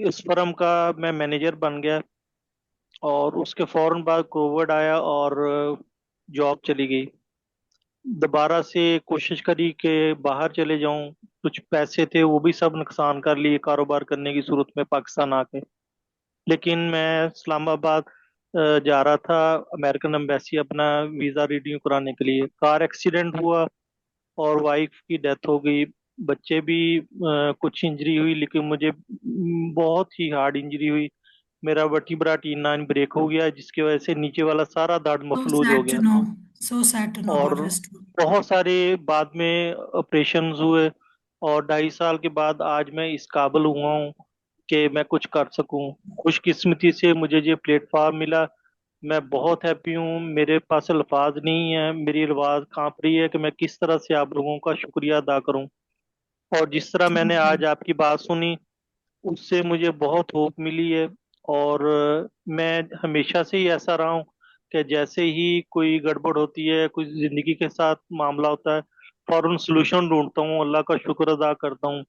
इस फर्म का मैं मैनेजर बन गया, और उसके फौरन बाद कोविड आया और जॉब चली गई। दोबारा से कोशिश करी कि बाहर चले जाऊं। कुछ पैसे थे वो भी सब नुकसान कर लिए कारोबार करने की सूरत में पाकिस्तान आके। लेकिन मैं इस्लामाबाद जा रहा था अमेरिकन एम्बेसी अपना वीज़ा रिन्यू कराने के लिए। कार एक्सीडेंट हुआ और वाइफ की डेथ हो गई। बच्चे भी कुछ इंजरी हुई, लेकिन मुझे बहुत ही हार्ड इंजरी हुई। मेरा वर्टिब्रा टी9 ब्रेक हो गया, जिसकी वजह से नीचे वाला सारा दाढ़ सो मफलूज हो सैड टू गया। No, so sad to know और अबाउट योर स्टोरी। बहुत सारे बाद में ऑपरेशंस हुए, और 2.5 साल के बाद आज मैं इस काबिल हुआ हूँ कि मैं कुछ कर सकूं। खुशकिस्मती से मुझे ये प्लेटफॉर्म मिला। मैं बहुत हैप्पी हूँ। मेरे पास अल्फाज नहीं है, मेरी आवाज़ कांप रही है कि मैं किस तरह से आप लोगों का शुक्रिया अदा करूं। और जिस तरह मैंने आज आपकी बात सुनी, उससे मुझे बहुत होप मिली है। और मैं हमेशा से ही ऐसा रहा हूँ कि जैसे ही कोई गड़बड़ होती है, कुछ जिंदगी के साथ मामला होता है, फौरन सोल्यूशन ढूंढता हूँ, अल्लाह का शुक्र अदा करता हूँ।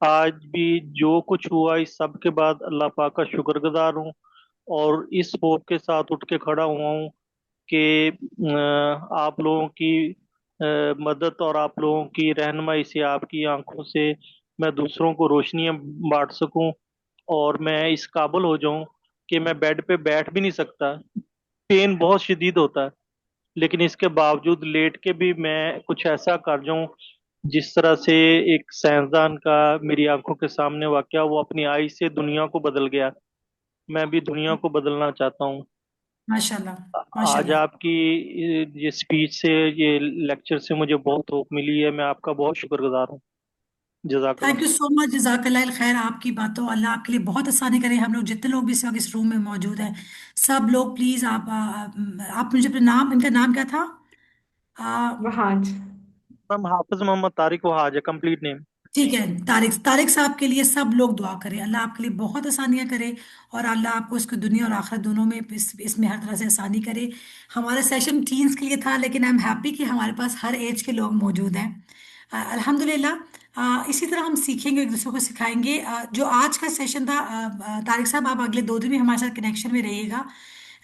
आज भी जो कुछ हुआ, इस सब के बाद अल्लाह पाक का शुक्रगुजार हूँ। और इस होप के साथ उठ के खड़ा हुआ हूँ कि आप लोगों की मदद और आप लोगों की रहनुमाई से, आपकी आंखों से मैं दूसरों को रोशनियां बांट सकूं, और मैं इस काबिल हो जाऊं कि मैं बेड पे बैठ भी नहीं सकता। पेन बहुत शदीद होता है, लेकिन इसके बावजूद लेट के भी मैं कुछ ऐसा कर जाऊं जिस तरह से एक साइंसदान का मेरी आंखों के सामने वाकया, वो अपनी आई से दुनिया को बदल गया। मैं भी दुनिया को बदलना चाहता हूँ। माशाल्लाह, आज माशाल्लाह। आपकी ये स्पीच से, ये लेक्चर से मुझे बहुत होप मिली है। मैं आपका बहुत शुक्रगुजार हूँ। जजाकल्ला। थैंक यू सो मच, जजाकल्लाह खैर। आपकी बातों, अल्लाह आपके लिए बहुत आसानी करे। हम लोग जितने लोग भी इस वक्त इस रूम में मौजूद हैं, सब लोग प्लीज आप मुझे अपना नाम, इनका नाम क्या था? वहाज। मैम, हाफिज मोहम्मद तारिक वहाज है कंप्लीट नेम। ठीक है, तारिक, तारिक साहब के लिए सब लोग दुआ करें, अल्लाह आपके लिए बहुत आसानियां करे, और अल्लाह आपको इसको दुनिया और आखिरत दोनों में इसमें हर तरह से आसानी करे। हमारा सेशन टीन्स के लिए था, लेकिन आई एम हैप्पी कि हमारे पास हर एज के लोग मौजूद हैं। अल्हम्दुलिल्लाह। इसी तरह हम सीखेंगे, एक दूसरे को सिखाएंगे। जो आज का सेशन था, तारिक साहब आप अगले 2 दिन भी हमारे साथ कनेक्शन में रहिएगा।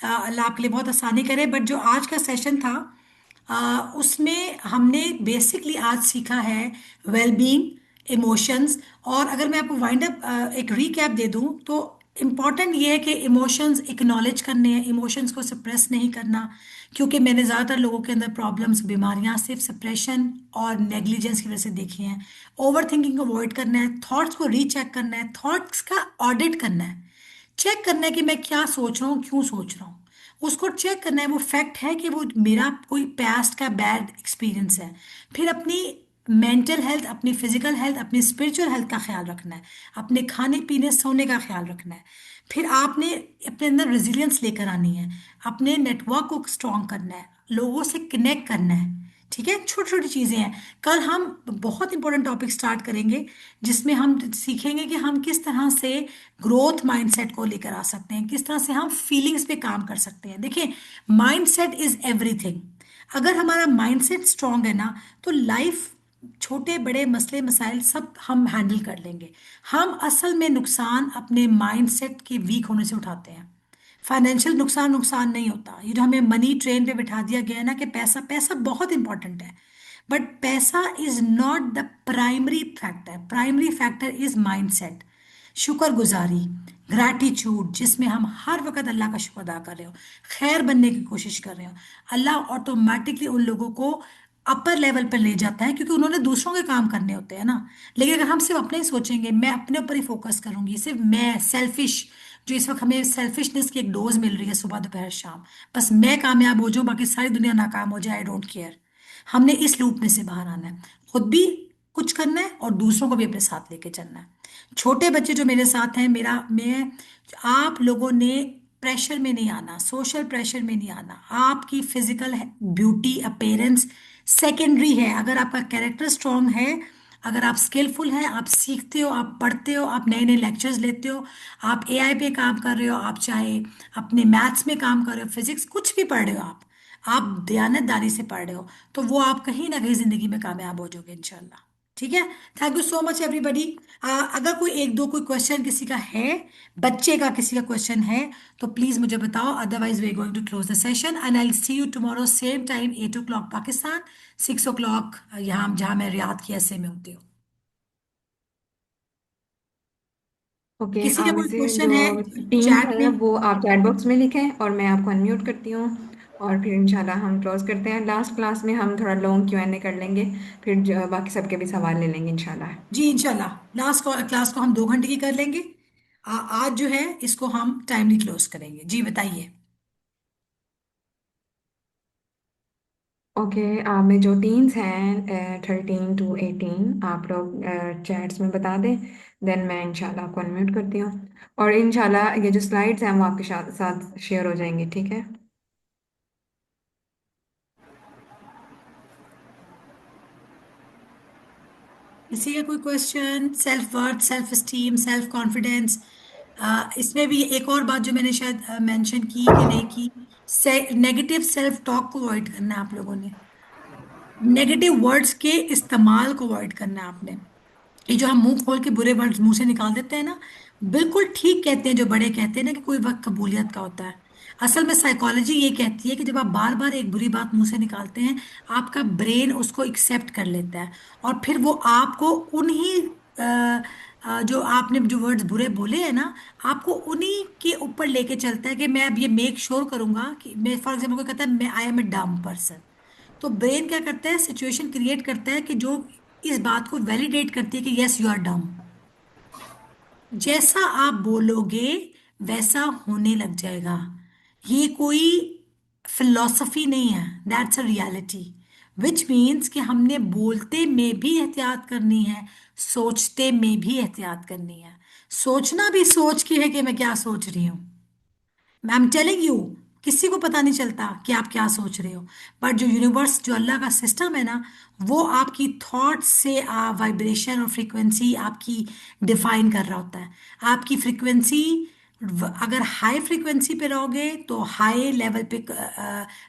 अल्लाह आपके लिए बहुत आसानी करे। बट जो आज का सेशन था, उसमें हमने बेसिकली आज सीखा है वेलबींग, इमोशंस। और अगर मैं आपको वाइंड अप एक रीकैप दे दूं, तो इम्पॉर्टेंट ये है कि इमोशंस एक्नॉलेज करने हैं, इमोशंस को सप्रेस नहीं करना। क्योंकि मैंने ज़्यादातर लोगों के अंदर प्रॉब्लम्स, बीमारियां सिर्फ सप्रेशन और नेग्लिजेंस की वजह से देखी हैं। ओवर थिंकिंग को अवॉइड करना है, थॉट्स को रीचेक करना है, थॉट्स का ऑडिट करना है, चेक करना है कि मैं क्या सोच रहा हूँ, क्यों सोच रहा हूँ। उसको चेक करना है वो फैक्ट है कि वो मेरा कोई पास्ट का बैड एक्सपीरियंस है। फिर अपनी मेंटल हेल्थ, अपनी फिजिकल हेल्थ, अपनी स्पिरिचुअल हेल्थ का ख्याल रखना है। अपने खाने पीने सोने का ख्याल रखना है। फिर आपने अपने अंदर रेजिलियंस लेकर आनी है। अपने नेटवर्क को स्ट्रॉन्ग करना है, लोगों से कनेक्ट करना है। ठीक है, छोटी छोटी चीजें हैं। कल हम बहुत इंपॉर्टेंट टॉपिक स्टार्ट करेंगे, जिसमें हम सीखेंगे कि हम किस तरह से ग्रोथ माइंडसेट को लेकर आ सकते हैं, किस तरह से हम फीलिंग्स पे काम कर सकते हैं। देखिए, माइंडसेट इज एवरीथिंग। अगर हमारा माइंडसेट स्ट्रांग है ना, तो लाइफ, छोटे बड़े मसले मसाइल सब हम हैंडल कर लेंगे। हम असल में नुकसान अपने माइंडसेट के वीक होने से उठाते हैं। फाइनेंशियल नुकसान नुकसान नहीं होता। ये जो हमें मनी ट्रेन पे बिठा दिया गया है ना कि पैसा पैसा बहुत इंपॉर्टेंट है, बट पैसा is not the primary factor. Primary factor is mindset, शुक्रगुजारी, ग्रैटिट्यूड, जिसमें हम हर वक्त अल्लाह का शुक्र अदा कर रहे हो, खैर बनने की कोशिश कर रहे हो। अल्लाह ऑटोमेटिकली उन लोगों को अपर लेवल पर ले जाता है, क्योंकि उन्होंने दूसरों के काम करने होते हैं ना। लेकिन अगर हम सिर्फ अपने ही सोचेंगे, मैं अपने ऊपर ही फोकस करूंगी, सिर्फ मैं सेल्फिश, जो इस वक्त हमें सेल्फिशनेस की एक डोज मिल रही है सुबह दोपहर शाम, बस मैं कामयाब हो जाऊं बाकी सारी दुनिया नाकाम हो जाए, आई डोंट केयर। हमने इस लूप में से बाहर आना है, खुद भी कुछ करना है और दूसरों को भी अपने साथ लेके चलना है। छोटे बच्चे जो मेरे साथ हैं, मेरा मैं आप लोगों ने प्रेशर में नहीं आना, सोशल प्रेशर में नहीं आना। आपकी फिजिकल ब्यूटी अपेरेंस सेकेंडरी है। अगर आपका कैरेक्टर स्ट्रांग है, अगर आप स्किलफुल हैं, आप सीखते हो, आप पढ़ते हो, आप नए नए लेक्चर्स लेते हो, आप एआई पे काम कर रहे हो, आप चाहे अपने मैथ्स में काम कर रहे हो, फिजिक्स कुछ भी पढ़ रहे हो, आप दयानतदारी से पढ़ रहे हो, तो वो आप कहीं ना कहीं जिंदगी में कामयाब हो जाओगे इंशाल्लाह। ठीक है। Thank you so much everybody. अगर कोई एक दो कोई क्वेश्चन किसी का है, बच्चे का किसी का क्वेश्चन है, तो प्लीज मुझे बताओ, otherwise we going to close the session and I see you tomorrow same time 8 o'clock Pakistan, 6 o'clock यहाँ जहाँ मैं रियाद की ऐसे में होती हूँ। ओके, किसी का आप में कोई से क्वेश्चन जो है टीम्स चैट हैं में? वो आप चैट बॉक्स में लिखें और मैं आपको अनम्यूट करती हूँ। और फिर इंशाल्लाह हम क्लोज करते हैं। लास्ट क्लास में हम थोड़ा लॉन्ग Q&A कर लेंगे, फिर बाकी सबके भी सवाल ले लेंगे इंशाल्लाह। जी इंशाल्लाह लास्ट क्लास को हम 2 घंटे की कर लेंगे। आज जो है इसको हम टाइमली क्लोज करेंगे। जी बताइए। ओके, आप में जो टीन्स हैं 13 to 18, आप लोग चैट्स में बता दें, देन मैं इंशाल्लाह आपको अनम्यूट करती हूँ। और इंशाल्लाह ये जो स्लाइड्स हैं वो आपके साथ साथ शेयर हो जाएंगी, ठीक है। किसी का कोई question? Self worth, self esteem, self confidence, इसमें भी एक और बात जो मैंने शायद मेंशन की कि नहीं की, नेगेटिव सेल्फ टॉक को अवॉइड करना है आप लोगों ने। नेगेटिव वर्ड्स के इस्तेमाल को अवॉइड करना है आपने। ये जो हम मुंह खोल के बुरे वर्ड्स मुंह से निकाल देते हैं ना, बिल्कुल ठीक कहते हैं जो बड़े कहते हैं ना कि कोई वक्त कबूलियत का होता है। असल में साइकोलॉजी ये कहती है कि जब आप बार बार एक बुरी बात मुंह से निकालते हैं, आपका ब्रेन उसको एक्सेप्ट कर लेता है, और फिर वो आपको उन्हीं जो आपने जो वर्ड्स बुरे बोले हैं ना, आपको उन्हीं के ऊपर लेके चलता है कि मैं अब ये मेक श्योर करूंगा कि मैं, फॉर एग्जाम्पल कोई कहता है मैं आई एम ए डम पर्सन, तो ब्रेन क्या करता है, सिचुएशन क्रिएट करता है कि जो इस बात को वैलिडेट करती है कि यस यू आर डम। जैसा आप बोलोगे वैसा होने लग जाएगा। ये कोई फिलॉसफी नहीं है, that's a reality. Which means कि हमने बोलते में भी एहतियात करनी है, सोचते में भी एहतियात करनी है। सोचना भी सोच के है कि मैं क्या सोच रही हूँ। आई एम टेलिंग यू, किसी को पता नहीं चलता कि आप क्या सोच रहे हो, बट जो यूनिवर्स, जो अल्लाह का सिस्टम है ना, वो आपकी थॉट से वाइब्रेशन और फ्रीक्वेंसी आपकी डिफाइन कर रहा होता है। आपकी फ्रीक्वेंसी, अगर हाई फ्रीक्वेंसी पे रहोगे तो हाई लेवल पे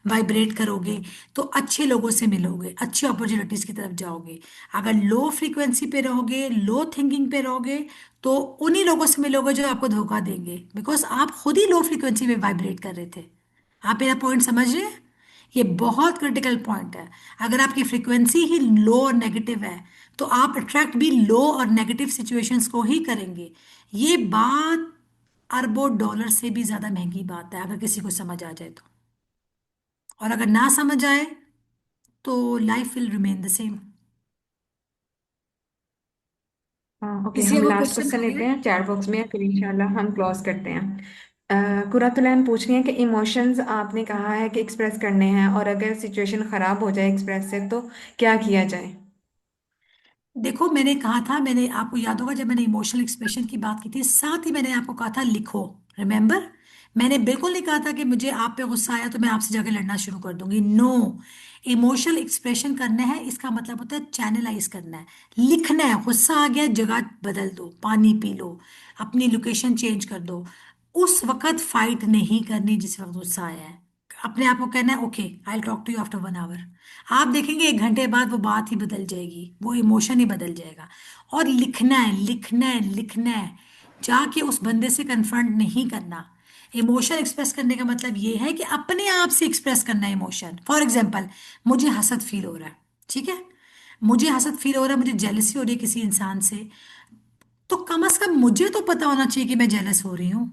वाइब्रेट करोगे, तो अच्छे लोगों से मिलोगे, अच्छी अपॉर्चुनिटीज की तरफ जाओगे। अगर लो फ्रीक्वेंसी पे रहोगे, लो थिंकिंग पे रहोगे, तो उन्हीं लोगों से मिलोगे जो आपको धोखा देंगे, बिकॉज आप खुद ही लो फ्रीक्वेंसी में वाइब्रेट कर रहे थे। आप मेरा पॉइंट समझ रहे हैं? ये बहुत क्रिटिकल पॉइंट है। अगर आपकी फ्रीक्वेंसी ही लो और नेगेटिव है, तो आप अट्रैक्ट भी लो और नेगेटिव सिचुएशंस को ही करेंगे। ये बात अरबों डॉलर से भी ज्यादा महंगी बात है, अगर किसी को समझ आ जाए तो। और अगर ना समझ आए तो life will remain the same. हाँ, ओके, किसी हम का कोई लास्ट क्वेश्चन क्वेश्चन है? लेते हैं चैट बॉक्स में, फिर इंशाल्लाह हम क्लोज करते हैं। कुरातुलैन पूछ रही है कि इमोशंस आपने कहा है कि एक्सप्रेस करने हैं, और अगर सिचुएशन खराब हो जाए एक्सप्रेस से तो क्या किया जाए। देखो मैंने कहा था, मैंने आपको याद होगा जब मैंने इमोशनल एक्सप्रेशन की बात की थी, साथ ही मैंने आपको कहा था लिखो। रिमेंबर, मैंने बिल्कुल नहीं कहा था कि मुझे आप पे गुस्सा आया तो मैं आपसे जाके लड़ना शुरू कर दूंगी। नो, इमोशनल एक्सप्रेशन करना है, इसका मतलब होता है चैनलाइज करना है, लिखना है। गुस्सा आ गया, जगह बदल दो, पानी पी लो, अपनी लोकेशन चेंज कर दो। उस वक्त फाइट नहीं करनी जिस वक्त गुस्सा आया है। अपने आप को कहना है okay, I talk to you after 1 hour. आप देखेंगे 1 घंटे बाद वो बात ही बदल जाएगी, वो इमोशन ही बदल जाएगा। और लिखना है, लिखना है, लिखना है। जाके उस बंदे से कन्फ्रंट नहीं करना। इमोशन एक्सप्रेस करने का मतलब ये है कि अपने आप से एक्सप्रेस करना है इमोशन। फॉर एग्जाम्पल, मुझे हसद फील हो रहा है, ठीक है, मुझे हसद फील हो रहा है, मुझे जेलसी हो रही है किसी इंसान से, तो कम से कम मुझे तो पता होना चाहिए कि मैं जेलस हो रही हूँ।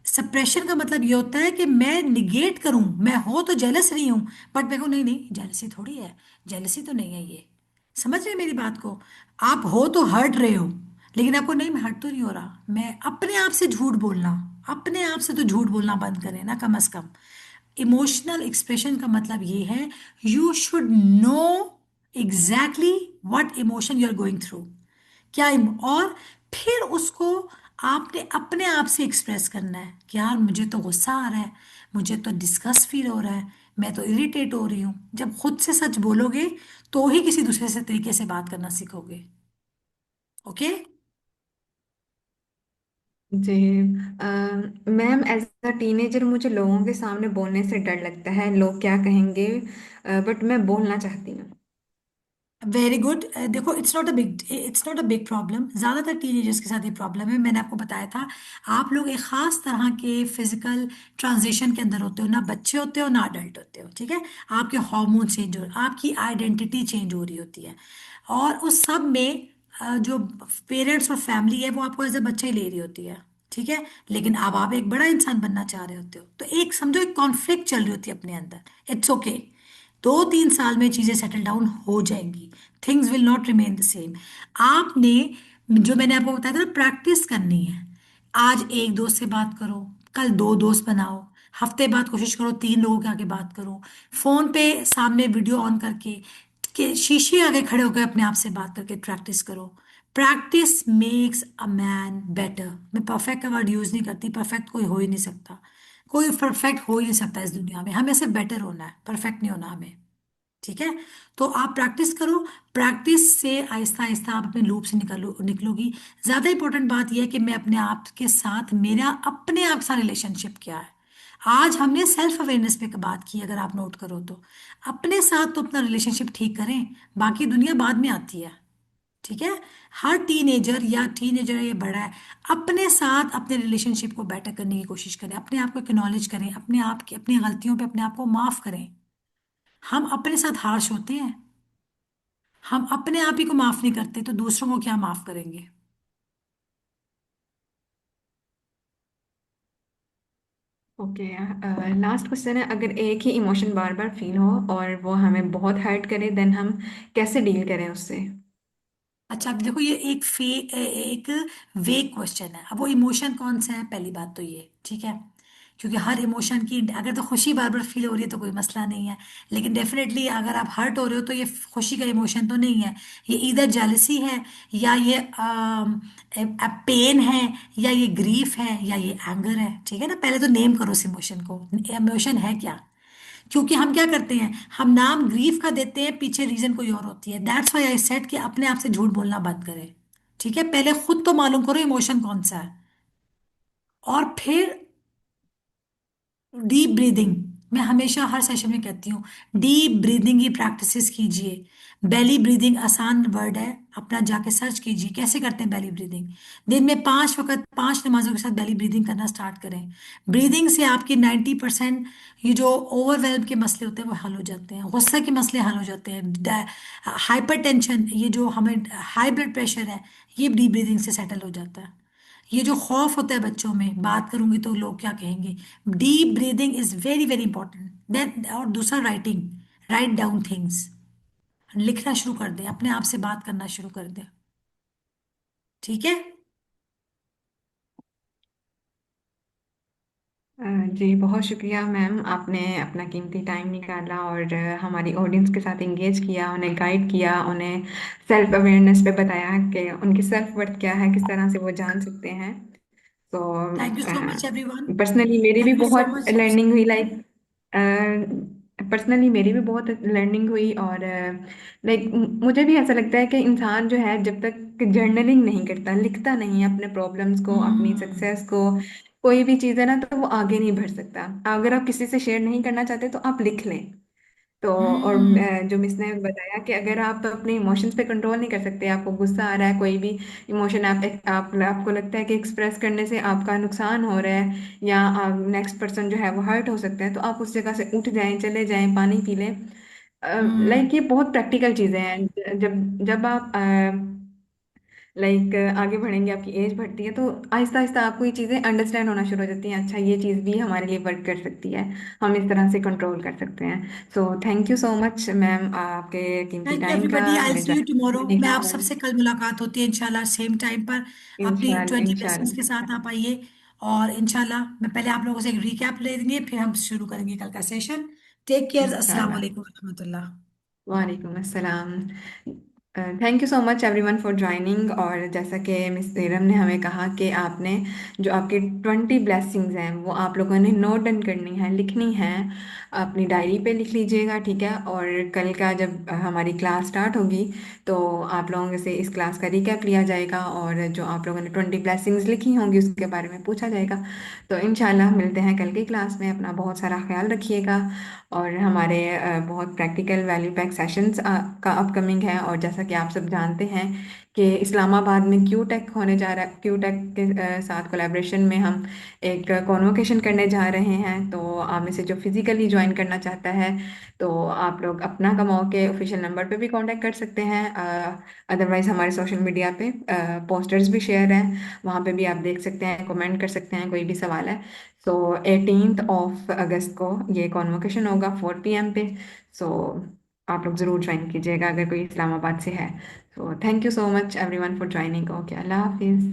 सप्रेशन का मतलब ये होता है कि मैं निगेट करूं, मैं हो तो जेलस रही हूं, बट मैं को नहीं नहीं जेलसी थोड़ी है, जेलसी तो नहीं है ये। समझ रहे हैं मेरी बात को? आप हो तो हर्ट रहे हो, लेकिन आपको नहीं मैं हर्ट तो नहीं हो रहा। मैं अपने आप से झूठ बोलना, अपने आप से तो झूठ बोलना बंद करें ना कम से कम। इमोशनल एक्सप्रेशन का मतलब ये है, you should know exactly what emotion you are going through, और फिर उसको आपने अपने आप से एक्सप्रेस करना है कि यार मुझे तो गुस्सा आ रहा है, मुझे तो डिस्गस्ट फील हो रहा है, मैं तो इरिटेट हो रही हूँ। जब खुद से सच बोलोगे तो ही किसी दूसरे से तरीके से बात करना सीखोगे। ओके। जी मैम, एज अ टीनेजर मुझे लोगों के सामने बोलने से डर लगता है, लोग क्या कहेंगे, बट मैं बोलना चाहती हूँ। Very good. देखो, it's not a big problem, ज़्यादातर टीनेजर्स के साथ ये प्रॉब्लम है। मैंने आपको बताया था, आप लोग एक खास तरह के फिजिकल ट्रांजिशन के अंदर होते हो, ना बच्चे होते हो ना अडल्ट होते हो, ठीक है। आपके हार्मोन चेंज हो, आपकी आइडेंटिटी चेंज हो रही होती है, और उस सब में जो पेरेंट्स और फैमिली है वो आपको एज अ बच्चा ही ले रही होती है, ठीक है। लेकिन अब आप एक बड़ा इंसान बनना चाह रहे होते हो, तो एक समझो एक कॉन्फ्लिक्ट चल रही होती है अपने अंदर। इट्स ओके, 2-3 साल में चीजें सेटल डाउन हो जाएंगी, things will not remain the same. आपने, जो मैंने आपको बताया था ना, प्रैक्टिस करनी है। आज एक दोस्त से बात करो, कल 2 दोस्त बनाओ, हफ्ते बाद कोशिश करो 3 लोगों के आगे बात करो, फोन पे सामने वीडियो ऑन करके के शीशे आगे खड़े होकर अपने आप से बात करके प्रैक्टिस करो। Practice makes a man better. मैं परफेक्ट का वर्ड यूज नहीं करती, परफेक्ट कोई हो ही नहीं सकता, कोई परफेक्ट हो ही नहीं सकता इस दुनिया में। हमें सिर्फ बेटर होना है, परफेक्ट नहीं होना हमें, ठीक है। तो आप प्रैक्टिस करो, प्रैक्टिस से आहिस्ता आहिस्ता आप अपने लूप से निकलोगी। ज्यादा इंपॉर्टेंट बात यह है कि मैं अपने आप के साथ, मेरा अपने आप के साथ रिलेशनशिप क्या है। आज हमने सेल्फ अवेयरनेस पे बात की, अगर आप नोट करो तो अपने साथ तो अपना रिलेशनशिप ठीक करें, बाकी दुनिया बाद में आती है, ठीक है। हर टीनेजर ये बड़ा है, अपने साथ अपने रिलेशनशिप को बेटर करने की कोशिश करें, अपने आप को एक्नॉलेज करें, अपने आप की अपनी गलतियों पे अपने आप को माफ करें। हम अपने साथ हार्श होते हैं, हम अपने आप ही को माफ नहीं करते तो दूसरों को क्या माफ करेंगे। ओके, लास्ट क्वेश्चन है, अगर एक ही इमोशन बार बार फील हो और वो हमें बहुत हर्ट करे, देन हम कैसे डील करें उससे? अच्छा, अब देखो, ये एक वेग क्वेश्चन है। अब वो इमोशन कौन सा है, पहली बात तो ये, ठीक है, क्योंकि हर इमोशन की, अगर तो खुशी बार बार फील हो रही है तो कोई मसला नहीं है, लेकिन डेफिनेटली अगर आप हर्ट हो रहे हो तो ये खुशी का इमोशन तो नहीं है, ये इधर जेलसी है, या ये पेन है, या ये ग्रीफ है, या ये एंगर है, ठीक है ना। पहले तो नेम करो उस इमोशन को, इमोशन है क्या। क्योंकि हम क्या करते हैं, हम नाम ग्रीफ का देते हैं, पीछे रीजन कोई और होती है। दैट्स व्हाई आई सेड कि अपने आप से झूठ बोलना बंद करें, ठीक है। पहले खुद तो मालूम करो इमोशन कौन सा है, और फिर डीप ब्रीदिंग। मैं हमेशा हर सेशन में कहती हूँ, डीप ब्रीदिंग की प्रैक्टिसेस कीजिए। बेली ब्रीदिंग आसान वर्ड है, अपना जाके सर्च कीजिए कैसे करते हैं बेली ब्रीदिंग। दिन में 5 वक्त 5 नमाजों के साथ बेली ब्रीदिंग करना स्टार्ट करें। ब्रीदिंग से आपकी 90% ये जो ओवरवेल्म के मसले होते हैं वो हल हो जाते हैं, गुस्सा के मसले हल हो जाते हैं, हाइपर टेंशन, ये जो हमें हाई ब्लड प्रेशर है, ये डीप ब्रीदिंग से सेटल हो जाता है। ये जो खौफ होता है बच्चों में, बात करूंगी तो लोग क्या कहेंगे, deep breathing is very very important. Then, और दूसरा राइटिंग, राइट डाउन थिंग्स, लिखना शुरू कर दें, अपने आप से बात करना शुरू कर दें, ठीक है। जी बहुत शुक्रिया मैम, आपने अपना कीमती टाइम निकाला और हमारी ऑडियंस के साथ एंगेज किया, उन्हें गाइड किया, उन्हें सेल्फ अवेयरनेस पे बताया कि उनकी सेल्फ वर्थ क्या है, किस तरह से वो जान सकते हैं। तो thank you so much everyone. Personally मेरी भी थैंक यू सो बहुत मच। लर्निंग हुई, लाइक पर्सनली मेरी भी बहुत लर्निंग हुई, और लाइक मुझे भी ऐसा लगता है कि इंसान जो है जब तक जर्नलिंग नहीं करता, लिखता नहीं अपने प्रॉब्लम्स को, अपनी हम्म। सक्सेस को, कोई भी चीज़ है ना, तो वो आगे नहीं बढ़ सकता। अगर आप किसी से शेयर नहीं करना चाहते तो आप लिख लें, तो और हम्म। जो मिस ने बताया कि अगर आप अपने इमोशंस पे कंट्रोल नहीं कर सकते, आपको गुस्सा आ रहा है, कोई भी इमोशन आपको लगता है कि एक्सप्रेस करने से आपका नुकसान हो रहा है या नेक्स्ट पर्सन जो है वो हर्ट हो सकता है, तो आप उस जगह से उठ जाएं, चले जाएं, पानी पी लें। हम्म। लाइक ये बहुत प्रैक्टिकल चीज़ें हैं। जब जब आप लाइक आगे बढ़ेंगे, आपकी एज बढ़ती है, तो आहिस्ता आहिस्ता आपको ये चीज़ें अंडरस्टैंड होना शुरू हो जाती हैं। अच्छा, ये चीज़ भी हमारे लिए वर्क कर सकती है, हम इस तरह से कंट्रोल कर सकते हैं। सो thank you so much ma'am, आपके कीमती थैंक यू टाइम का एवरीबडी, आई हमें सी यू टुमारो। जानने मैं का। आप और सबसे कल मुलाकात होती है इंशाल्लाह सेम टाइम पर। अपनी इंशाल्लाह 20 ब्लेसिंग्स के साथ इंशाल्लाह। आप आइए। और इंशाल्लाह मैं पहले आप लोगों से एक रिकैप ले लेंगे, फिर हम शुरू करेंगे कल का सेशन। टेक केयर, अस्सलाम इंशाल्लाह। वालेकुम रहमतुल्लाह। वालेकुम अस्सलाम। Thank you so much everyone for joining. और जैसा कि मिस नीरम ने हमें कहा कि आपने जो आपकी 20 ब्लेसिंग्स हैं वो आप लोगों ने नोट डाउन करनी है, लिखनी है, अपनी डायरी पे लिख लीजिएगा, ठीक है। और कल का जब हमारी क्लास स्टार्ट होगी तो आप लोगों से इस क्लास का रिकैप लिया जाएगा और जो आप लोगों ने 20 ब्लेसिंग्स लिखी होंगी उसके बारे में पूछा जाएगा। तो इंशाल्लाह मिलते हैं कल की क्लास में। अपना बहुत सारा ख्याल रखिएगा। और हमारे बहुत प्रैक्टिकल वैल्यू पैक सेशंस का अपकमिंग है। और जैसा कि आप सब जानते हैं कि इस्लामाबाद में क्यू टेक होने जा रहा है, क्यू टेक के साथ कोलैबोरेशन में हम एक कॉन्वोकेशन करने जा रहे हैं। तो आप में से जो फिजिकली ज्वाइन करना चाहता है तो आप लोग अपना कमाओ के ऑफिशियल नंबर पे भी कांटेक्ट कर सकते हैं। अदरवाइज हमारे सोशल मीडिया पे पोस्टर्स भी शेयर हैं, वहाँ पे भी आप देख सकते हैं, कमेंट कर सकते हैं, कोई भी सवाल है। सो 18 अगस्त को ये कॉन्वोकेशन होगा 4 PM पे। सो आप लोग ज़रूर ज्वाइन कीजिएगा अगर कोई इस्लामाबाद से है। So thank you so much everyone for joining. Okay, Allah हाफिज़।